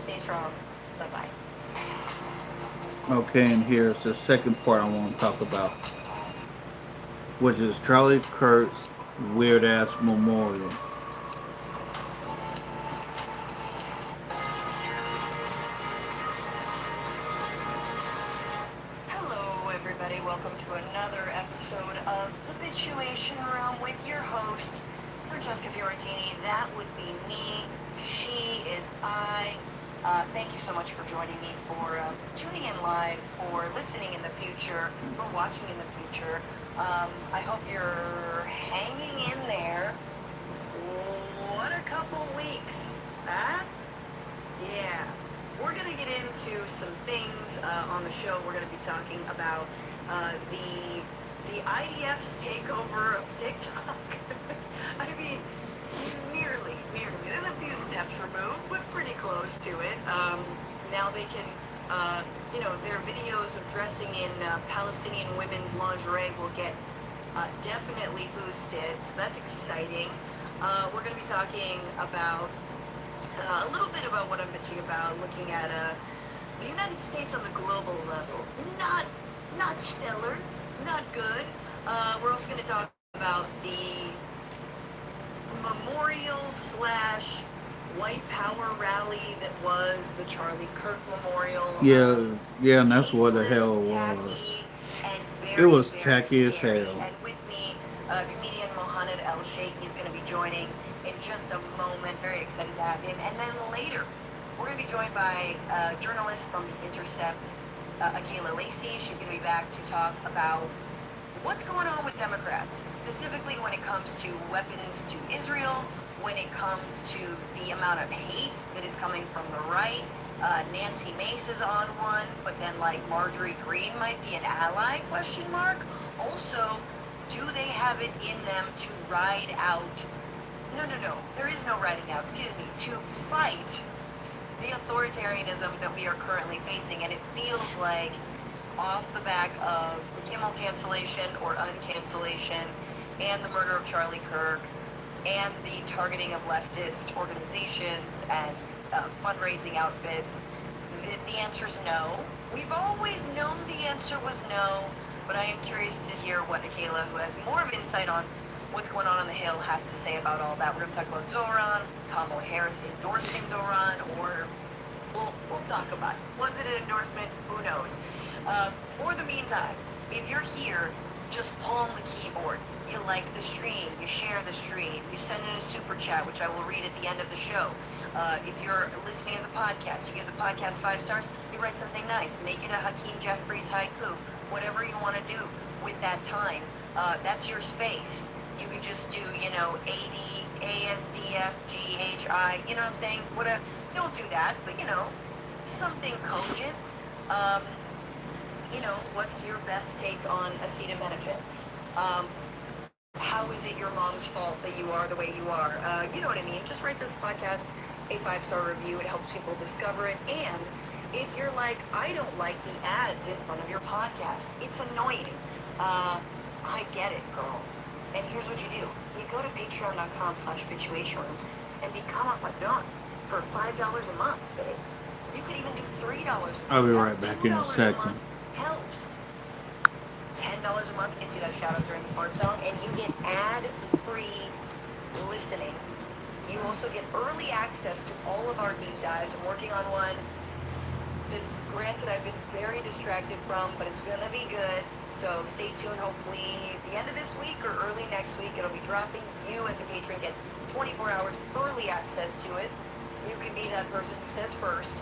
Stay strong. Bye-bye. Okay, and here's the second part I want to talk about, which is Charlie Kirk's weird-ass memorial. Hello, everybody. Welcome to another episode of The Bitchuation Room with your host, Francesca Fiorentini. That would be me. She is I. Thank you so much for joining me, for tuning in live, for listening in the future, for watching in the future. I hope you're hanging in there. What a couple weeks, huh? Yeah. We're going to get into some things on the show. We're going to be talking about the IDF's takeover of TikTok. I mean, nearly. There's a few steps removed, but pretty close to it. Now they can, their videos of dressing in Palestinian women's lingerie will get definitely boosted. So that's exciting. We're going to be talking about a little bit about what I'm bitching about, looking at the United States on the global level. Not stellar, not good. We're also going to talk about the memorial / white power rally that was the Charlie Kirk Memorial. Yeah, and that's what the hell it was. It was tacky as hell. And with me, comedian Mohamed El Sheikhi is going to be joining in just a moment. Very excited to have him. And then later, we're going to be joined by a journalist from The Intercept, Akela Lacey. She's going to be back to talk about what's going on with Democrats, specifically when it comes to weapons to Israel, when it comes to the amount of hate that is coming from the right. Nancy Mace is on one, but then like Marjorie Greene might be an ally, ? Also, Do they have it in them to ride out? No. There is no riding out, excuse me. To fight the authoritarianism that we are currently facing. And it feels like off the back of the Kimmel cancellation or uncancellation and the murder of Charlie Kirk and the targeting of leftist organizations and fundraising outfits, the answer is no. We've always known the answer was no, but I am curious to hear what Nikayla, who has more of insight on what's going on the Hill, has to say about all that. We're going to talk about Zoran, Kamala Harris endorsing Zoran, or we'll talk about it. Was it an endorsement? Who knows? For the meantime, if you're here, just palm the keyboard. You like the stream, you share the stream, you send in a super chat, which I will read at the end of the show. If you're listening as a podcast, you give the podcast 5 stars, you write something nice. Make it a Hakeem Jeffries haiku. Whatever you want to do with that time. That's your space. You could just do, AD, ASDF, GHI, you know what I'm saying? Whatever. Don't do that, but, something cogent. What's your best take on acetaminophen? How is it your mom's fault that you are the way you are? You know what I mean? Just write this podcast a 5-star review. It helps people discover it. And if you're like, I don't like the ads in front of your podcast, it's annoying. I get it, girl. And here's what you do. You go to patreon.com/bitchuation and become a patron for $5 a month, babe. You could even do $3 a month. I'll be right back in a second. month helps. $10 a month gets you that shout out during the fart song, and you get ad-free listening. You also get early access to all of our deep dives. I'm working on one that, granted, I've been very distracted from, but it's gonna be good. So stay tuned. Hopefully the end of this week or early next week, it'll be dropping. You as a patron get 24 hours early access to it. You can be that person who says first.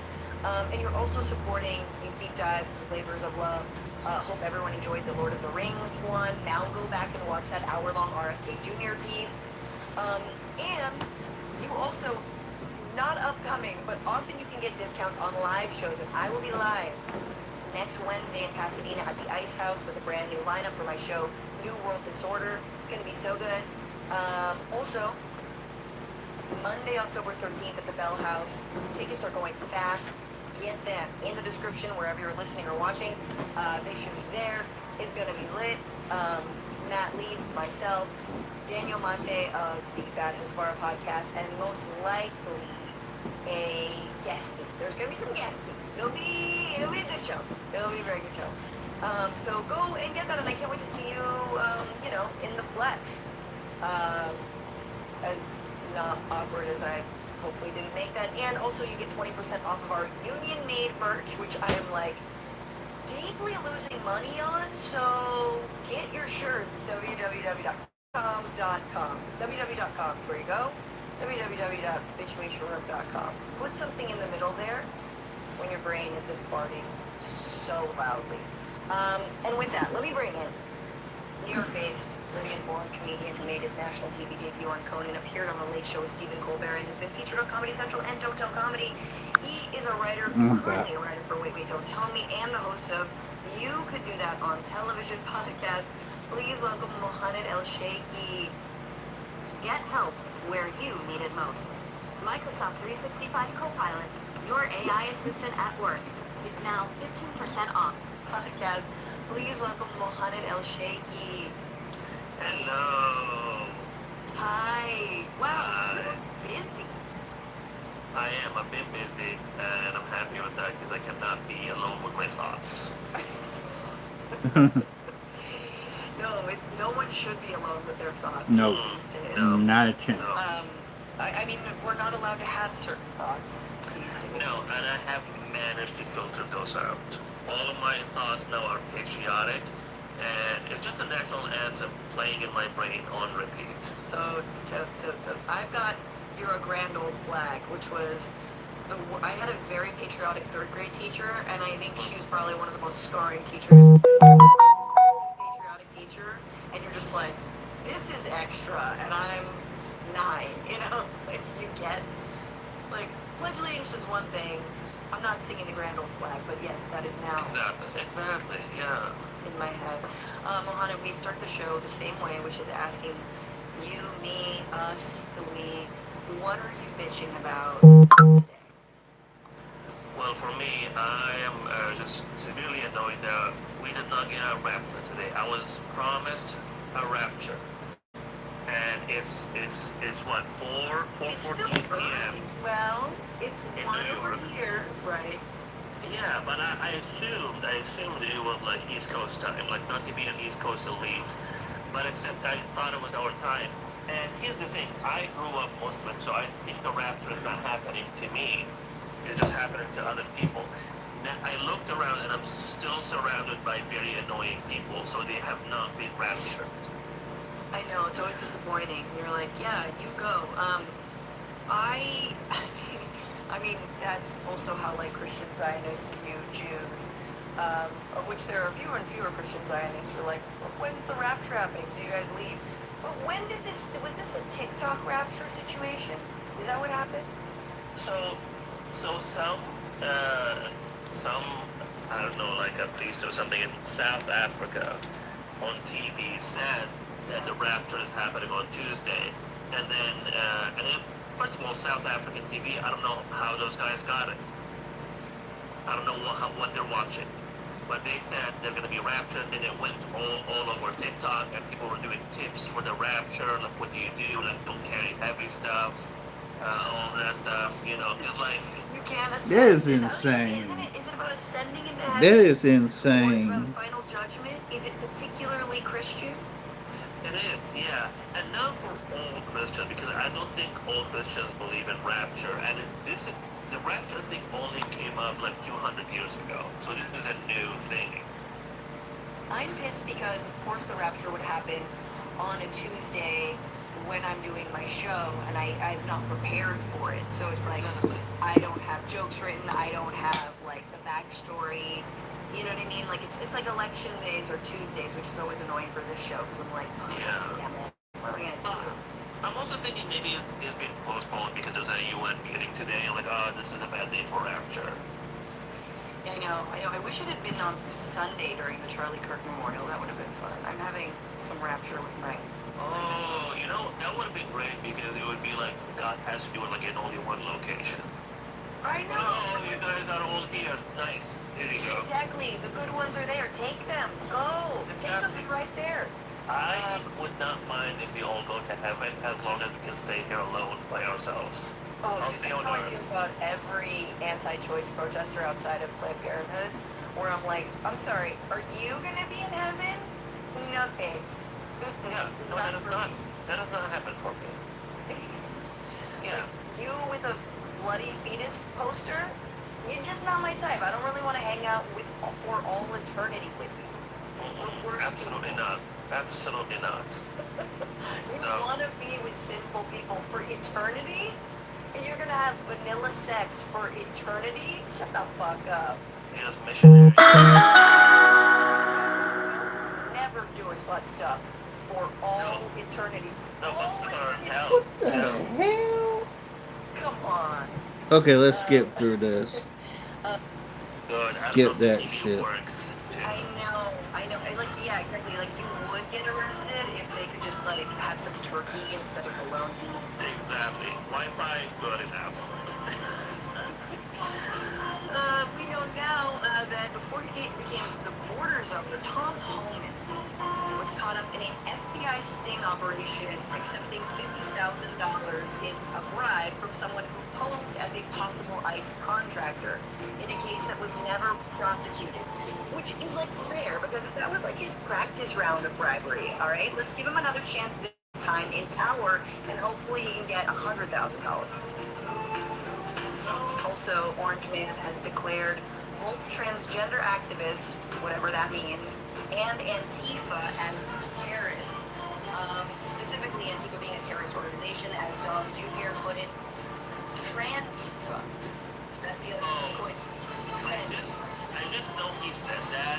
And you're also supporting these deep dives, these labors of love. Hope everyone enjoyed the Lord of the Rings one. Now go back and watch that hour-long RFK Jr. piece. And you also, not upcoming, but often you can get discounts on live shows. And I will be live next Wednesday in Pasadena at the Ice House with a brand new lineup for my show, New World Disorder. It's going to be so good. Also, Monday, October 13th at the Bell House. Tickets are going fast. Get them in the description wherever you're listening or watching. They should be there. It's going to be lit. Matt Lee, myself, Daniel Mate of the Bad Hasbara podcast, and most likely a guestie. There's going to be some guesties. It'll be a good show. It'll be a very good show. So go and get that, and I can't wait to see you, in the flesh. As not awkward as I hopefully didn't make that. And also you get 20% off of our union-made merch, which I am deeply losing money on. So get your shirts, www.com. www.com is where you go. www.bitchwationroom.com. Put something in the middle there when your brain isn't farting so loudly. And with that, let me bring in New York-based Libyan-born comedian who made his national TV debut on Conan, appeared on The Late Show with Stephen Colbert, and has been featured on Comedy Central and Don't Tell Comedy. He is a writer, currently a writer for Wait, Don't Tell Me, and the host of You Could Do That on Television podcast. Please welcome Mohamed El Sheikhi. Get help where you need it most. Microsoft 365 Copilot, your AI assistant at work, is now 15% off. Podcast. Please welcome Mohamed El Sheikhi. Hello. Hi. Wow, you're busy. I am a bit busy, and I'm happy with that because I cannot be alone with my thoughts. No one should be alone with their thoughts. No, not a chance. I mean, we're not allowed to have certain thoughts. No, and I have managed to filter those out. All of my thoughts now are patriotic, and it's just a natural anthem playing in my brain on repeat. Totes. I've got You're a Grand Old Flag, which was, I had a very patriotic 3rd grade teacher, and I think she was probably one of the most scarring teachers. Patriotic teacher, and you're just like, this is extra, and I'm 9, you get, Pledge allegiance is one thing. I'm not singing the grand old flag, but yes, that is now Exactly, yeah. in my head. Mohammed, we start the show the same way, which is asking you, me, us, the we, what are you bitching about today? Well, for me, I am just severely annoyed that we did not get a rapture today. I was promised a rapture. And it's what, 4:14 p.m. Well, it's in 1 New over York. here, right? Yeah, but I assumed it was like East Coast time, like not to be an East Coast elite. But except I thought it was our time. And here's the thing, I grew up Muslim, so I think the rapture is not happening to me. It's just happening to other people. Now, I looked around and I'm still surrounded by very annoying people, so they have not been raptured. I know, it's always disappointing. You're like, yeah, you go. I mean, that's also how, like, Christian Zionists view Jews, of which there are fewer and fewer Christian Zionists who are like, well, when's the rapture happening? So you guys leave? But when did was this a TikTok rapture situation? Is that what happened? So some, I don't know, like a priest or something in South Africa on TV said that the rapture is happening on Tuesday. And then, first of all, South African TV, I don't know how those guys got it. I don't know what they're watching. But they said they're going to be raptured, and it went all over TikTok, and people were doing tips for the rapture, like what do you do, like don't carry heavy stuff, all that stuff, you know, because like... You can't ascend. That is insane. Is it about ascending into heaven? That is Or insane. from final judgment? Is it particularly Christian? It is, yeah. And not for all Christians, because I don't think all Christians believe in rapture, and the rapture thing only came up like 200 years ago, so this is a new thing. I'm pissed because, of course, the rapture would happen on a Tuesday when I'm doing my show, and I'm not prepared for it. So it's like, I don't have jokes written, I don't have, like, the backstory. You know what I mean? Like, it's like election days or Tuesdays, which is always annoying for this show, because I'm like, damn it, what are we gonna do? I'm also thinking maybe it's been postponed because there's a UN meeting today, like, oh, this is a bad day for rapture. Yeah, I know. I wish it had been on Sunday during the Charlie Kirk Memorial. That would have been fun. I'm having some rapture with my... Oh, you know, that would have been great because it would be like God has to do it like in only one location. I know. Oh, you guys are all here. Nice. Here you go. Exactly. The good ones are there. Take them. Go. Take them right there. I would not mind if we all go to heaven as long as we can stay here alone by ourselves. Oh, I'll dude, see that's on how I Earth. feel about every anti-choice protester outside of Planned Parenthoods, where I'm like, I'm sorry, are you gonna be in heaven? No thanks. Yeah, no, that does not happen for me. Yeah. Like, you with a bloody fetus poster, you're just not my type. I don't really want to hang out with for all eternity with you. We're Absolutely not. Absolutely not. You So- want to be with sinful people for eternity? And you're gonna have vanilla sex for eternity? Shut the fuck up. Just missionary. Never doing butt stuff for all eternity. No, All buses are in eternity. hell. What the hell? Come on. Okay, let's skip through this. Good. I Skip don't know that if it shit. I works. know. Like, yeah, exactly. Like, you would get arrested if they could just, like, have some turkey instead of bologna. Exactly. Wi-Fi, good enough. We know now that before he became the borders officer, Tom Holman was caught up in an FBI sting operation accepting $50,000 in a bribe from someone who posed as a possible ICE contractor in a case that was never prosecuted. Which is, like, fair, because that was, like, his practice round of bribery, all right? Let's give him another chance this time in power, and hopefully he can get $100,000. Also, Orange Man has declared both transgender activists, whatever that means, and Antifa as terrorists. Specifically, Antifa being a terrorist organization, as Don Jr. put it, Trantifa. That's the other coin. I just know he said that,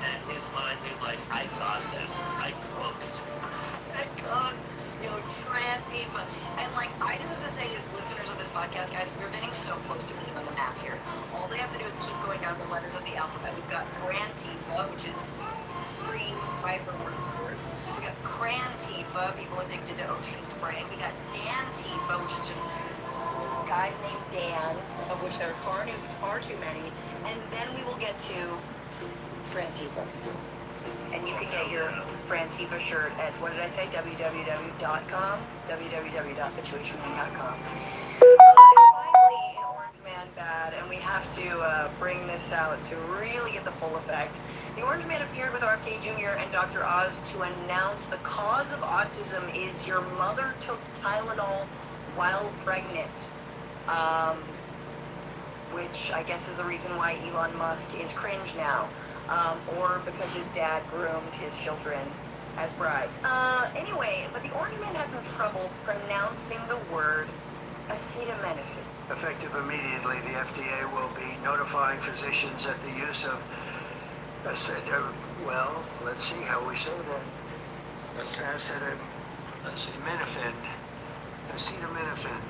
and his mind is like, I got them. I cooked. Trantifa. And, like, I just have to say, as listeners of this podcast, guys, we're getting so is keep going down the letters of the alphabet. We've got Brantifa, which is green viper word. We got Crantifa, people addicted to ocean spray. We got Dantifa, which is just guys named Dan, of which there are far too many. And then we will get to Frantifa. And you can get your Frantifa shirt at, what did I say, www.com? www.situationwing.com. And finally, an Orange Man bad, and we have to bring this out to really get the full effect. The Orange Man appeared with RFK Jr. and Dr. Oz to announce the cause of autism is your mother took Tylenol while pregnant. Which I guess is the reason why Elon Musk is cringe now. Or because his dad groomed his children as brides. Anyway, but the Orange Man had some trouble pronouncing the word acetaminophen. Effective immediately, the FDA will be notifying physicians that the use of well, let's see how we say that. Acetaminophen. Acetaminophen.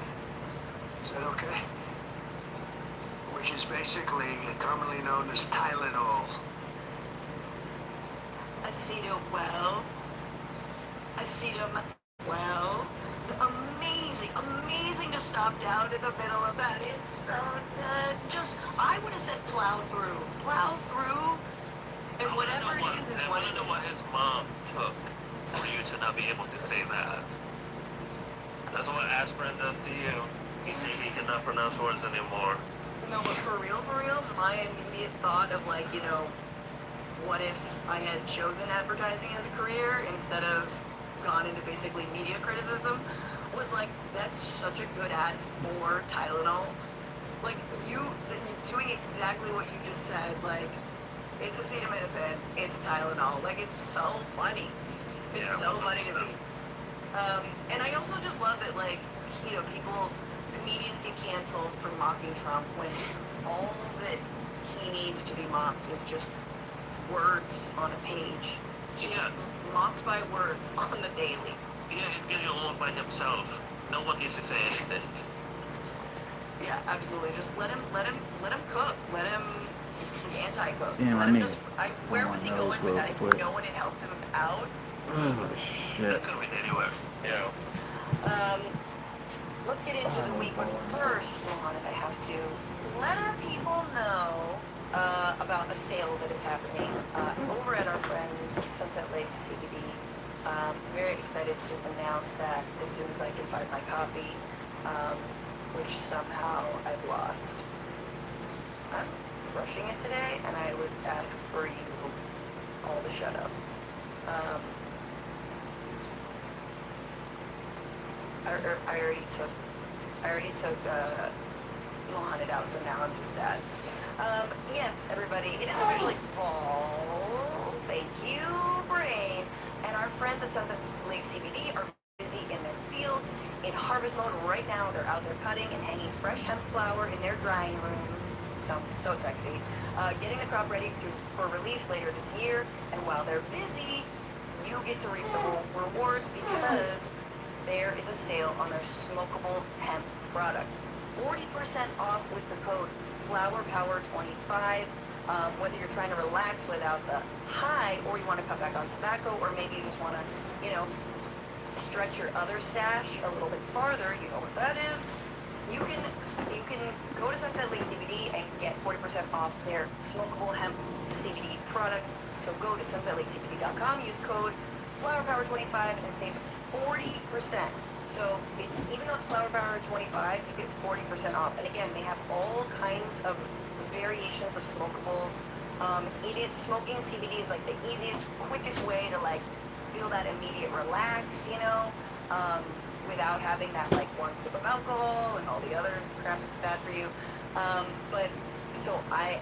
Is that okay? Which is basically commonly known as Tylenol. Well, amazing to stop down in the middle of that. It's I would have said plow through, and whatever it is I what want to know what his mom took for you to not be able to say that. That's what aspirin does to you. You think he cannot pronounce words anymore. No, but for real, my immediate thought of like, what if I had chosen advertising as a career instead of gone into basically media criticism was like, that's such a good ad for Tylenol. Like, you doing exactly what you just said, like, it's acetaminophen, it's Tylenol. Like, it's so funny. It's so funny to me. And I also just love that, like, comedians get canceled for mocking Trump when all that he needs to be mocked is just words on a page. He's mocked by words on the daily. Yeah, he's getting along by himself. No one needs to say anything. Yeah, absolutely. Just let him cook. Let him anti-cook. Damn, let I him need just, where was he going with that? If no one had helped him out. Oh shit. It could have been anywhere. Yeah. Let's get into the week, but first, Mohammed, I have to let our people know about a sale that is happening over at our friends Sunset Lake CBD. Very excited to announce that as soon as I can find my copy, which somehow I've lost. I'm crushing it today, and I would ask for you all to shut up. I already took Mohammed out, so now I'm just sad. Yes, everybody, it is officially fall. Thank you, brain. And our friends at Sunset Lake CBD are busy in their fields, in harvest mode right now. They're out there cutting and hanging fresh hemp flower in their drying rooms. Sounds so sexy. Getting the crop ready for release later this year. And while they're busy, you get to reap the rewards because there is a sale on their smokable hemp products. 40% off with the code FlowerPower25. Whether you're trying to relax without the high, or you want to cut back on tobacco, or maybe you just want to, stretch your other stash a little bit farther, you know what that is. You can go to Sunset Lake CBD and get 40% off their smokable hemp CBD products. So go to sunsetlakecbd.com, use code FlowerPower25 and save 40%. So even though it's FlowerPower25, you get 40% off. And again, they have all kinds of variations of smokables. Smoking CBD is like the easiest, quickest way to like feel that immediate relax, without having that like one sip of alcohol and all the other crap that's bad for you. So I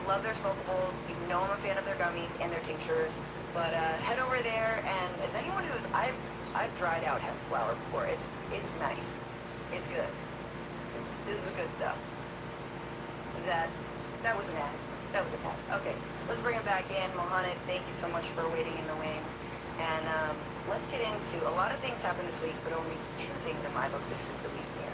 love their smokables. You know I'm a fan of their gummies and their tinctures. But head over there, and as anyone who's I've dried out hemp flower before. It's nice. It's good. This is good stuff. That was an ad. That was an ad. Okay, let's bring it back in. Mohammed, thank you so much for waiting in the wings. And let's get into, a lot of things happened this week, but only two things in my book. This is the week here.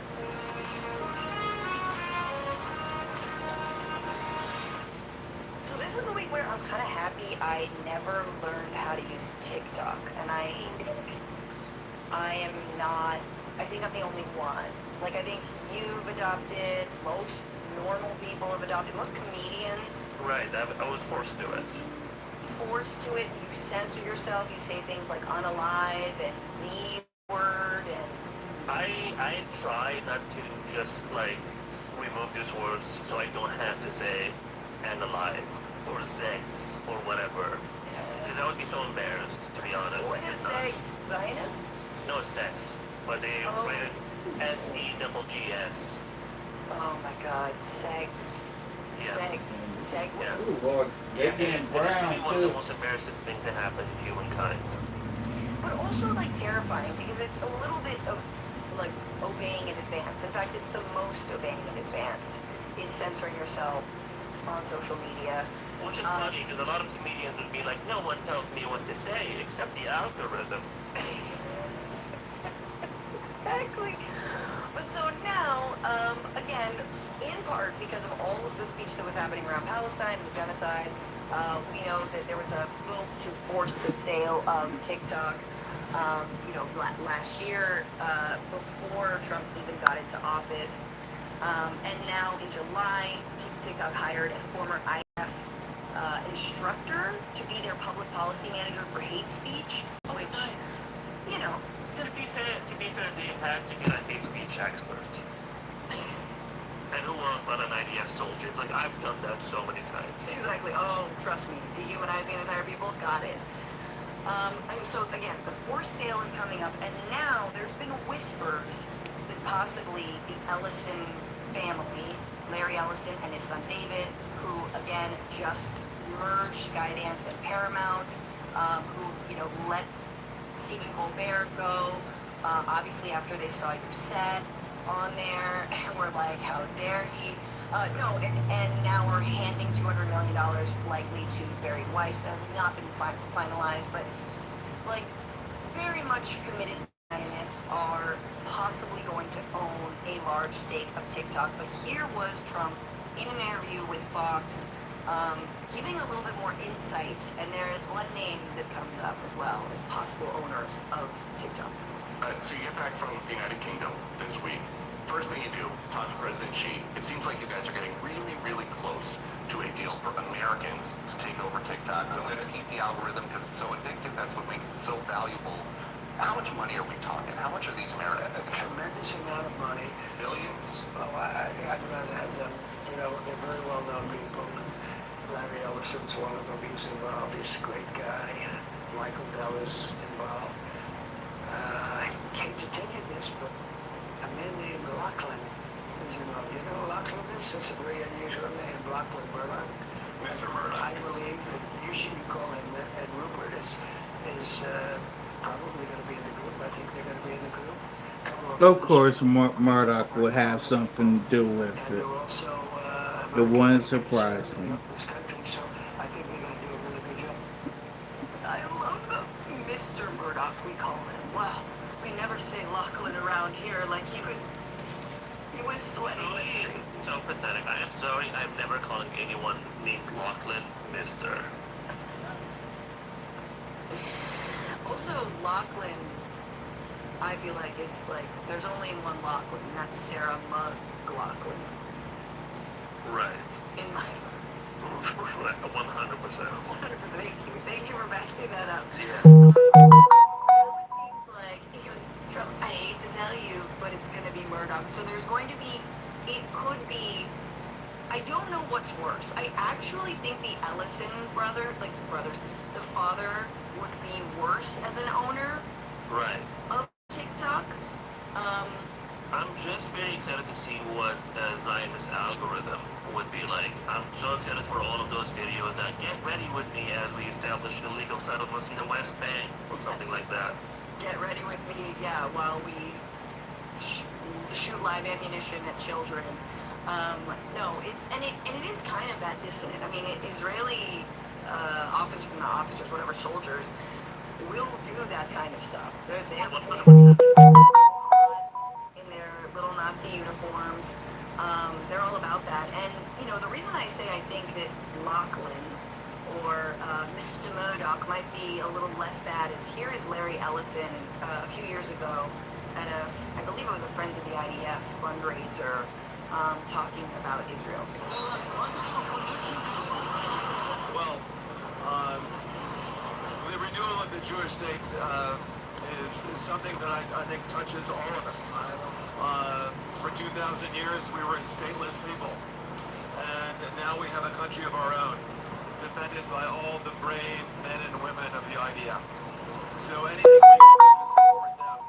this is the week where I'm kind of happy I never learned how to use TikTok, and I think I am not. I think I'm the only one. Like, I think you've adopted. Most normal people have adopted. Most comedians. Right, I was forced to it. Forced to it. You censor yourself. You say things like unalive and Z word and. I try not to just like remove these words so I don't have to say alive or sex or whatever. Because I would be so embarrassed, to be honest. What is sex? Zionist? No, sex. But they write SEGGS. Oh my God, sex. Yeah. Sex. Yeah. Ooh, Lord, they're getting It's brown actually one of the too. most embarrassing things to happen to humankind. But also like terrifying because it's a little bit of like obeying in advance. In fact, it's the most obeying in advance is censoring yourself on social media. Which is funny because a lot of comedians would be like, no one tells me what to say except the algorithm. Exactly. But so now, again, in part because of all of the speech that was happening around Palestine, the genocide, we know that there was a vote to force the sale of TikTok, last year, before Trump even got into office. And now in July, TikTok hired a former IF instructor to be their public policy manager for hate speech, which, Nice. just To be fair, they had to get a hate speech expert. And who won't run an IDF soldier? It's like, I've done that so many times. exactly. Oh, trust me, dehumanizing entire people, got it. And so again, the forced sale is coming up, and now there's been whispers that possibly the Ellison family, Larry Ellison and his son David, who again just merged Skydance and Paramount, who let Stephen Colbert go, obviously after they saw your set on there, and we're like, how dare he? No, and now we're handing $200 million likely to Barry Weiss. That has not been finalized, but like very much committed Zionists are possibly going to own a large stake of TikTok. But here was Trump in an interview with Fox, giving a little bit more insight, and there is one name that comes up as well as possible owners of TikTok. So you get back from the United Kingdom this week. First thing you do, talk to President Xi. It seems like you guys are getting really, really close to a deal for Americans to take over TikTok. Let's eat the algorithm because it's so addictive. That's what makes it so valuable. How much money are we talking? How much are these Americans? A tremendous amount of money. Billions. Oh, I'd rather have them. They're very well-known people. Larry Ellison's one of them. He's involved. He's a great guy. Michael Dell is involved. I hate to tell you this, but a man named Lachlan is involved. You know who Lachlan is? That's a very unusual name, Lachlan Murdoch. Mr. Murdoch. I believe that you should call him, and Rupert is probably going to be in the group. I think they're going to be in the group. Of course, Murdoch would have something to do with And it. they're also It wouldn't surprise me. this country, so I think they're going to do a really good job. I love the Mr. Murdoch, we call him. Wow, we never say Lachlan around here like he was sweating. Truly so pathetic. I am sorry, I'm never calling anyone named Lachlan Mr. Also, Lachlan, I feel like is like, there's only one Lachlan, and that's Sarah McLachlan. Right. In my 100%. Thank you for backing that up. Yeah. Seems like he goes, Trump, I hate to tell you, but it's going to be Murdoch. So there's going to be, it could be, I don't know what's worse. I actually think the Ellison brothers, the father would be worse as an owner Right. of TikTok. I'm just very excited to see what the Zionist algorithm would be like. I'm so excited for all of those videos that get ready with me as we establish illegal settlements in the West Bank or something like that. Get ready with me, yeah, while we shoot live ammunition at children. No, it is kind of that dissonant. I mean, Israeli soldiers will do that kind of stuff. They're in their little Nazi uniforms. They're all about that. And, the reason I say I think that Lachlan or Mr. Murdoch might be a little less bad is here is Larry Ellison a few years ago at I believe it was a Friends of the IDF fundraiser talking about Israel. Well, the renewal of the Jewish state is something that I think touches all of us. For 2,000 years, we were a stateless people. And now we have a country of our own, defended by all the brave men and women of the IDF. So anything we can do to support them,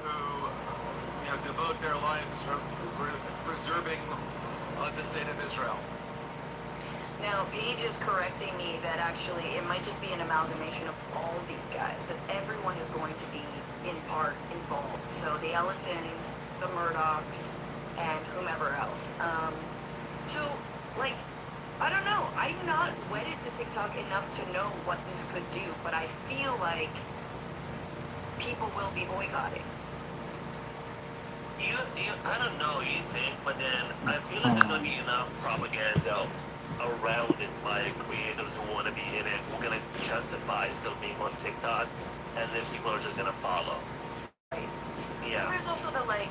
who devote their lives for preserving the state of Israel. Now, Paige is correcting me that actually it might just be an amalgamation of all of these guys, that everyone is going to be in part involved. So the Ellisons, the Murdochs, and whomever else. So, like, I don't know. I'm not wedded to TikTok enough to know what this could do, but I feel like people will be boycotting. I don't know, you think, but then I feel like there's going to be enough propaganda around it by creators who want to be in it, who are going to justify still being on TikTok, and then people are just going to follow. Right. Yeah. There's also the, like,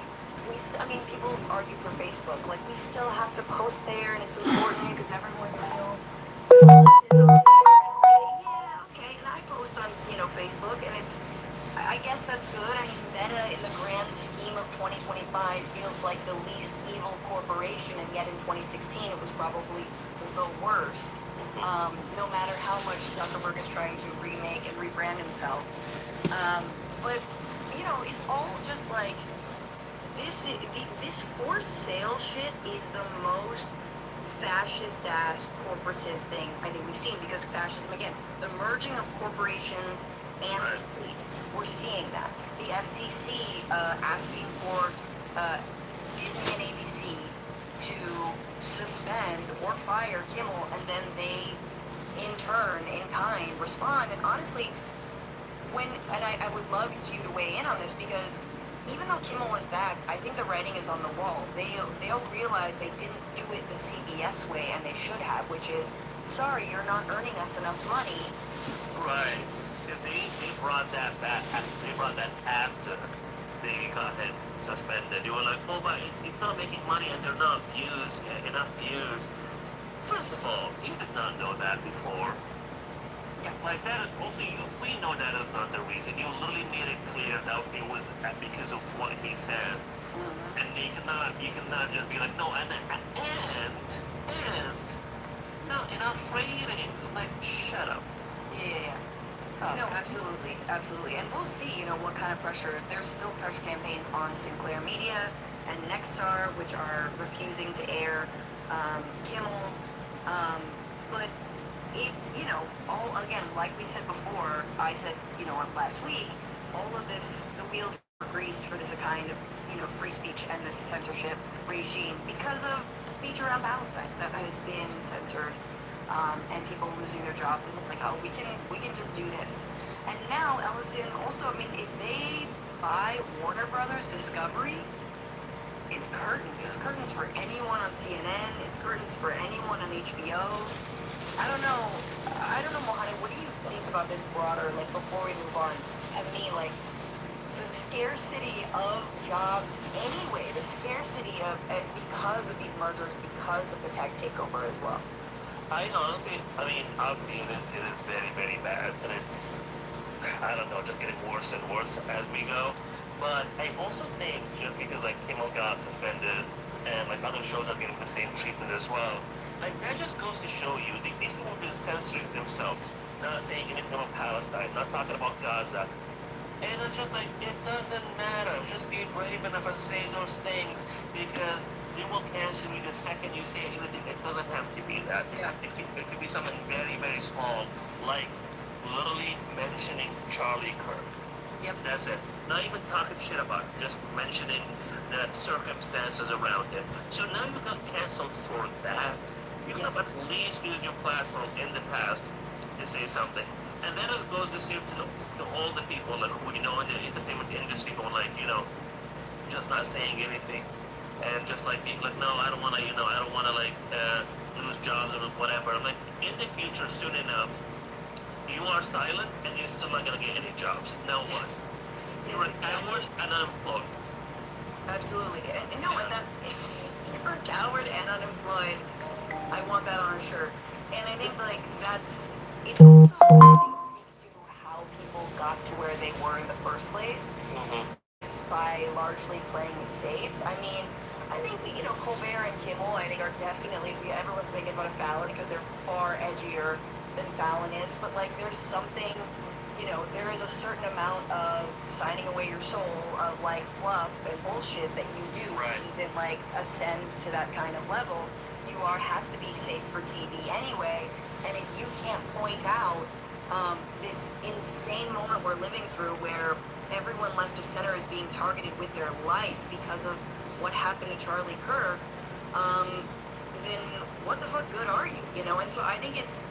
people argue for Facebook, like, we still have to post there, and it's important because everyone's real. Yeah, okay, and I post on, Facebook, and I guess that's good. I mean, Meta, in the grand scheme of 2025, feels like the least evil corporation, and yet in 2016, it was probably the worst. No matter how much Zuckerberg is trying to remake and rebrand himself. But, it's all just like, this forced sale shit is the most fascist-ass corporatist thing I think we've seen, because fascism, again, the merging of corporations and the state, we're seeing that. The FCC asking for Disney and ABC to suspend or fire Kimmel, and then they, in turn, in kind, respond. And honestly, I would love you to weigh in on this, because even though Kimmel is back, I think the writing is on the wall. They'll realize they didn't do it the CBS way, and they should have, which is, sorry, you're not earning us enough money. Right. They brought that back. They brought that after they got him suspended. They were like, oh, but it's not making money, and they're not enough views. First of all, you did not know that before. Yeah, like that. Also, we know that is not the reason. You literally made it clear that it was because of what he said, and you cannot just be like, no, and no, enough rating. Like, shut up. Yeah. No, absolutely. And we'll see, what kind of pressure. There's still pressure campaigns on Sinclair Media and Nexstar, which are refusing to air Kimmel. But it, all, again, like we said before, I said, last week, all of this, the wheels were greased for this kind of, free speech and this censorship regime because of speech around Palestine that has been censored. And people losing their jobs, and it's like, oh, we can just do this. And now Ellison also, I mean, if they buy Warner Brothers Discovery, it's curtains. It's curtains for anyone on CNN. It's curtains for anyone on HBO. I don't know, Mohani, what do you think about this broader, like, before we move on? To me, like, the scarcity of jobs anyway, the scarcity of, because of these mergers, because of the tech takeover as well. Obviously, it is very, very bad, and it's, I don't know, just getting worse and worse as we go. But I also think, just because, like, Kimmel got suspended, and, like, other shows are getting the same treatment as well, like, that just goes to show you, these people have been censoring themselves, not saying anything about Palestine, not talking about Gaza. And it's just like, it doesn't matter. Just be brave enough and say those things, because they will cancel you the second you say anything. It doesn't have to be that. Yeah. It could be something very, very small, like literally mentioning Charlie Kirk. Yep. That's it. Not even talking shit about it, just mentioning the circumstances around it. So now you got canceled for that. You could have at least used your platform in the past to say something. And then it goes to all the people, like, who, in the entertainment industry, who are, like, just not saying anything. And just, like, being like, no, I don't want to, lose jobs or whatever. I'm like, in the future, soon enough, you are silent and you're still not gonna get any jobs. Now what? You're a coward and unemployed. Absolutely. And no, and that you're a coward and unemployed. I want that on a shirt. And I think like it's also I think speaks to how people got to where they were in the first place. Is by largely playing it safe. I mean, I think that, Colbert and Kimmel, I think, are definitely, everyone's making fun of Fallon because they're far edgier than Fallon is, but, like, there's something, there is a certain amount of signing away your soul of, like, fluff and bullshit that you do to even, like, ascend to that kind of level. You have to be safe for TV anyway, and if you can't point out this insane moment we're living through where everyone left of center is being targeted with their life because of what happened to Charlie Kirk, then what the fuck good are you? And so I think it's,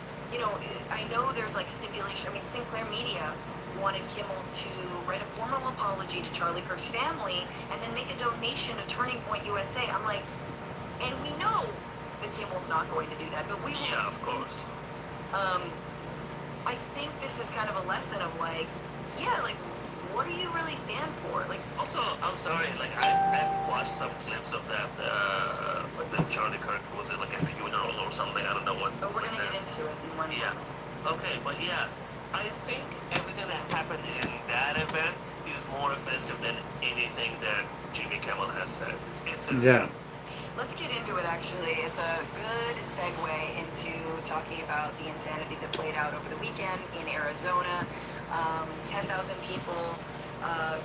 I know there's like stipulation. I mean, Sinclair Media wanted Kimmel to write a formal apology to Charlie Kirk's family and then make a donation to Turning Point USA. I'm like, and we know that Kimmel's not going to do that, but we will. Yeah, of course. I think this is kind of a lesson of like, yeah, like, what do you really stand for? Like, also, I'm sorry, like, I've watched some clips of that, the Charlie Kirk, was it like a funeral or something? I don't know what. But we're gonna get into it in one Yeah. Okay, but yeah, I think everything that happened in that event is more offensive than anything that Jimmy Kimmel has said. It's insane. Let's get into it, actually. It's a good segue into talking about the insanity that played out over the weekend in Arizona. 10,000 people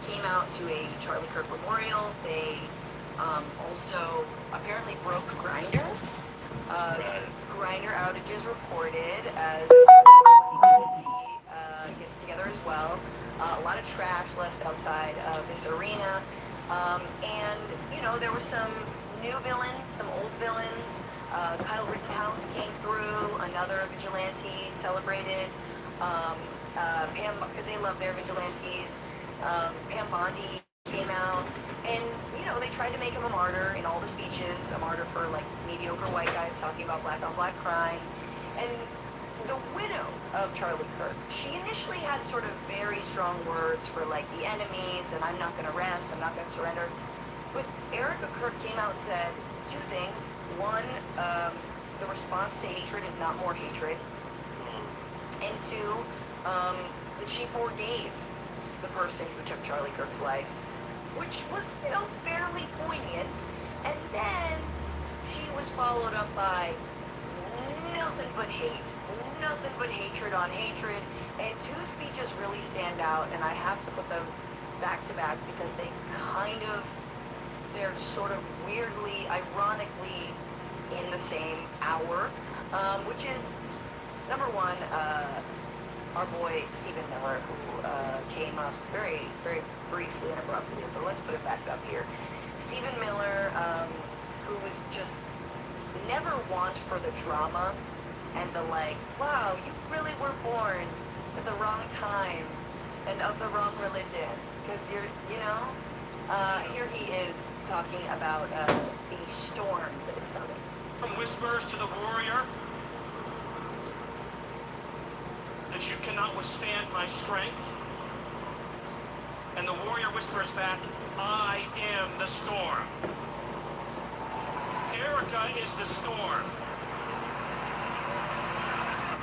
came out to a Charlie Kirk memorial. They also apparently broke Grindr. Grindr outages reported as gets together as well. A lot of trash left outside of this arena. And, there were some new villains, some old villains. Kyle Rittenhouse came through, another vigilante celebrated. Pam, because they love their vigilantes. Pam Bondi came out, and they tried to make him a martyr in all the speeches, a martyr for like mediocre white guys talking about black on black crime. And the widow of Charlie Kirk, she initially had sort of very strong words for like the enemies, and I'm not going to rest, I'm not going to surrender. But Erica Kirk came out and said two things. One, the response to hatred is not more hatred. And two, that she forgave the person who took Charlie Kirk's life, which was, fairly poignant. And then she was followed up by nothing but hate, nothing but hatred on hatred. And two speeches really stand out, and I have to put them back to back because they're sort of weirdly, ironically in the same hour, which is, number one, our boy Stephen Miller, who came up very, very briefly and abruptly, but let's put it back up here. Stephen Miller, who was just never want for the drama and the like, wow, you really were born at the wrong time and of the wrong religion, because you're, here he is talking about the storm that is coming. From whispers to the warrior, that you cannot withstand my strength. And the warrior whispers back, I am the storm. Erica is the storm.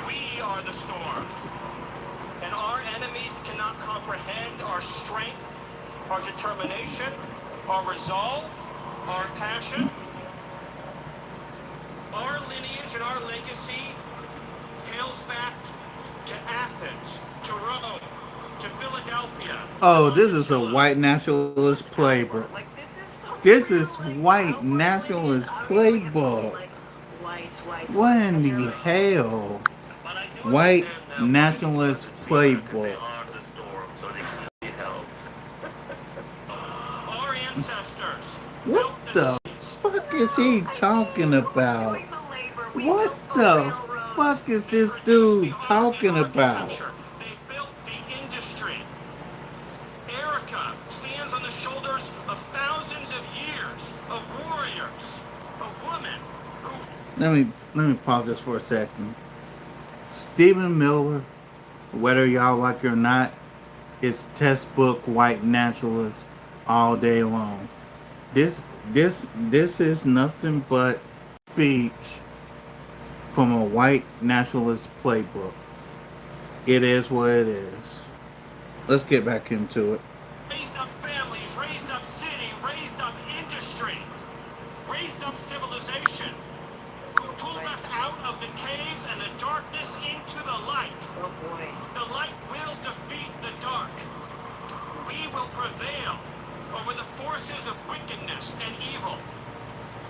We are the storm. And our enemies cannot comprehend our strength, our determination, our resolve, our passion. Our lineage and our legacy hails back to Athens, to Rome, to Philadelphia. Oh, this is a white nationalist playbook. This is white nationalist playbook. What in the hell? White nationalist playbook. Our ancestors. What the fuck is he talking about? What the fuck is this dude talking about? They built the industry. Erica stands on the shoulders of thousands of years of warriors, of women who... Let me pause this for a second. Stephen Miller whether y'all like it or not, it's textbook white nationalists all day long. This this is nothing but speech from a white nationalist playbook. It is what it is. Let's get back into it. Raised up families, raised up city, raised up industry, raised up civilization, who pulled us out of the caves and the darkness into the light. Oh boy. The light will defeat the dark. We will prevail over the forces of wickedness and evil.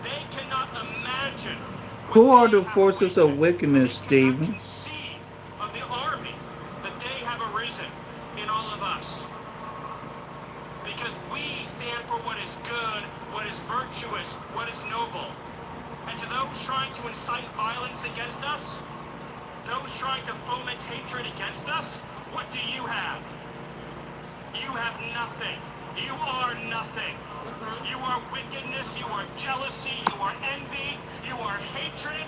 They cannot imagine. Who are the forces of wickedness, They cannot Stephen? conceive of the army that they have arisen in all of us. Because we stand for what is good, what is virtuous, what is noble. And to those trying to incite violence against us, those trying to foment hatred against us, what do you have? You have nothing. You are nothing. You are wickedness, you are jealousy, you are envy, you are hatred.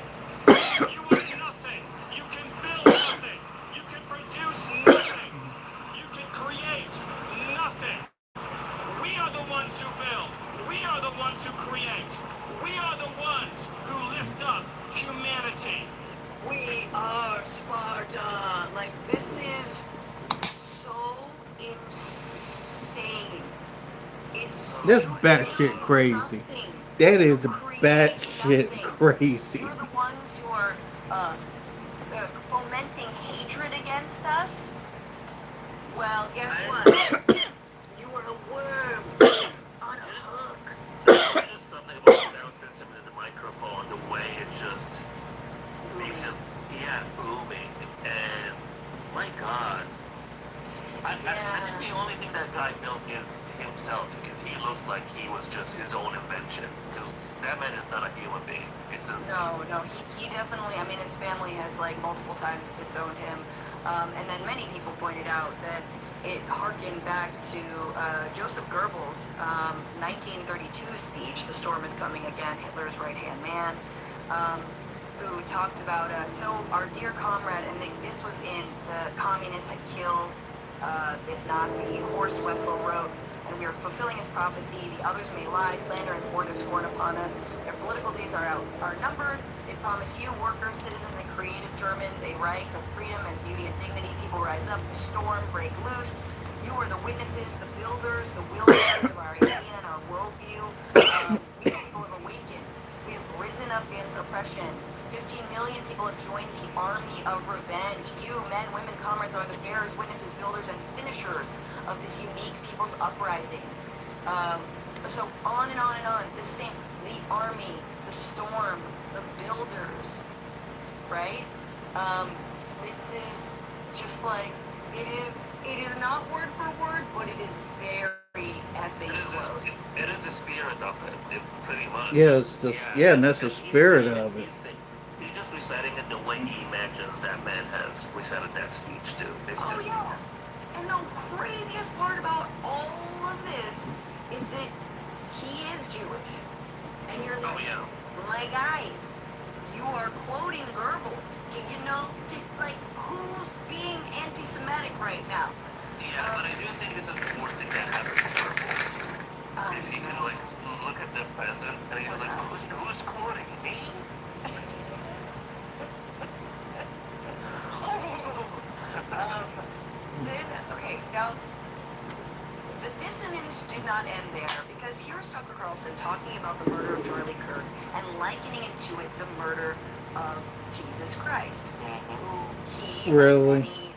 You are nothing. You can build nothing. You can produce nothing. You can create nothing. We are the ones who build. We are the ones who create. We are the ones who lift up humanity. We are Sparta. Like, this is so insane. It's That's you batshit create crazy. nothing. That is You create batshit nothing. crazy. You're the ones who are fomenting hatred against us. Well, guess what? You are a worm on a hook. There's just something about the sound system and the microphone, the way it just makes it, booming. And my God, I think the only thing that guy built is himself, because he looks like he was just his own invention. Because that man is not a human being. It's a No, he definitely, I mean, his family has, like, multiple times disowned him. And then many people pointed out that it harkened back to Joseph Goebbels' 1932 speech, "The Storm is Coming Again, Hitler's Right-Hand Man," who talked about, so our dear comrade, and this was in the communists had killed this Nazi, Horst Wessel wrote, "And we are fulfilling his prophecy. The others may lie, slander, and pour their scorn upon us. Their political days are numbered. They promise you, workers, citizens, and creative Germans, a Reich of freedom and beauty and dignity. People rise up, the storm break loose. You are the witnesses, the builders, the wielders of our idea and our worldview. We people have awakened. We have risen up against oppression. 15 million people have joined the army of revenge. You, men, women, comrades, are the bearers, witnesses, builders, and finishers of this unique people's uprising." So on and on and on. The army, the storm, the builders, right? This is just like, it is not word for word, but it is very effing close. It is the spirit of it, pretty much. Yeah, and that's the spirit of it. He's just reciting it the way he imagines that man has recited that speech too. It's just, Yeah. And the craziest part about all of this is that he is Jewish. And you're like, my guy, you are quoting Goebbels. Do you know, like, who's being anti-Semitic right now? Yeah, but I do think it's a worst thing that happens to Goebbels. If he could, like, look at the president and he's like, who's quoting me? Okay, now, the dissonance did not end there, because here's Tucker Carlson talking about the murder of Charlie Kirk and likening it to the murder of Jesus Christ, who he, Really? many,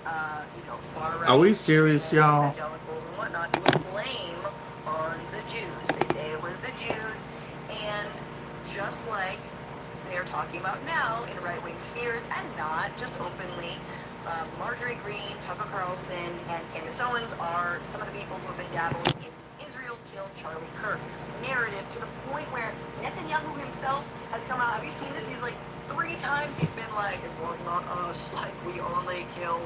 far-right Are we serious, y'all? evangelicals and whatnot, would blame on the Jews. They say it was the Jews, and just like they're talking about now in right-wing spheres, and not just openly, Marjorie Greene, Tucker Carlson, and Candace Owens are some of the people who have been dabbling in the Israel killed Charlie Kirk narrative, to the point where Netanyahu himself has come out. Have you seen this? He's like 3 times he's been like, "It was not us, like we only kill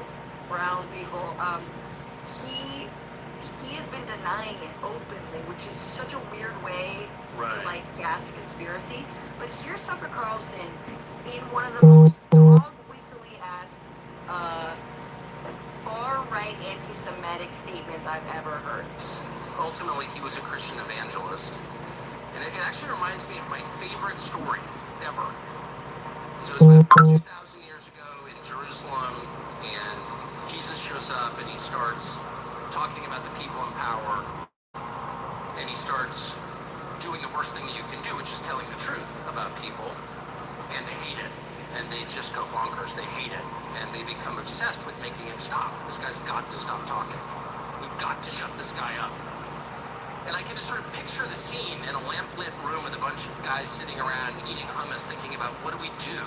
brown people." He has been denying it openly, which is such a weird way to like gas a conspiracy. But here's Tucker Carlson in one of the most dog whistly ass was a Christian evangelist. And it actually reminds me of my favorite story ever. So it's about 2,000 years ago in Jerusalem, and Jesus shows up and he starts talking about the people in power, and he starts doing the worst thing that you can do, which is telling the truth about people, and they hate it. And they just go bonkers. They hate it. And they become obsessed with making him stop. This guy's got to stop talking. We've got to shut this guy up. And I can just sort of picture the scene in a lamp-lit room with a bunch of guys sitting around eating hummus, thinking about what do we do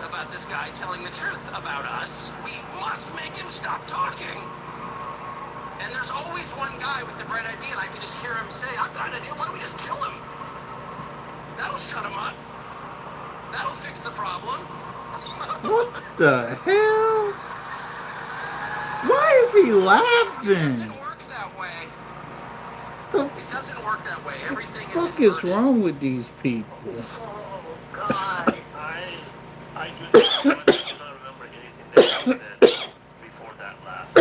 about this guy telling the truth about us? We must make him stop talking. And there's always one guy with the bright idea, and I can just hear him say, I've got an idea, why don't we just kill him? That'll shut him up. That'll fix the problem. What the hell? Why is he laughing? It doesn't work that way. It doesn't work that way. Everything is What the fuck is wrong with these people? Oh, God. I do not remember anything that you said before that last.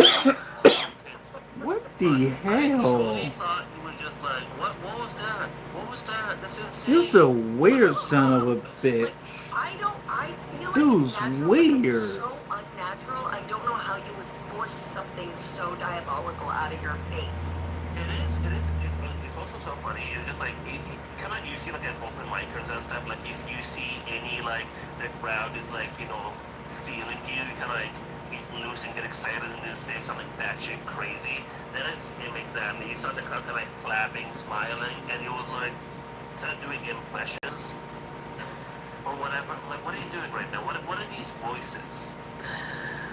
What the hell? I truly thought he was just like, what was that? What was that? That's insane. You're a weird son of a bitch. I feel like Dude's it's natural, weird. but it's so unnatural. I don't know how you would force something so diabolical out of your face. It's also so funny. It's just like, kind of, you see like at open micers and stuff, like if you see any, like, the crowd is like, you know, feeling you kind of like get loose and get excited and then say something batshit crazy. Then it makes that, and you saw the crowd kind of like clapping, smiling, and it was like, started doing impressions or whatever. Like, what are you doing right now? What are these voices?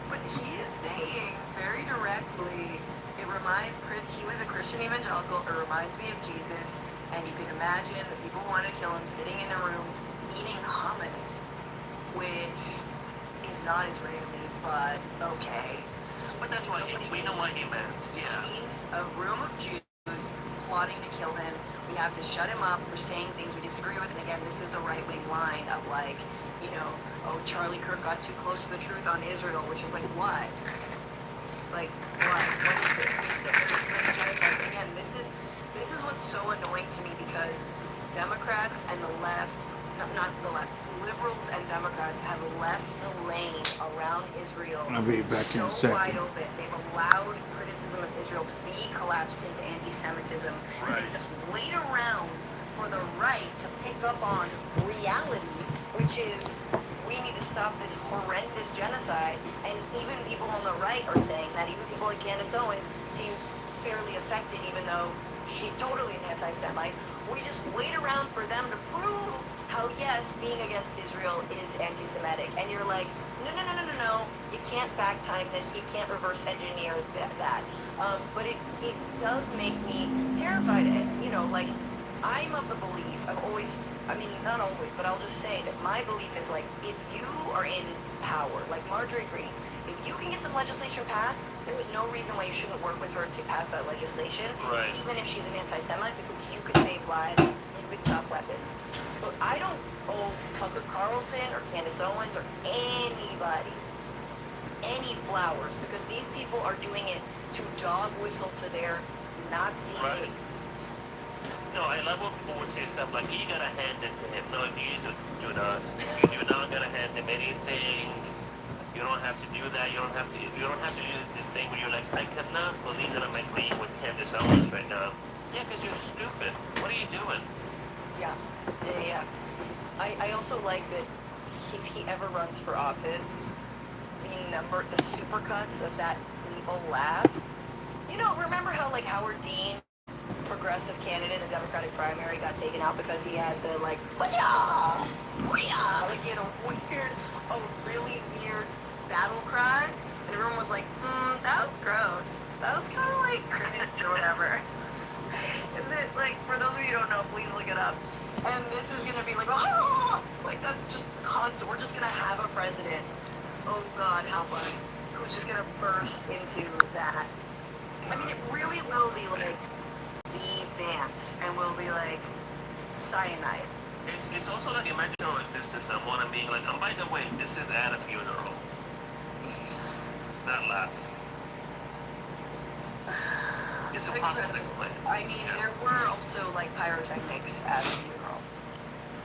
But he is saying very directly, he was a Christian evangelical, it reminds me of Jesus, and you can imagine the people who wanted to kill him sitting in a room eating hummus, which is not Israeli, but okay. But that's why we know what he meant. Yeah. It means a room of Jews plotting to kill him. We have to shut him up for saying things we disagree with. And again, this is the right-wing line of like, you know, oh, Charlie Kirk got too close to the truth on Israel, which is like, what? Like, what? What is this? Again, this is what's so annoying to me, because Democrats and the left, not the left, liberals and Democrats have left the lane around Israel I'll be back in a so second. wide open. They've allowed criticism of Israel to be collapsed into anti-Semitism. And they just wait around for the right to pick up on reality, which is we need to stop this horrendous genocide. And even people on the right are saying that. Even people like Candace Owens seems fairly affected, even though she's totally an anti-Semite. We just wait around for them to prove how, yes, being against Israel is anti-Semitic. And you're like, no. You can't back time this. You can't reverse engineer that. But it does make me terrified. And, you know, like, I'm of the belief, not always, but I'll just say that my belief is, like, if you are in power, like Marjorie Greene, if you can get some legislation passed, there is no reason why you shouldn't work with her to pass that legislation, even if she's an anti-Semite, because you could save lives, you could stop weapons. But I don't owe Tucker Carlson or Candace Owens or anybody any flowers, because these people are doing it to dog whistle to their Nazi hate. No, I love when people would say stuff like, you gotta hand it to him. No, you do not. You do not gotta hand him anything. You don't have to do that. You don't have to do this thing where you're like, I cannot believe that I'm agreeing with Candace Owens right now. Yeah, because you're stupid. What are you doing? Yeah. I also like that if he ever runs for office, the supercuts of that evil laugh. You know, remember how, like, Howard Dean, progressive candidate in the Democratic primary, got taken out because he had the, like, booyah! Booyah! Like, he had a really weird battle cry, and everyone was like, that was gross. That was kind of like cringe or whatever. And then, like, for those of you who don't know, please look it up. And this is gonna be like, oh, like, that's just constant. We're just gonna have a president. Oh God, help us. Who's just gonna burst into that. I mean, it really will be like the Vance, and will be like cyanide. It's also like, imagine doing this to someone and being like, oh, by the way, this is at a funeral. That laugh. It's impossible to explain. I mean, there were also like pyrotechnics at the funeral,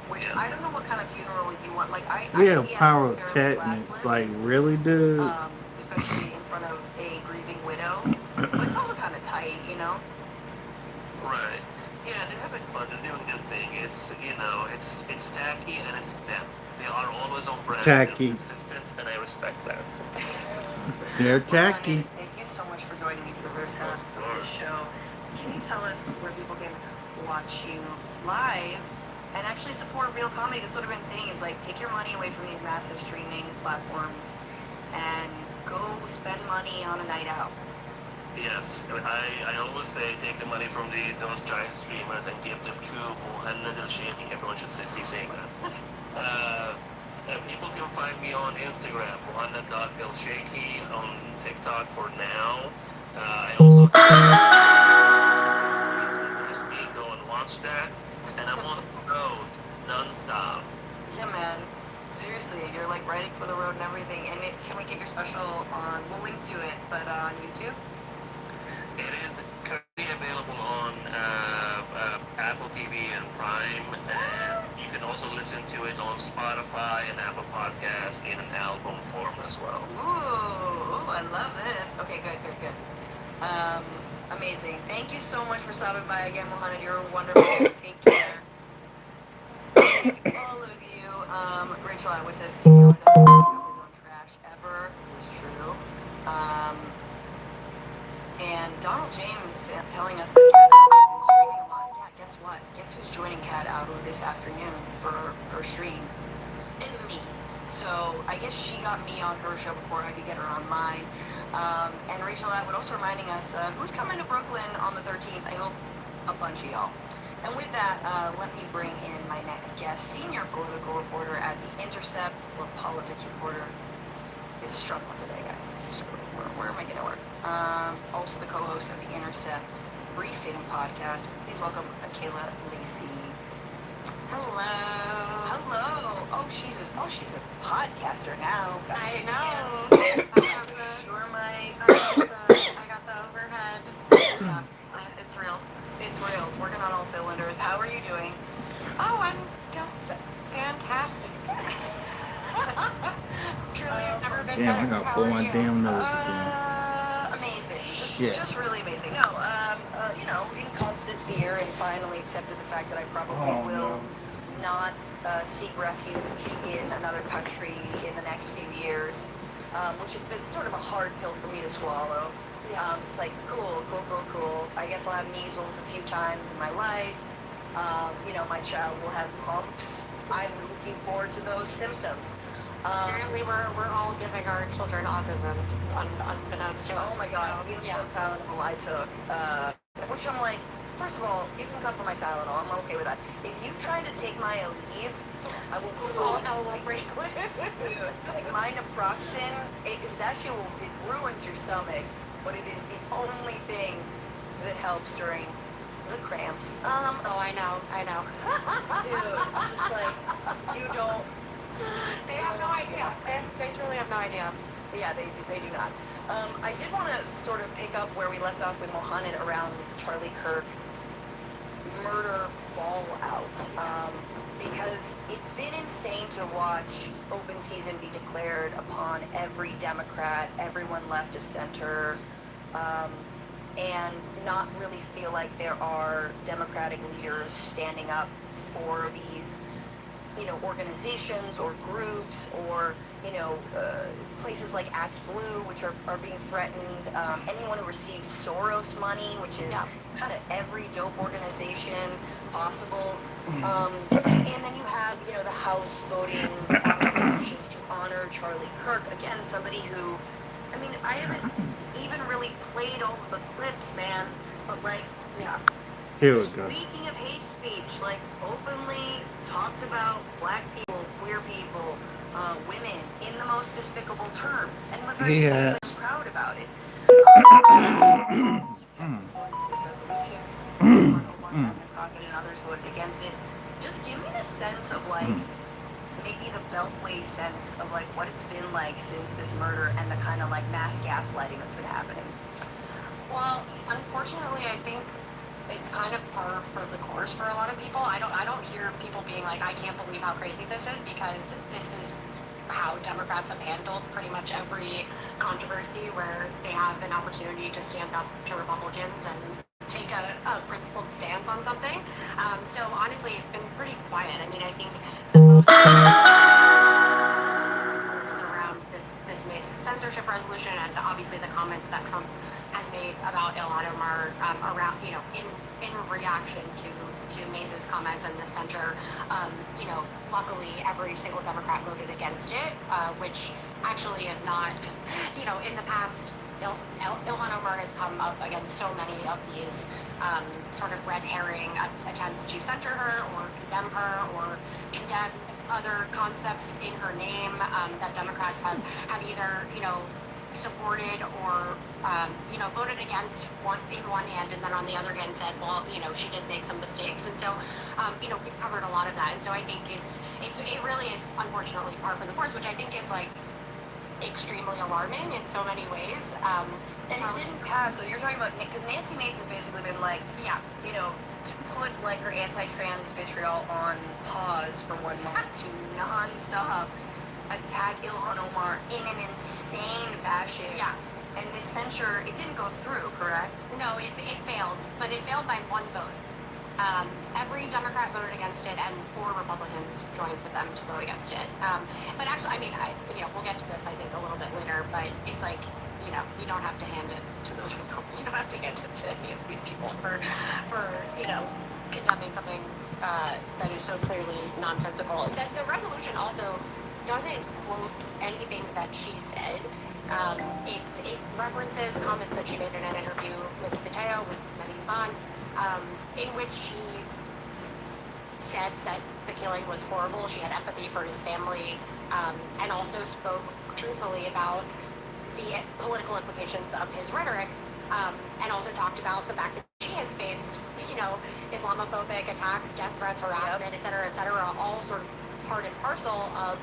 which I don't know what kind of funeral you want. Like Yeah, yes, it's fairly pyrotechnics. classless, Like, really, dude? especially in front of a grieving widow. But it's also kind of tight, you know. Right. Yeah, they're having fun. They're doing their thing. It's it's tacky and it's them. They are always on brand. Tacky. They're consistent, and I respect that. They're tacky. Thank you so much for joining me for the first half of this show. Can you tell us where people can watch you live and actually support real comedy? That's what I've been saying is like take your money away from these massive streaming platforms and go spend money on a night out. Yes, I always say take the money from those giant streamers and give them to Muhammad al-Sheikhi. Everyone should be saying that. People can find me on Instagram, Muhammad.al-Sheikhi, on TikTok for now. I also me go and watch that, and I'm on the road non-stop. Yeah, man. Seriously, you're like writing for the road and everything. And can we get your special on? We'll link to it, but on YouTube. It is currently available on Apple TV and Prime, and you can also listen to it on Spotify and Apple Podcasts in an album form as well. Ooh, I love this. Okay, good. Amazing. Thank you so much for stopping by again, Mohamed. You're wonderful. Take care. Thank all of you. Rachel Atwood says CEO doesn't pick up his own trash ever. This is true. And Donald James telling us that Cat Auto has been streaming a lot. Yeah, guess what? Guess who's joining Cat Auto this afternoon for her stream? Me. So I guess she got me on her show before I could get her on mine. And Rachel Atwood also reminding us who's coming to Brooklyn on the 13th. I hope a bunch of y'all. And with that, let me bring in my next guest, senior political reporter at The Intercept, or politics reporter. It's a struggle today, guys. It's a struggle. Where am I going to work? Also the co-host of The Intercept Briefing podcast. Please welcome Akela Lacey. Hello. Oh, she's a podcaster now. I know. Sure, I got the overhead. Yeah, it's real. It's real. It's working on all cylinders. How are you doing? Oh, I'm just fantastic. Truly, I've never been better. Damn, I gotta pull my damn nose again. Amazing. Just really amazing. No, in constant fear, and finally accepted the fact that I probably will not seek refuge in another country in the next few years, which has been sort of a hard pill for me to swallow. It's like, cool. I guess I'll have measles a few times in my life. My child will have mumps. I'm looking forward to those symptoms. Apparently, we're all giving our children autism, unbeknownst to us. Oh my God, even for Tylenol I took, which I'm like, first of all, you can come for my Tylenol, I'm okay with that. If you try to take my Aleve, I will break. Like my naproxen, that shit it ruins your stomach, but it is the only thing that helps during the cramps. I know. Dude, it's just like, you don't. They have no idea. They truly have no idea. Yeah, they do not. I did want to sort of pick up where we left off with Mohamed around the Charlie Kirk murder fallout, because it's been insane to watch open season be declared upon every Democrat, everyone left of center, and not really feel like there are Democratic leaders standing up for these organizations or groups or, places like Act Blue, which are being threatened. Anyone who receives Soros money, which is kind of every dope organization possible. And then you have, the House voting on resolutions to honor Charlie Kirk. Again, somebody who, I haven't even really played all of the clips, man, but Here we go. Speaking of hate speech, openly talked about black people, queer people, women in the most despicable terms, and was very proud about it. And others voted against it. Just give me the sense of maybe the Beltway sense of what it's been like since this murder and the kind of mass gaslighting that's been happening. Well, unfortunately, I think it's kind of par for the course for a lot of people. I don't hear people being like, I can't believe how crazy this is, because this is how Democrats have handled pretty much every controversy where they have an opportunity to stand up to Republicans and take a principled stance on something. So honestly, it's been pretty quiet. I mean, I think the most is around this Mace censorship resolution, and obviously the comments that Trump has made about Ilhan Omar around, in reaction to Mace's comments and this censure. Luckily, every single Democrat voted against it, which actually is not, in the past, Ilhan Omar has come up against so many of these sort of red herring attempts to censure her or condemn her or condemn other concepts in her name that Democrats have either, supported or, voted against in one hand, and then on the other hand said, well, she did make some mistakes. And so, we've covered a lot of that. And so I think it really is unfortunately par for the course, which I think is like extremely alarming in so many ways. And it didn't pass. So you're talking about, because Nancy Mace has basically been like, yeah, to put like her anti-trans vitriol on pause for 1 month to non-stop attack Ilhan Omar in an insane fashion. Yeah. And this censure, it didn't go through, correct? No, it failed, but it failed by 1 vote. Every Democrat voted against it, and 4 Republicans joined with them to vote against it. But actually, I mean, we'll get to this, I think, a little bit later, but it's like, you don't have to hand it to those Republicans. You don't have to hand it to any of these people for condemning something that is so clearly nonsensical. The resolution also doesn't quote anything that she said. It references comments that she made in an interview with Zateo, with Medizan, in which she said that the killing was horrible. She had empathy for his family, and also spoke truthfully about the political implications of his rhetoric, and also talked about the fact that she has faced, Islamophobic attacks, death threats, harassment, et cetera, all sort of part and parcel of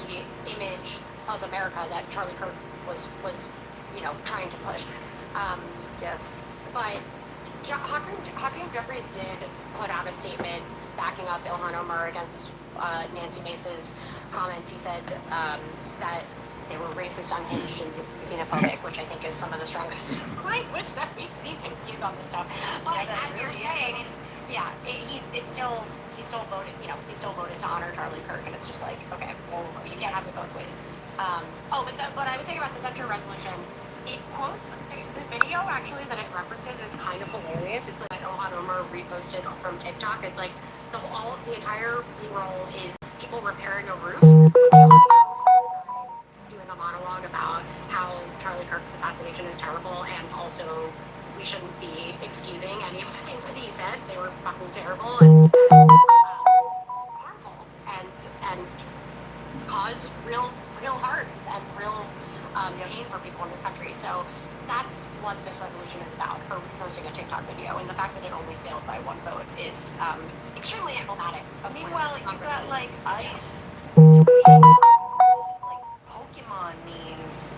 the image of America that Charlie Kirk was trying to push. Yes. But Hakeem Jeffries did put out a statement backing up Ilhan Omar against Nancy Mace's comments. He said that they were racist, unhinged, and xenophobic, which I think is some of the strongest language that we've seen him use on this stuff. But as you're saying, he still voted. He still voted to honor Charlie Kirk, and it's just like, okay, well, you can't have it both ways. But I was thinking about the censure resolution. It quotes the video actually that it references is kind of hilarious. It's like Ilhan Omar reposted from TikTok. It's like the entire B-roll is people repairing a roof. Doing a monologue about how Charlie Kirk's assassination is terrible, and also we shouldn't be excusing any of the things that he said. They were fucking terrible and harmful and cause real harm and real pain for people in this country. So that's what this resolution is about, her posting a TikTok video, and the fact that it only failed by 1 vote is extremely emblematic. Meanwhile, you've got like ICE tweeting like Pokemon memes,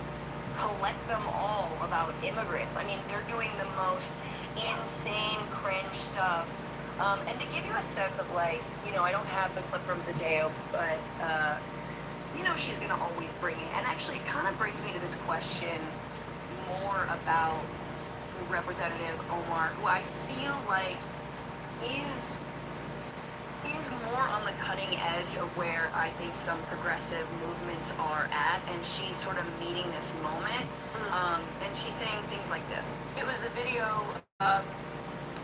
collect them all about immigrants. I mean, they're doing the most insane, cringe stuff. And to give you a sense of like, I don't have the clip from Zateo, but she's gonna always bring it. And actually, it kind of brings me to this question more about Representative Omar, who I feel like is more on the cutting edge of where I think some progressive movements are at, and she's sort of meeting this moment. And she's saying things like this. It was the video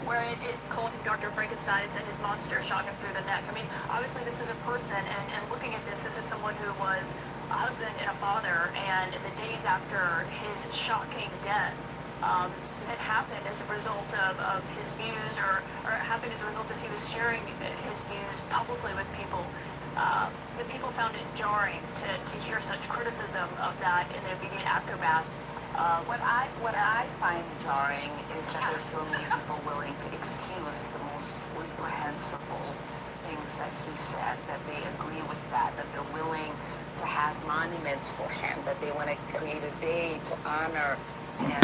where it called him Dr. Frankenstein and his monster shot him through the neck. I mean, obviously this is a person, and looking at this is someone who was a husband and a father, and in the days after his shocking death, that happened as a result of his views, or it happened as a result as he was sharing his views publicly with people. The people found it jarring to hear such criticism of that in the immediate aftermath. What I find jarring is that there's so many people willing to excuse the most reprehensible things that he said, that they agree with that they're willing to have monuments for him, that they want to create a day to honor and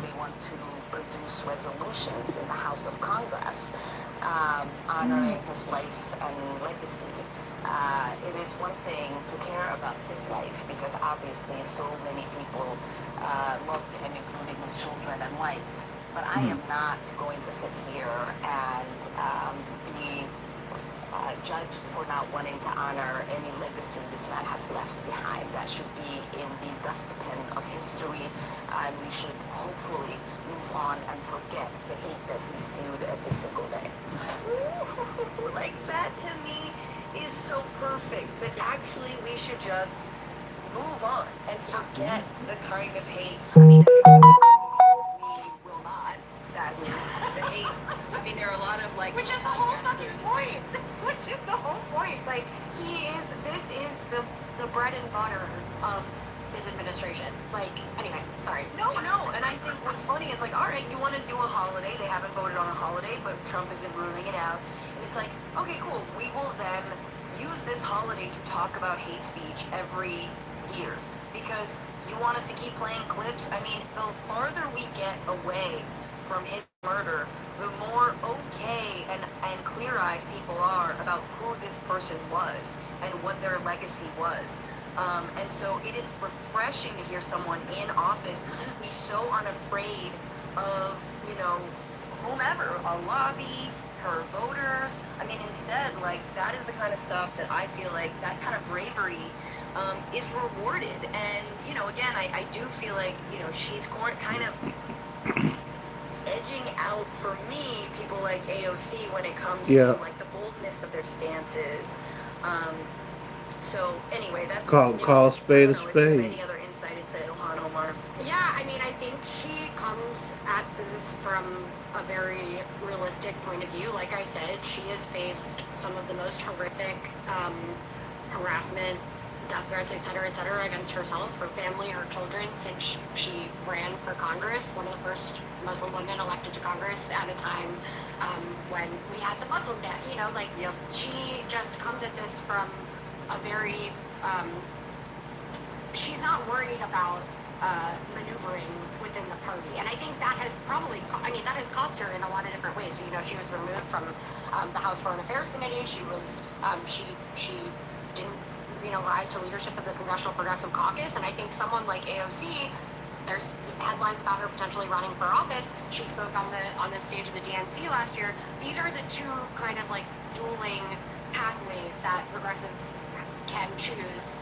they want to produce resolutions in the House of Congress honoring his life and legacy. It is one thing to care about his life because obviously so many people loved him, including his children and wife. But I am not going to sit here and be judged for not wanting to honor any legacy this man has left behind. That should be in the dustbin of history, and we should hopefully move on and forget the hate that he spewed every single day. Ooh, like that to me is so perfect, but actually we should just move on and forget the kind of hate. I mean, we will not, sadly. The hate. I mean, there are a lot of like. Which is the whole fucking point. Which is the whole point. Like, this is the bread and butter of his administration. Like, anyway, sorry. No, and I think what's funny is like, all right, you want to do a holiday. They haven't voted on a holiday, but Trump isn't ruling it out. And it's like, okay, cool. We will then use this holiday to talk about hate speech every year because you want us to keep playing clips. I mean, the farther we get away from his murder, the more okay and clear-eyed people are about who this person was and what their legacy was. And so it is refreshing to hear someone in office be so unafraid of, you know, whomever, a lobby, her voters. I mean, instead, like, that is the kind of stuff that I feel like that kind of bravery is rewarded. And, you know, again, I do feel like, you know, she's kind of edging out, for me, people like AOC when it comes to, like, the boldness of their stances. So, anyway, that's... Call spade a spade. If you have any other insight into Ilhan Omar? Yeah, I mean, I think she comes at this from a very realistic point of view. Like I said, she has faced some of the most horrific harassment, death threats, et cetera, against herself, her family, her children, since she ran for Congress, one of the first Muslim women elected to Congress at a time when we had the Muslim ban. You know, like, she just comes at this from a very, she's not worried about maneuvering within the party. And I think that has probably, that has cost her in a lot of different ways. So, you know, she was removed from the House Foreign Affairs Committee. She was, she didn't, you know, rise to leadership of the Congressional Progressive Caucus. And I think someone like AOC, there's headlines about her potentially running for office. She spoke on the stage of the DNC last year. These are the two kind of like dueling pathways that progressives can choose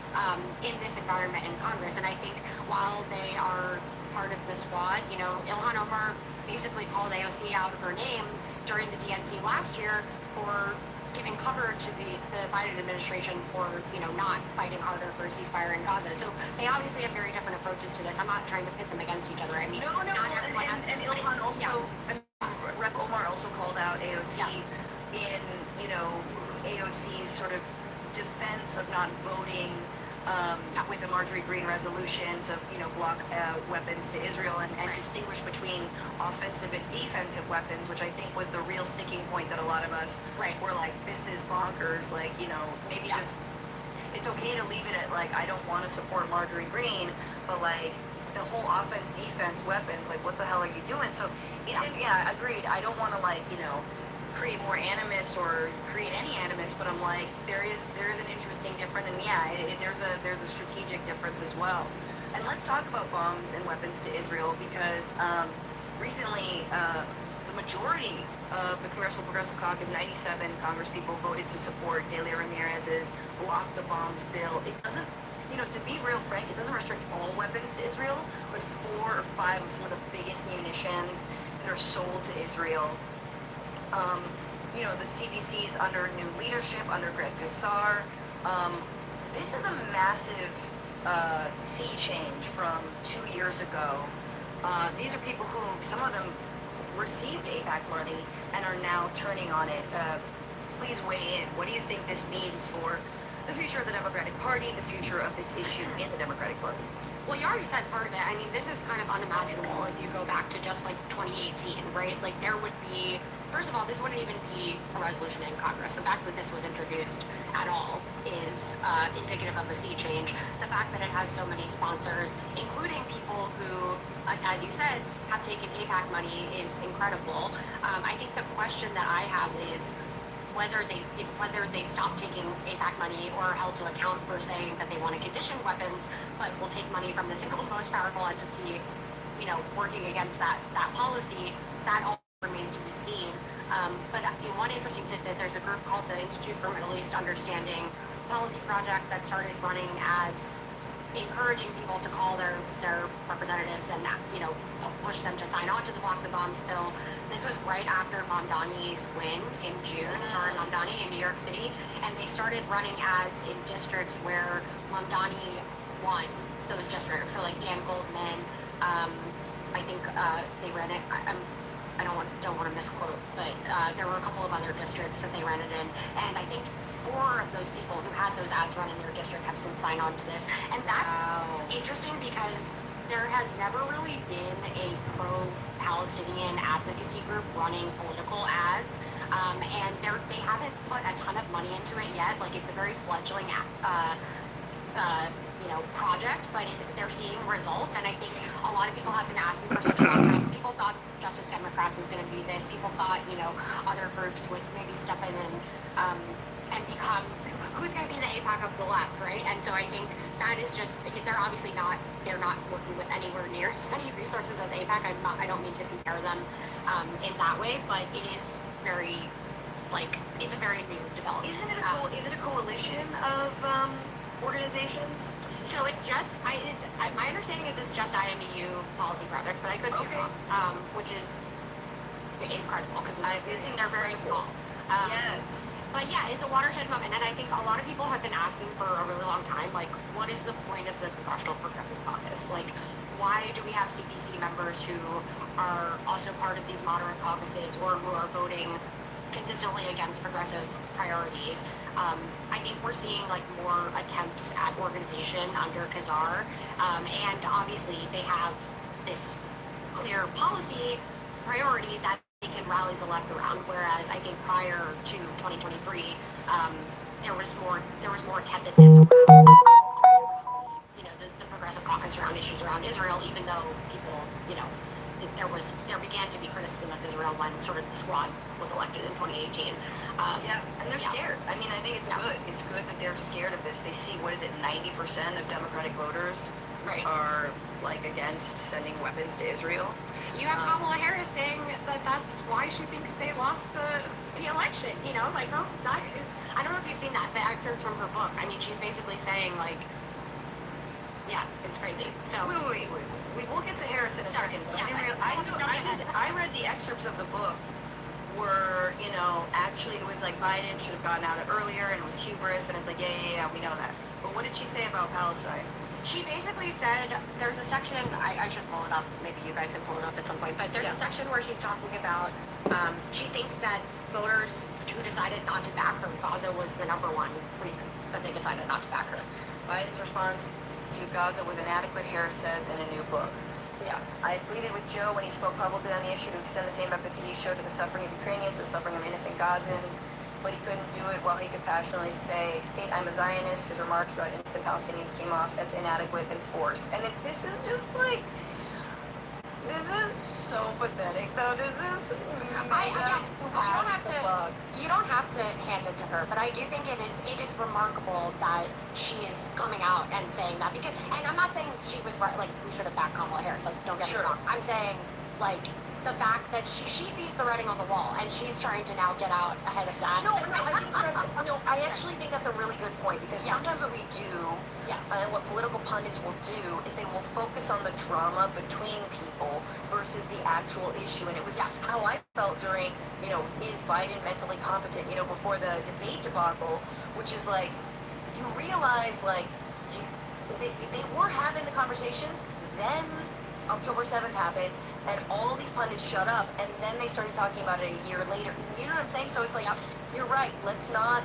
in this environment in Congress. And I think while they are part of the squad, you know, Ilhan Omar basically called AOC out of her name during the DNC last year for giving cover to the Biden administration for, you know, not fighting harder for a ceasefire in Gaza. So they obviously have very different approaches to this. I'm not trying to pit them against each other. I mean, No, and Ilhan also, Rep. Omar also called out AOC in, you know, AOC's sort of defense of not voting with the Marjorie Greene resolution to, you know, block weapons to Israel and distinguish between offensive and defensive weapons, which I think was the real sticking point that a lot of us were like, this is bonkers, like, you know, maybe just, it's okay to leave it at, like, I don't want to support Marjorie Greene, but, like, the whole offense, defense, weapons, like, what the hell are you doing? So, it's, agreed, I don't want to, like, you know, create more animus or create any animus, but I'm like, there is an interesting difference, and there's a strategic difference as well. And let's talk about bombs and weapons to Israel, because recently the majority of the Congressional Progressive Caucus, 97 congresspeople, voted to support Delia Ramirez's Block the Bombs bill. It doesn't, you know, to be real frank, it doesn't restrict all weapons to Israel, but 4 or 5 of some of the biggest munitions that are sold to Israel. You know, the CBC's under new leadership, under Greg Gassar. This is a massive sea change from 2 years ago. These are people who, some of them received AIPAC money and are now turning on it. Please weigh in. What do you think this means for the future of the Democratic Party, the future of this issue in the Democratic Party? Well, you already said part of it. I mean, this is kind of unimaginable if you go back to just like 2018, right? Like, there would be first of all, this wouldn't even be a resolution in Congress. The fact that this was introduced at all is indicative of a sea change. The fact that it has so many sponsors, including people who, as you said, have taken APAC money is incredible. I think the question that I have is whether they stop taking APAC money or are held to account for saying that they want to condition weapons, but will take money from the single most powerful entity, working against that policy. That all remains to be seen. But one interesting tidbit, there's a group called the Institute for Middle East Understanding Policy Project that started running ads encouraging people to call their representatives and push them to sign on to the Block the Bombs bill. This was right after Mamdani's win in June, Zohran Mamdani in New York City, and they started running ads in districts where Mamdani won those districts. So like Dan Goldman, I think they ran it. I don't want to misquote, but there were a couple of other districts that they ran it in, and I think 4 of those people who had those ads run in their district have since signed on to this. And that's interesting because there has never really been a pro-Palestinian advocacy group running political ads, and they haven't put a ton of money into it yet. Like, it's a very fledgling project, but they're seeing results, and I think a lot of people have been asking for such a long time. People thought Justice Democrats was going to be this. People thought, other groups would maybe step in and become who's going to be the APAC of the left, right? And so I think that is just, they're obviously they're not working with anywhere near as many resources as APAC. I don't mean to compare them in that way, but it is very, it's a very new development. Is it a coalition of organizations? So it's just, my understanding is it's just IMEU policy project, but I could be wrong, which is incredible because they're very small. Yes. But yeah, it's a watershed moment, and I think a lot of people have been asking for a really long time, what is the point of the Congressional Progressive Caucus? Why do we have CPC members who are also part of these moderate caucuses or who are voting consistently against progressive priorities? I think we're seeing more attempts at organization under Khazar, and obviously they have this clear policy priority that they can rally the left around, whereas I think prior to 2023, there was more tepidness around the progressive caucus around issues around Israel, even though people, there began to be criticism of Israel when sort of the squad was elected in 2018. And they're scared. I mean, I think it's good. It's good that they're scared of this. They see, 90% of Democratic voters are against sending weapons to Israel. You have Kamala Harris saying that that's why she thinks they lost the election. That is, I don't know if you've seen that, the excerpts from her book. I mean, she's basically saying yeah, it's crazy. So wait. We'll get to Harris in a second. But I read the excerpts of the book where, actually it was Biden should have gotten out earlier and it was hubris, and it's yeah, we know that. But what did she say about Palestine? She basically said, there's a section, I should pull it up, maybe you guys can pull it up at some point, but there's a section where she's talking about, she thinks that voters who decided not to back her, Gaza was the #1 reason that they decided not to back her. Biden's response to Gaza was inadequate, Harris says in a new book. Yeah. I pleaded with Joe when he spoke publicly on the issue to extend the same empathy he showed to the suffering of Ukrainians, the suffering of innocent Gazans, but he couldn't do it while he could passionately state I'm a Zionist. His remarks about innocent Palestinians came off as inadequate and forced. And this is just this is so pathetic, though. This is you don't have to hand it to her, but I do think it is remarkable that she is coming out and saying that, because, and I'm not saying she was right, we should have backed Kamala Harris, don't get me wrong. I'm saying, the fact that she sees the writing on the wall, and she's trying to now get out ahead of that. I actually think that's a really good point, because sometimes what we do, and what political pundits will do, is they will focus on the drama between people versus the actual issue. And it was how I felt during, is Biden mentally competent, before the debate debacle, which is you realize, they were having the conversation, then October 7th happened, and all these pundits shut up, and then they started talking about it a year later. You know what I'm saying? So it's you're right. Let's not,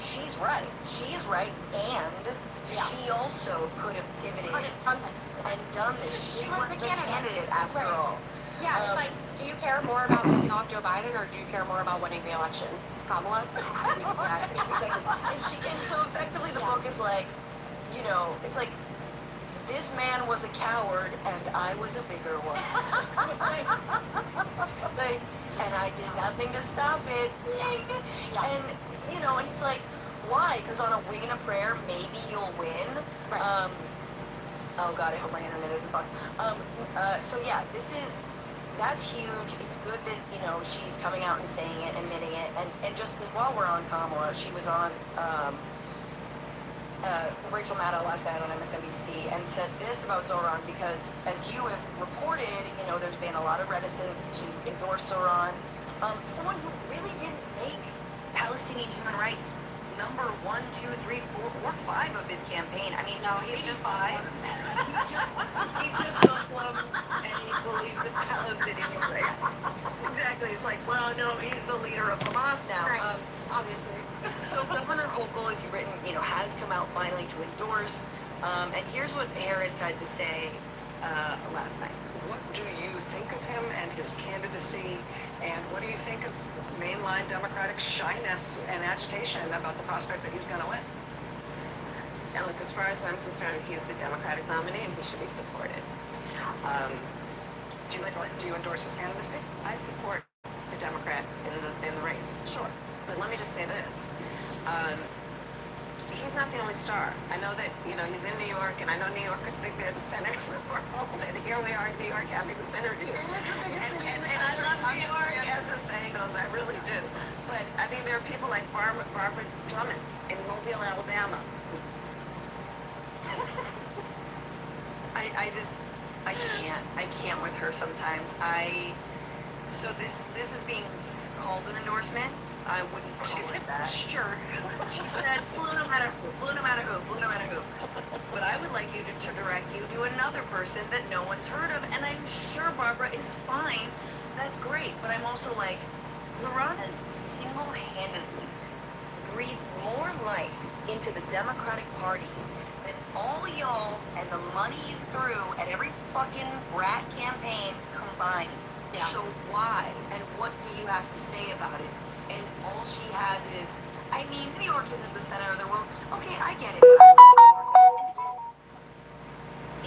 she's right. She is right, and she also could have pivoted and done this. She was the candidate after all. Yeah, it's do you care more about losing all off Joe Biden, or do you care more about winning the election? Kamala? Exactly. And so effectively the book is like, you know, it's like, this man was a coward and I was a bigger one. like, and I did nothing to stop it. And, you know, and it's like, why? Because on a wing and a prayer, maybe you'll win. Right. Oh God, I hope my internet isn't fucked. So yeah, that's huge. It's good that, you know, she's coming out and saying it, admitting it. And just while we're on Kamala, she was on Rachel Maddow last night on MSNBC and said this about Zoran because, as you have reported, you know, there's been a lot of reticence to endorse Zoran. Someone who really didn't make Palestinian human rights number 1, 2, 3, 4, or 5 of his campaign. I mean, no, he's just five. he's just Muslim, and he believes in Palestinian rights. Exactly. It's like, well, no, he's the leader of Hamas now. Right. Obviously. So Governor Hochul, as you've written, you know, has come out finally to endorse. And here's what Harris had to say last night. What do you think of him and his candidacy, and what do you think of mainline Democratic shyness and agitation about the prospect that he's going to win? And look, as far as I'm concerned, he's the Democratic nominee and he should be supported. Do you endorse his candidacy? I support the Democrat in the race, sure. But let me just say this. He's not the only star. I know that, you know, he's in New York, and I know New Yorkers think they're the center of the world, and here we are in New York having this interview. It is the biggest thing in the and I love country. New York, as the saying goes, I really do. But, I mean, there are people like Barbara Drummond in Mobile, Alabama. I can't with her sometimes. So this is being called an endorsement. I wouldn't call it that. Sure. She said, blue no matter who, blue no matter who, blue no matter who. But I would like you to direct you to another person that no one's heard of, and I'm sure Barbara is fine. That's great, but I'm also like, Zoran has single-handedly breathed more life into the Democratic Party than all y'all and the money you threw at every fucking rat campaign combined. Yeah. So why? And what do you have to say about it? And all she has is, I mean, New York isn't the center of the world. Okay, I get it.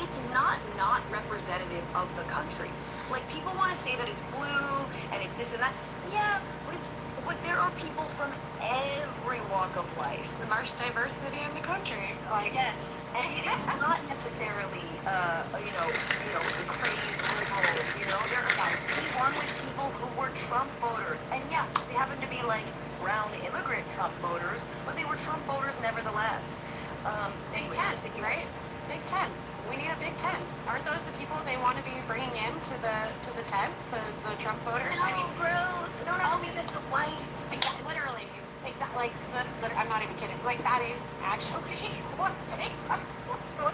It's not representative of the country. Like, people want to say that it's blue and it's this and that. Yeah, but there are people from every walk of life. The most diverse city in the country. Like, yes, and it is not necessarily, the crazy liberals. You know, he won with people who were Trump voters, and yeah, they happen to be like brown immigrant Trump voters, but they were Trump voters nevertheless. Big Ten, right? Big Ten. We need a Big Ten. Aren't those the people they want to be bringing in to the tent, the Trump voters? No, I mean, gross. No, even the whites. Exactly, literally. Exactly. Like, I'm not even kidding. Like, that is actually what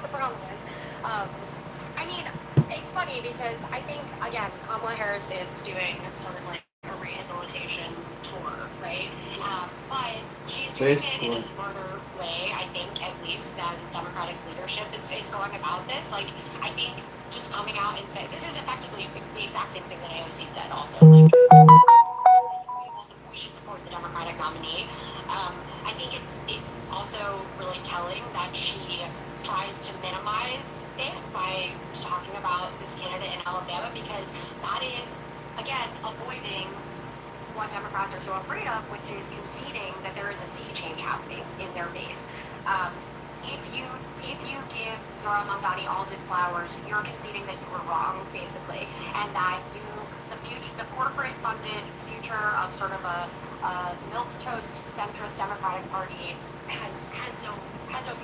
the problem is. I mean, it's funny because I think, again, Kamala Harris is doing sort of like a rehabilitation tour, right? But she's doing it in a smarter way, I think, at least, than Democratic leadership is going about this. Like, I think just coming out and saying, this is effectively the exact same thing that AOC said also. Like, we should support the Democratic nominee. I think it's also really telling that she tries to minimize it by talking about this candidate in Alabama, because that is, again, avoiding what Democrats are so afraid of, which is conceding that there is a sea change happening in their base. If you give Zoran Mamdani all of his flowers, you're conceding that you were wrong, basically, and that the corporate-funded future of sort of a milquetoast centrist Democratic Party has no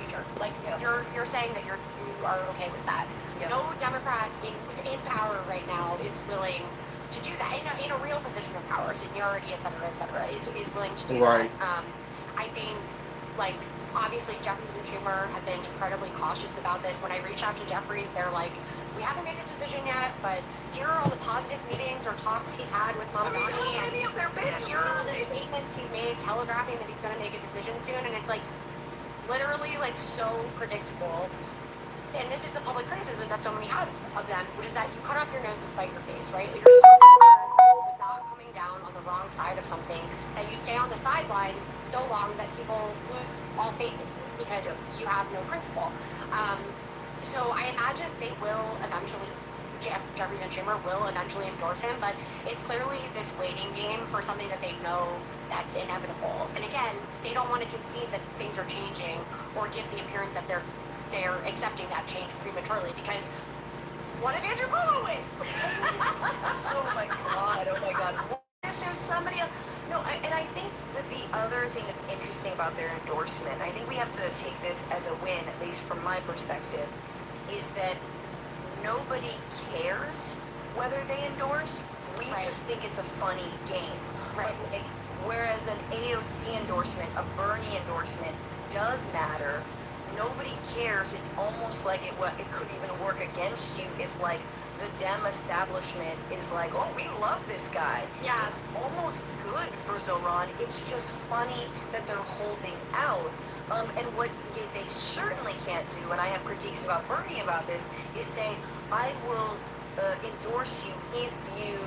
future. Like, you're saying that you are okay with that. Yep. No Democrat in power right now is willing to do that in a real position of power, seniority, et cetera, is willing to do that. I think, like, obviously Jeffries and Schumer have been incredibly cautious about this. When I reach out to Jeffries, they're like, we haven't made a decision yet, but here are all the positive meetings or talks he's had with Mamdani, and here are all the statements he's made telegraphing that he's going to make a decision soon, and it's like, literally, like, so predictable. And this is the public criticism that so many have of them, which is that you cut off your nose to spite your face, right? Like, you're so concerned with not coming down down on the wrong side of something, that you stay on the sidelines so long that people lose all faith in you because you have no principle. So I imagine they will eventually, Jeffries and Schumer will eventually endorse him, but it's clearly this waiting game for something that they know that's inevitable. And again, they don't want to concede that things are changing or give the appearance that they're accepting that change prematurely, because what if Andrew Cuomo wins? Oh my god. What if there's somebody else? No, and I think that the other thing that's interesting about their endorsement, I think we have to take this as a win, at least from my perspective, is that nobody cares whether they endorse. We just think it's a funny game. Right. Like, whereas an AOC endorsement, a Bernie endorsement does matter. Nobody cares. It's almost like it could even work against you if, like, the Dem establishment is like, oh, we love this guy. Yeah. It's almost good for Zoran. It's just funny that they're holding out. And what they certainly can't do, and I have critiques about Bernie about this, is say, I will endorse you if you,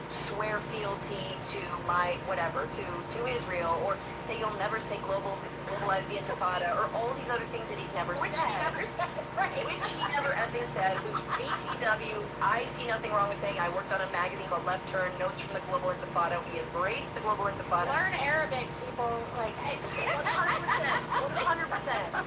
swear fealty to my whatever, to Israel, or say you'll never say globalize the Intifada, or all these other things that he's never said. Which he never said, right. Which he never effing said, which BTW, I see nothing wrong with saying. I worked on a magazine called Left Turn, Notes from the Global Intifada. We embraced the Global Intifada. Learn Arabic, people. Like, 100%. 100%.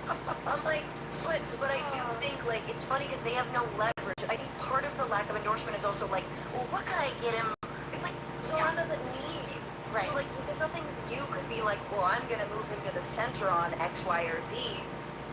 I'm like, but I do think, like, it's funny because they have no leverage. I think part of the lack of endorsement is also like, well, what could I get him? It's like, Zoran doesn't need you. Right. So, like, there's nothing you could be like, well, I'm going to move him to the center on X, Y, or Z,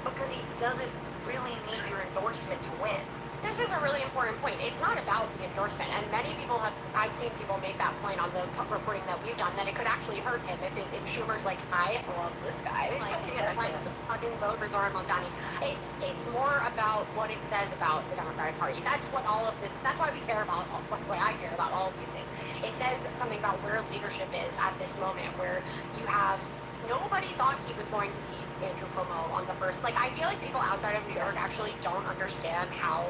because he doesn't really need your endorsement to win. This is a really important point. It's not about the endorsement, and many people I've seen people make that point on the reporting that we've done, that it could actually hurt him if Schumer's like, I love this guy, like fucking vote for Zoran Mondani. It's more about what it says about the Democratic Party. That's what all of this, that's why we care about, why I care about all of these things. It says something about where leadership is at this moment, where you have, nobody thought he was going to be Andrew Cuomo on the first. Like, I feel like people outside of New York actually don't understand how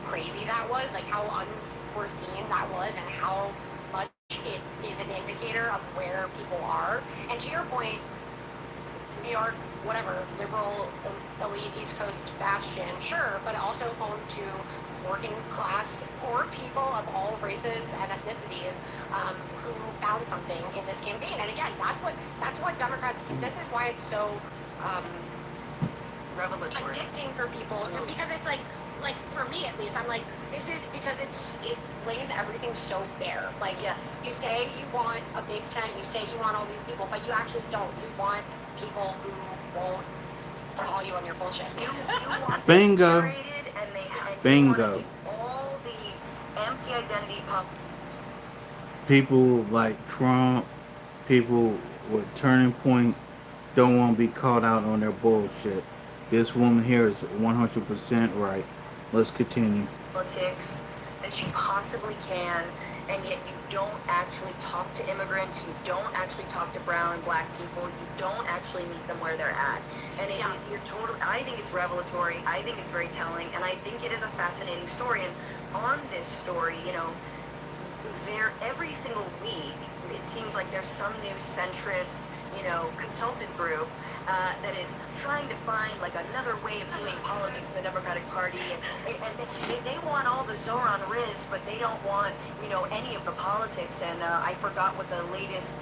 crazy that was, like how unforeseen that was, and how much it is an indicator of where people are. And to your point, New York, whatever, liberal, elite East Coast bastion, sure, but also home to working class, poor people of all races and ethnicities who found something in this campaign. And again, that's what Democrats. This is why it's so revelatory, addicting for people because it's like for me at least, I'm like, this is because it lays everything so bare. Like, yes, you say you want a big tent, you say you want all these people, but you actually don't. You want people who won't call you on your bullshit. You want Bingo. and Bingo. You all the empty identity pop. People like Trump, people with Turning Point, don't want to be called out on their bullshit. This woman here is 100% right. Let's continue. Politics that you possibly can, and yet you don't actually talk to immigrants, you don't actually talk to brown and black people, you don't actually meet them where they're at. And you're totally, I think it's revelatory, I think it's very telling, and I think it is a fascinating story. And on this story, every single week, it seems like there's some new centrist, consultant group that is trying to find like another way of doing politics in the Democratic Party, and they want all the Zoran Riz, but they don't want any of the politics. And I forgot what the latest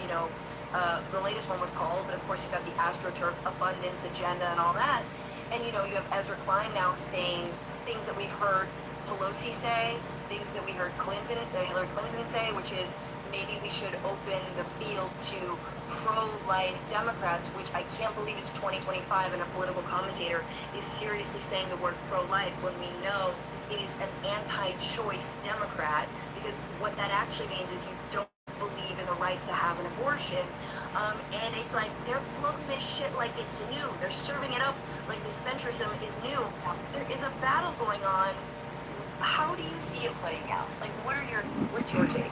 one was called, but of course you've got the AstroTurf abundance agenda and all that. And you have Ezra Klein now saying things that we've heard Pelosi say, things that we heard Hillary Clinton say, which is maybe we should open the field to pro-life Democrats, which I can't believe it's 2025 and a political commentator is seriously saying the word pro-life when we know it is an anti-choice Democrat, because what that actually means is you don't believe in the right to have an abortion. And it's like they're floating this shit like it's new. They're serving it up like the centrism is new. There is a battle going on. How do you see it playing out? Like, what's your take?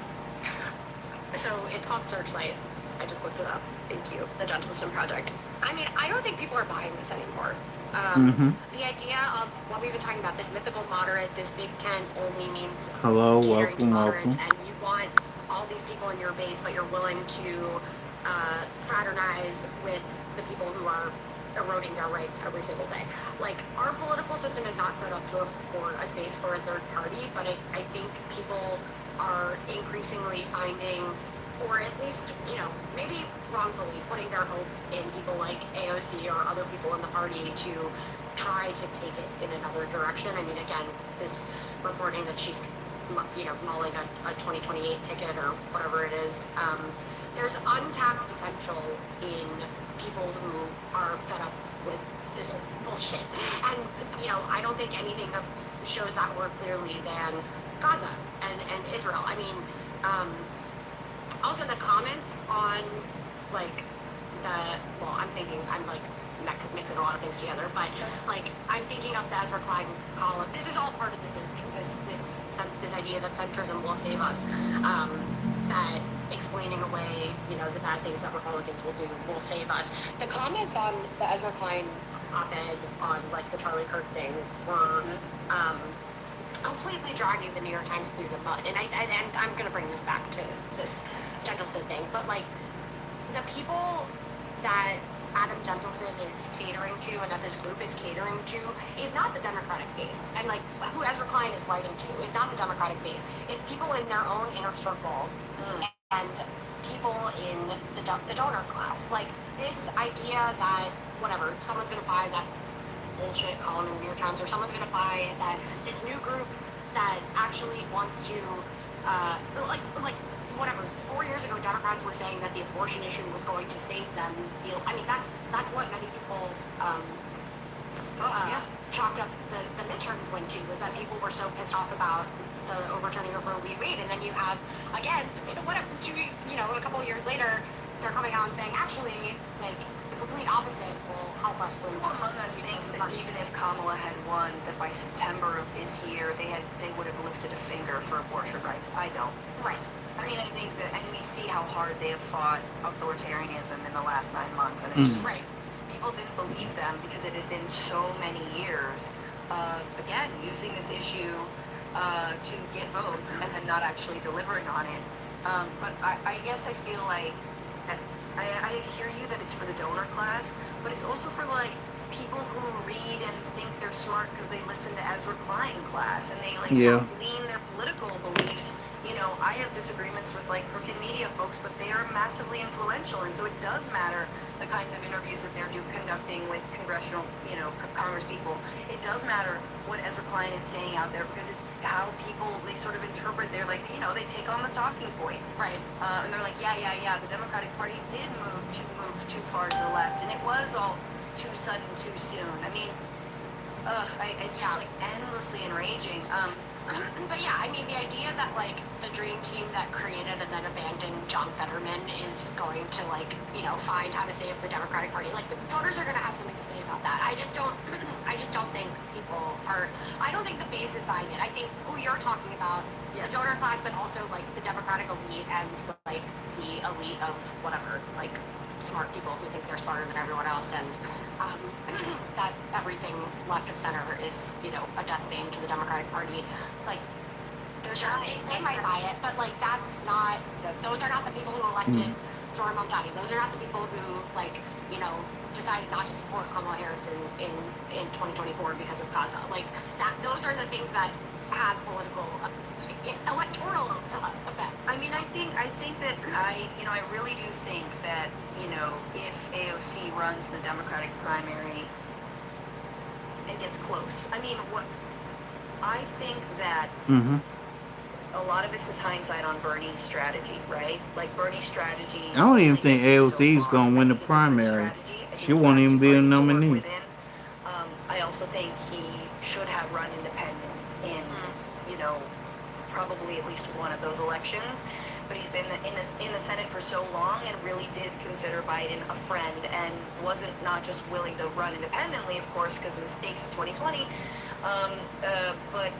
So it's called Searchlight. I just looked it up. Thank you. The Gentleson Project. I mean, I don't think people are buying this anymore. The idea of what we've been talking about, this mythical moderate, this big tent only means hello, catering to welcome, moderates, welcome. and you want all all these people in your base, but you're willing to fraternize with the people who are eroding their rights every single day. Like, our political system is not set up to afford a space for a third party, but I think people are increasingly finding, or at least, maybe wrongfully putting their hope in people like AOC or other people in the party to try to take it in another direction. I mean, again, this reporting that she's, mulling a 2028 ticket or whatever it is, there's untapped potential in people who are fed up with this bullshit. And, I don't think anything shows that more clearly than Gaza and Israel. I mean, also the comments on, like, I'm mixing a lot of things together, but, like, I'm thinking of the Ezra Klein column. This is all part of this idea that centrism will save us, that explaining away, the bad things that Republicans will save us. The comments on the Ezra Klein op-ed on, like, the Charlie Kirk thing were, completely dragging the New York Times through the mud. And I'm going to bring this back to this Gentleson thing, but, like, the people that Adam Gentleson is catering to and that this group is catering to is not the Democratic base. And, like, who Ezra Klein is writing to is not the Democratic base. It's people in their own inner circle and people in the donor class. Like, this idea that, whatever, someone's going to buy that bullshit column in the New York Times, or someone's going to buy that this new group that actually wants to, like, whatever, 4 years ago, Democrats were saying that the abortion issue was going to save them. I mean, that's what many people chalked up the midterms win to, was that people were so pissed off about the overturning of Roe v. Wade. And then you have, again, whatever, a couple of years later, they're coming out and saying, actually, like, the complete opposite will help us win. Who among us thinks that even if Kamala had won, that by September of this year, they would have lifted a finger for abortion rights? I don't. Right. I mean, I think that, and we see how hard they have fought authoritarianism in the last 9 months, and it's just like, people didn't believe them because it had been so many years, again, using this issue to get votes and then not actually delivering on it. But I guess I feel like, I hear you that it's for the donor class, but it's also for, like, people who read and think they're smart because they listen to Ezra Klein class, and they, like, lean their political beliefs. I have disagreements with, like, crooked media folks, but they are massively influential, and so it does matter the kinds of interviews that they're conducting with congressional, Congress people. It does matter what Ezra Klein is saying out there, because it's how people, they sort of interpret, they're like, they take on the talking points. Right. And they're like, yeah, the Democratic Party did move too far to the left, and it was all too sudden, too soon. I mean, it's just, like, endlessly enraging. But yeah, I mean, the idea that, like, the dream team that created and then abandoned John Fetterman is going to, like, find how to save the Democratic Party. Like, the voters are going to have something to say about that. I just don't think people are, I don't think the base is buying it. I think who you're talking about, the donor class, but also, like, the Democratic elite and, like, the elite of whatever, like, smart people who think they're smarter than everyone else, and that everything left of center is, a death bane to the Democratic Party. Like, sure, they might buy it, but, like, those are not the people who elected Zohran Mamdani. Those are not the people who, like, decided not to support Kamala Harris in 2024 because of Gaza. Like, those are the things that have political, electoral effects. I mean, I think that I really do think that, if AOC runs the Democratic primary and gets close, I mean, I think that a lot of this is hindsight on Bernie's strategy, right? Like, Bernie's strategy. I don't even think AOC is going to win the primary. She won't even be a nominee. I also think he should have run independent in, probably at least one of those elections. But he's been in the Senate for so long and really did consider Biden a friend, and wasn't not just willing to run independently, of course, because of the stakes of 2020, but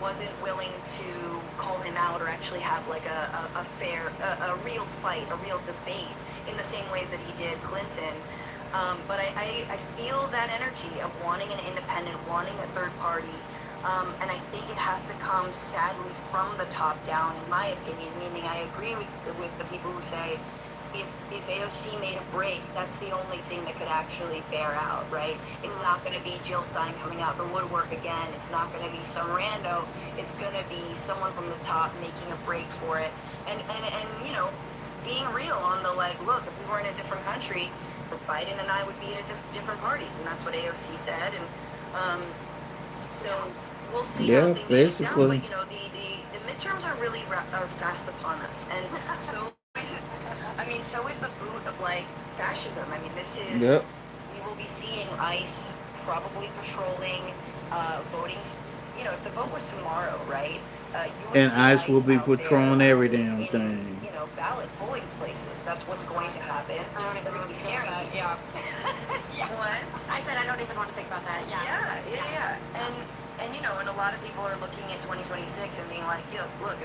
wasn't willing to call him out or actually have, like, a fair, a real fight, a real debate in the same ways that he did Clinton. But I feel that energy of wanting an independent, wanting a third party, And I think it has to come sadly from the top down, in my opinion. Meaning, I agree with the people who say, if AOC made a break, that's the only thing that could actually bear out, right? It's not going to be Jill Stein coming out the woodwork again. It's not going to be some rando. It's going to be someone from the top making a break for it. And you know, being real on the, like, look, if we were in a different country, Biden and I would be in different parties, and that's what AOC said. And so we'll see how things shake down. But you know, the midterms are really are fast upon us, and so. I mean, so is the boot of, like, fascism. I mean, this is, we will be seeing ICE probably patrolling, voting, you know, if the vote was tomorrow, right? You would And see ICE will be out patrolling there, every damn in, thing. you know, ballot polling places. That's what's going to happen. They're going to be scaring that. people. Yeah. What? I said I don't even want to think about that. Yeah. And you know, and a lot of people are looking at 2026 and being like, yo, look,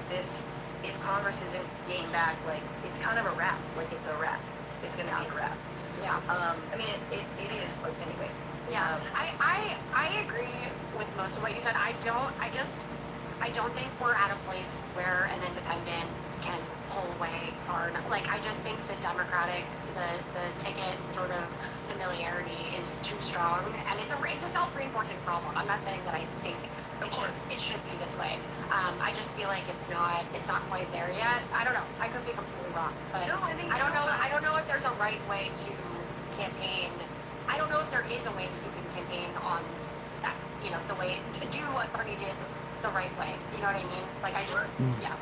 if Congress isn't getting back, like, it's kind of a wrap. Like, it's a wrap. It's going to be a wrap. Yeah. I mean, it is, but anyway. Yeah. I agree with most of what you said. I don't think we're at a place where an independent can pull away far enough. Like, I just think the Democratic, the ticket sort of familiarity is too strong, and it's a self-reinforcing problem. I'm not saying that I think it should be this way. I just feel like it's not quite there yet. I don't know. I could be completely wrong, but no, I don't know if there's a right way to campaign. I don't know if there is a way that you can campaign on that. You know, the way do what Bernie did the right way. You know what I mean? Like, I just yeah.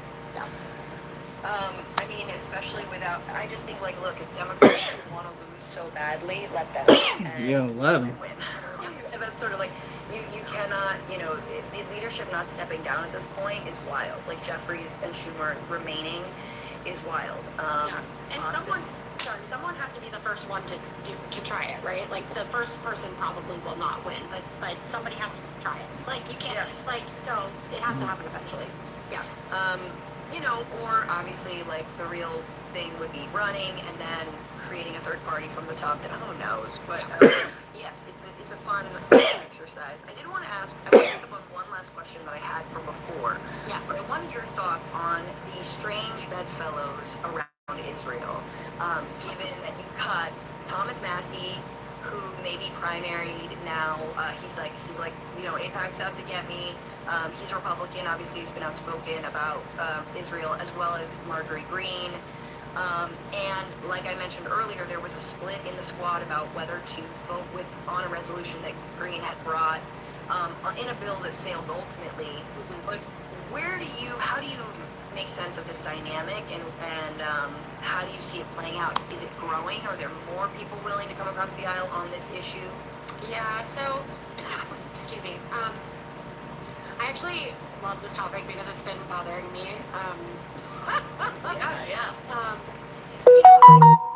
I mean, especially without. I just think, like, look, if Democrats want to lose so badly, let them. And let them win. And that's sort of like. You cannot, you know, the leadership not stepping down at this point is wild. Like, Jeffries and Schumer remaining is wild. And someone has to be the first one to try it, right? Like, the first person probably will not win, but somebody has to try it. Like, you can't, like, so it has to happen eventually. Yeah. You know, or obviously, like, the real thing would be running and then creating a third party from the top down. Who knows? But yes, it's a fun exercise. I did want to ask. I want to pick up on one last question that I had from before. Yeah. But I wanted your thoughts on the strange bedfellows around Israel. Given that you've got Thomas Massey, who may be primaried now. He's like, you know, AIPAC's out to get me. He's a Republican, obviously, who's been outspoken about Israel, as well as Marjorie Greene. And like I mentioned earlier, there was a split in the squad about whether to vote on a resolution that Greene had brought in a bill that failed ultimately. But how do you make sense of this dynamic, and how do you see it playing out? Is it growing? Are there more people willing to come across the aisle on this issue? Yeah, so, excuse me. I actually love this topic because it's been bothering me. Yeah. You know,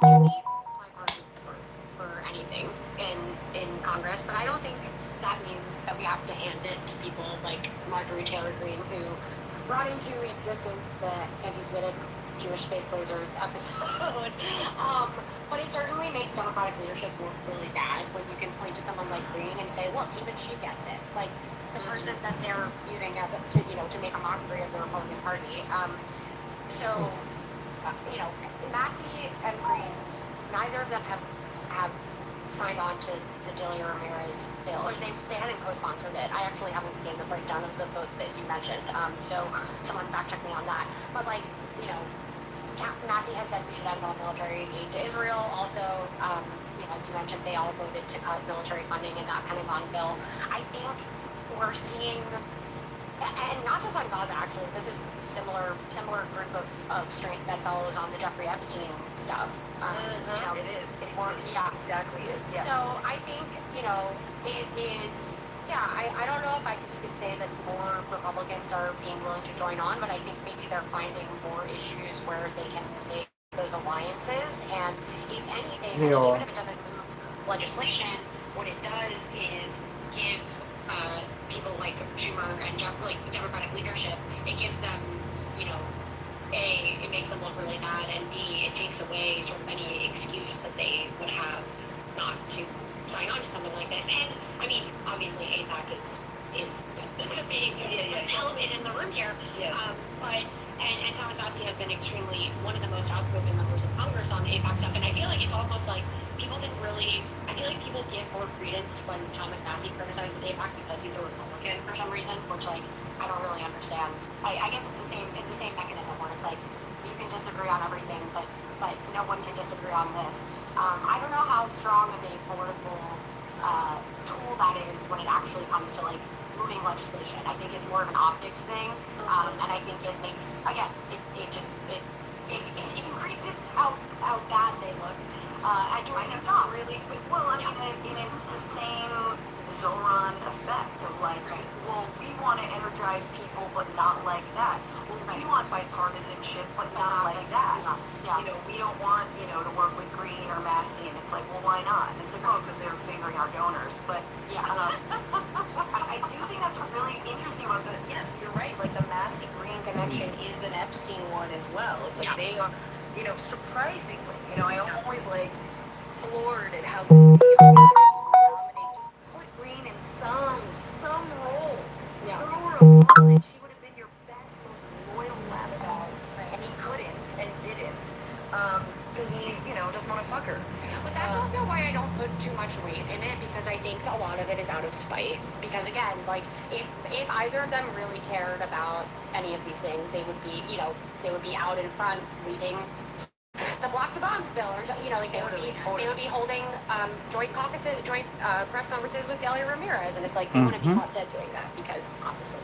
you need bipartisan support for anything in Congress, but I don't think that means that we have to hand it to people like Marjorie Taylor Greene, who brought into existence the anti-Semitic Jewish space lasers episode. But it certainly makes Democratic leadership look really bad when you can point to someone like Greene and say, look, even she gets it. Like, the person that they're using to make a mockery of the Republican Party. You know, Massey and Greene, neither of them have signed on to the Delia Ramirez bill, or they hadn't co-sponsored it. I actually haven't seen the breakdown of the vote that you mentioned, so someone fact check me on that. But, like, you know, Massey has said we should end all military aid to Israel. Also, you know, you mentioned they all voted to cut military funding in that Pentagon bill. I think we're seeing, and not just on Gaza, actually, this is similar group of strange bedfellows on the Jeffrey Epstein stuff. You know, it is. Exactly is. Yes. So I think, you know, it is. Yeah, I don't know if you could say that more Republicans are being willing to join on, but I think maybe they're finding more issues where they can make those alliances. And if anything, even if it doesn't move legislation, what it does is give people like Schumer and like Democratic leadership, it gives them, you know, A, it makes them look really bad, and B, it takes away sort of any excuse that they would have not to sign on to something like this. And I mean, obviously AIPAC is is being elevated in the room here. Yes. But and Thomas Massie has been extremely one of the most outspoken members of Congress on AIPAC stuff, and I feel like it's almost like people didn't really. I feel like people give more credence when Thomas Massie criticizes AIPAC because he's a Republican for some reason, which like I don't really understand. I guess it's the same mechanism where it's like you can disagree on everything, but no one can disagree on this. I don't know how strong of a political tool that is when it actually comes to like moving legislation. I think it's more of an optics thing, and I think it makes it increases how bad they look. I think it's really well. I mean, and it's the same Zoran effect of like, well, we want to energize people, but not like that. Well, we want bipartisanship, but not like that. You know, we don't want to work with Green or Massey, and it's like, well, why not? And it's like, oh, because they're fingering our donors. But I do think that's really interesting about the. Yes, you're right. Like the Massey Green connection is an Epstein one as well. It's like they are, surprisingly, I'm always like floored at how easy Trump is to nominate. Just put Green in some role. Throw her a bone, and she would have been your best, most loyal lapdog. And he couldn't and didn't. Because he, doesn't want to fuck her. But that's also why I don't put too much weight in it, because I think a lot of it is out of spite. Because again, like if either of them really cared about any of these things, they would be, they would be out in front leading the Block the Bombs bill, or like they would be holding joint press conferences with Delia Ramirez, and it's like they wouldn't be caught dead doing that because obviously.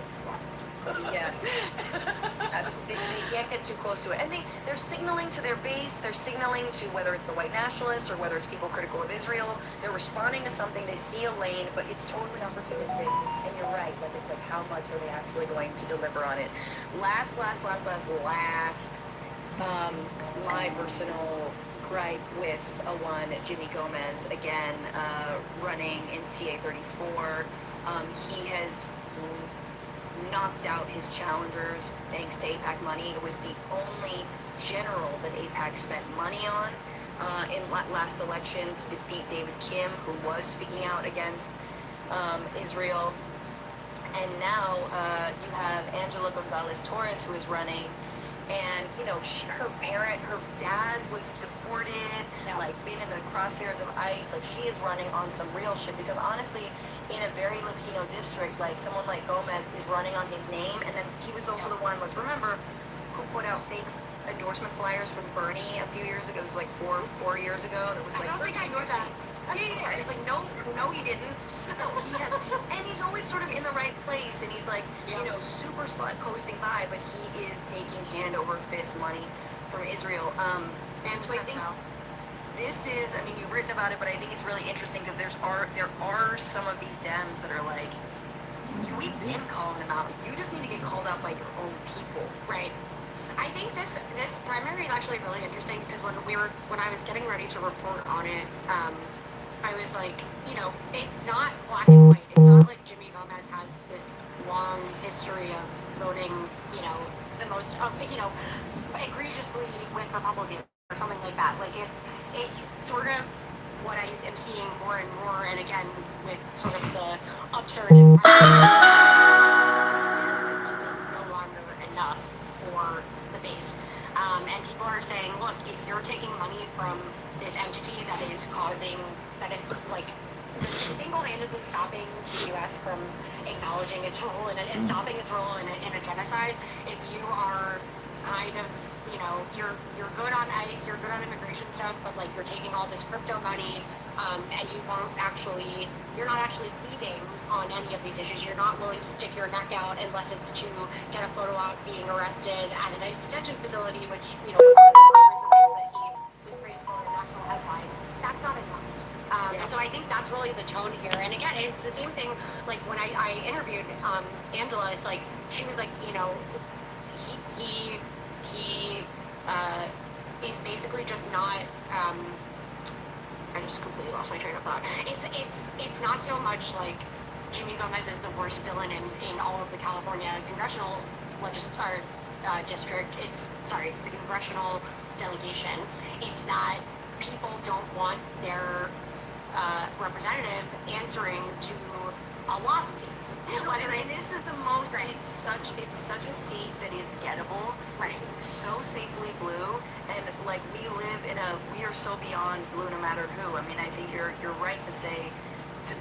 Yes. Absolutely. They can't get too close to it. And they're signaling to their base, they're signaling to whether it's the white nationalists or whether it's people critical of Israel, they're responding to something, they see a lane, but it's totally opportunistic. And you're right, like it's like how much are they actually going to deliver on it? Last, my personal gripe with Jimmy Gomez, again, running in CA 34. He has knocked out his challengers thanks to AIPAC money. It was the only general that AIPAC spent money on in last election to defeat David Kim, who was speaking out against Israel. And now you have Angela Gonzalez-Torres, who is running, and her dad was deported, like been in the crosshairs of ICE. Like she is running on some real shit, because honestly, in a very Latino district, like someone like Gomez is running on his name, and then he was also the one, let's remember, who put out fake endorsement flyers from Bernie a few years ago. It was like four years ago. That was like, I don't think I know that. Yeah. And it's like, no, he didn't. No, he has, and he's always sort of in the right place, and he's like, super slut coasting by, but he is taking hand over fist money from Israel. And so I think. This is, I mean, you've written about it, but I think it's really interesting because there are some of these Dems that are like, we've been calling them out. You just need to get called out by your own people. Right. I think this primary is actually really interesting because when I was getting ready to report on it, I was like, it's not black and white. It's not like Jimmy Gomez has this long history of voting, the most, egregiously with Republicans or something like that. Like it's sort of what I am seeing more and more, and again with sort of the upsurge in is no longer enough for the base. And people are saying, look, if you're taking money from this entity that is like single-handedly stopping the U.S. from acknowledging its role and stopping its role in a genocide, if you are kind of you're good on ICE, you're good on immigration stuff, but like you're taking all this crypto money, and you're not actually leading on any of these issues. You're not willing to stick your neck out unless it's to get a photo op being arrested at an ICE detention facility, which was one of the most recent things that he was praised for in national headlines. That's not enough. And so I think that's really the tone here. And again, it's the same thing. Like when I interviewed Angela, it's like she was like, he is basically just not. I just completely lost my train of thought. It's not so much like Jimmy Gomez is the worst villain in all of the California congressional district. The congressional delegation. It's that people don't want their representative answering to a lobby. And this is the most, and it's such a seat that is gettable. Right. This is so safely blue, and like we are so beyond blue no matter who. I mean, I think you're right to say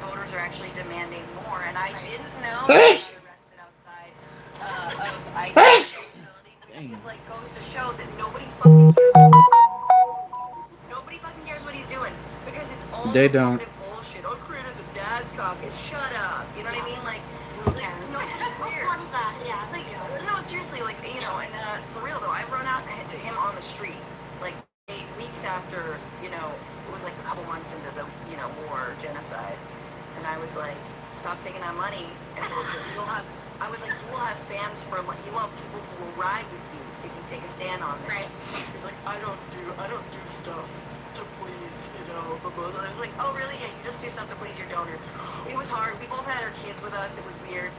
voters are actually demanding more, and I didn't know I got arrested outside of ICE facility, which is like goes to show that nobody fucking cares what he's doing because it's all They don't. bullshit. Oh, created the Dad's Caucus. Shut up. You know what I mean? Like, Who cares? nobody cares. What is that? Yeah. Like, no, seriously, like, you know, and for real though, I've run out to him on the street, like 8 weeks after, you know, it was like a couple months into the, you know, war, genocide, and I was like, stop taking that money, and you'll have, I was like, you will have fans for, like, you will have people who will ride with you if you take a stand on this. Right. He's like, I don't do stuff to please, you know, blah, blah, blah. I was like, oh really? Yeah, you just do stuff to please your donors. It was hard. We both had our kids with us. It was weird.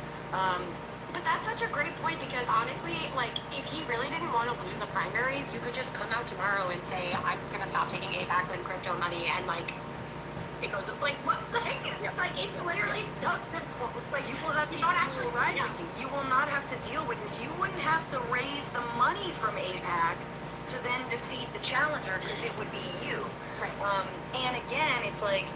But that's such a great point because honestly, like, if he really didn't want to lose a primary, you could just come out tomorrow and say, I'm going to stop taking APAC and crypto money, and, like, it goes, like, what? Like, it's literally so simple. Like, you will have people who will ride with you. You will not have to deal with this. You wouldn't have to raise the money from APAC to then defeat the challenger because it would be you. Right. And again, it's like,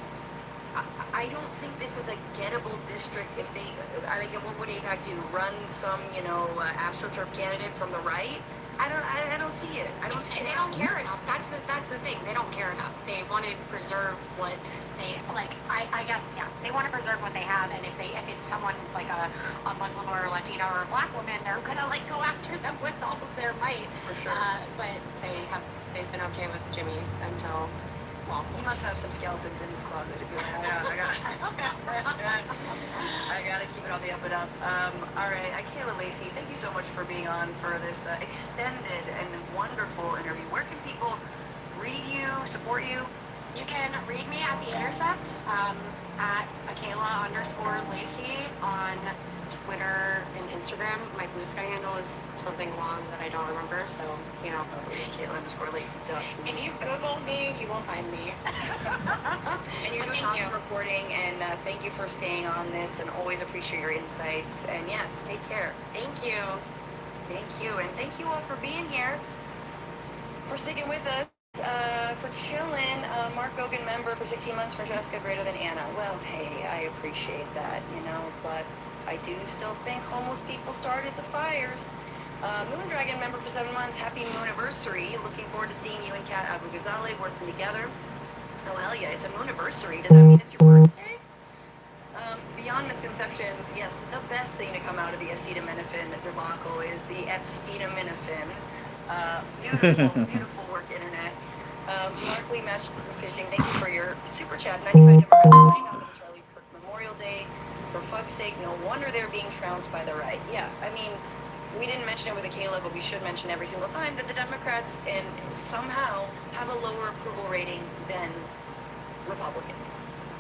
I don't think this is a gettable district if they, I mean, what would APAC do? Run some, you know, AstroTurf candidate from the right? I don't see it. I don't see it. They don't care enough. That's the thing. They don't care enough. They want to preserve what they, like, I guess, yeah, they want to preserve what they have, and if it's someone like a Muslim or a Latino or a black woman, they're gonna, like, go after them with all of their might. For sure. But they've been okay with Jimmy until, well, he must have some skeletons in his closet to be like, I gotta keep it on the up and up. All right, Kayla Lacey, thank you so much for being on for this extended and wonderful interview. Where can people read you, support you? You can read me at The Intercept, at Akela_Lacey on Twitter and Instagram. My Blue Sky handle is something long that I don't remember, so, you know. Akela_Lacey. If you Google me, you will find me. And you're doing awesome reporting, and thank you for staying on this, and always appreciate your insights. And yes, take care. Thank you. Thank you, and thank you all for being here, for sticking with us. For chilling, Mark Gogan member for 16 months, Francesca greater than Anna. Well, hey, I appreciate that, you know, but I do still think homeless people started the fires. Moondragon member for 7 months, happy mooniversary. Looking forward to seeing you and Kat Abu Ghazali working together. Oh, hell yeah, it's a mooniversary. Does that mean it's your birthday? Beyond misconceptions, yes, the best thing to come out of the acetaminophen debacle is the Epstein-aminophene. Beautiful, beautiful work, internet. Markley Match Fishing, thank you for your super chat. 95 Democrats signed on the Charlie Kirk Memorial Day. For fuck's sake, no wonder they're being trounced by the right. Yeah, I mean, we didn't mention it with Akela, but we should mention every single time that the Democrats and somehow have a lower approval rating than Republicans.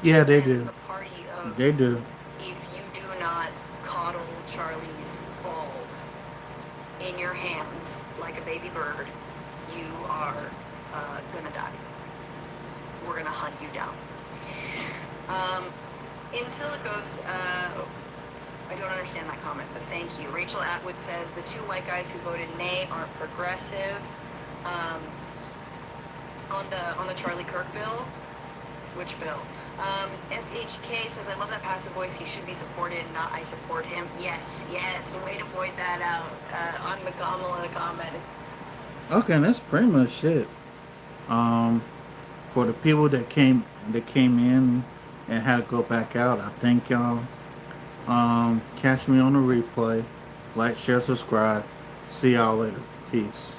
Yeah, they do. The party of, They do. if you do not coddle Charlie's balls in your hands like a baby bird, you are gonna die. We're gonna hunt you down. In Silicos, I don't understand that comment, but thank you. Rachel Atwood says the 2 white guys who voted nay aren't progressive. On the Charlie Kirk bill. Which bill? SHK says, I love that passive voice. He should be supported, not I support him. Yes, way to point that out on the Kamala comment. Okay, that's pretty much it. For the people that came in and had to go back out, I thank y'all. Catch me on the replay. Like, share, subscribe. See y'all later. Peace.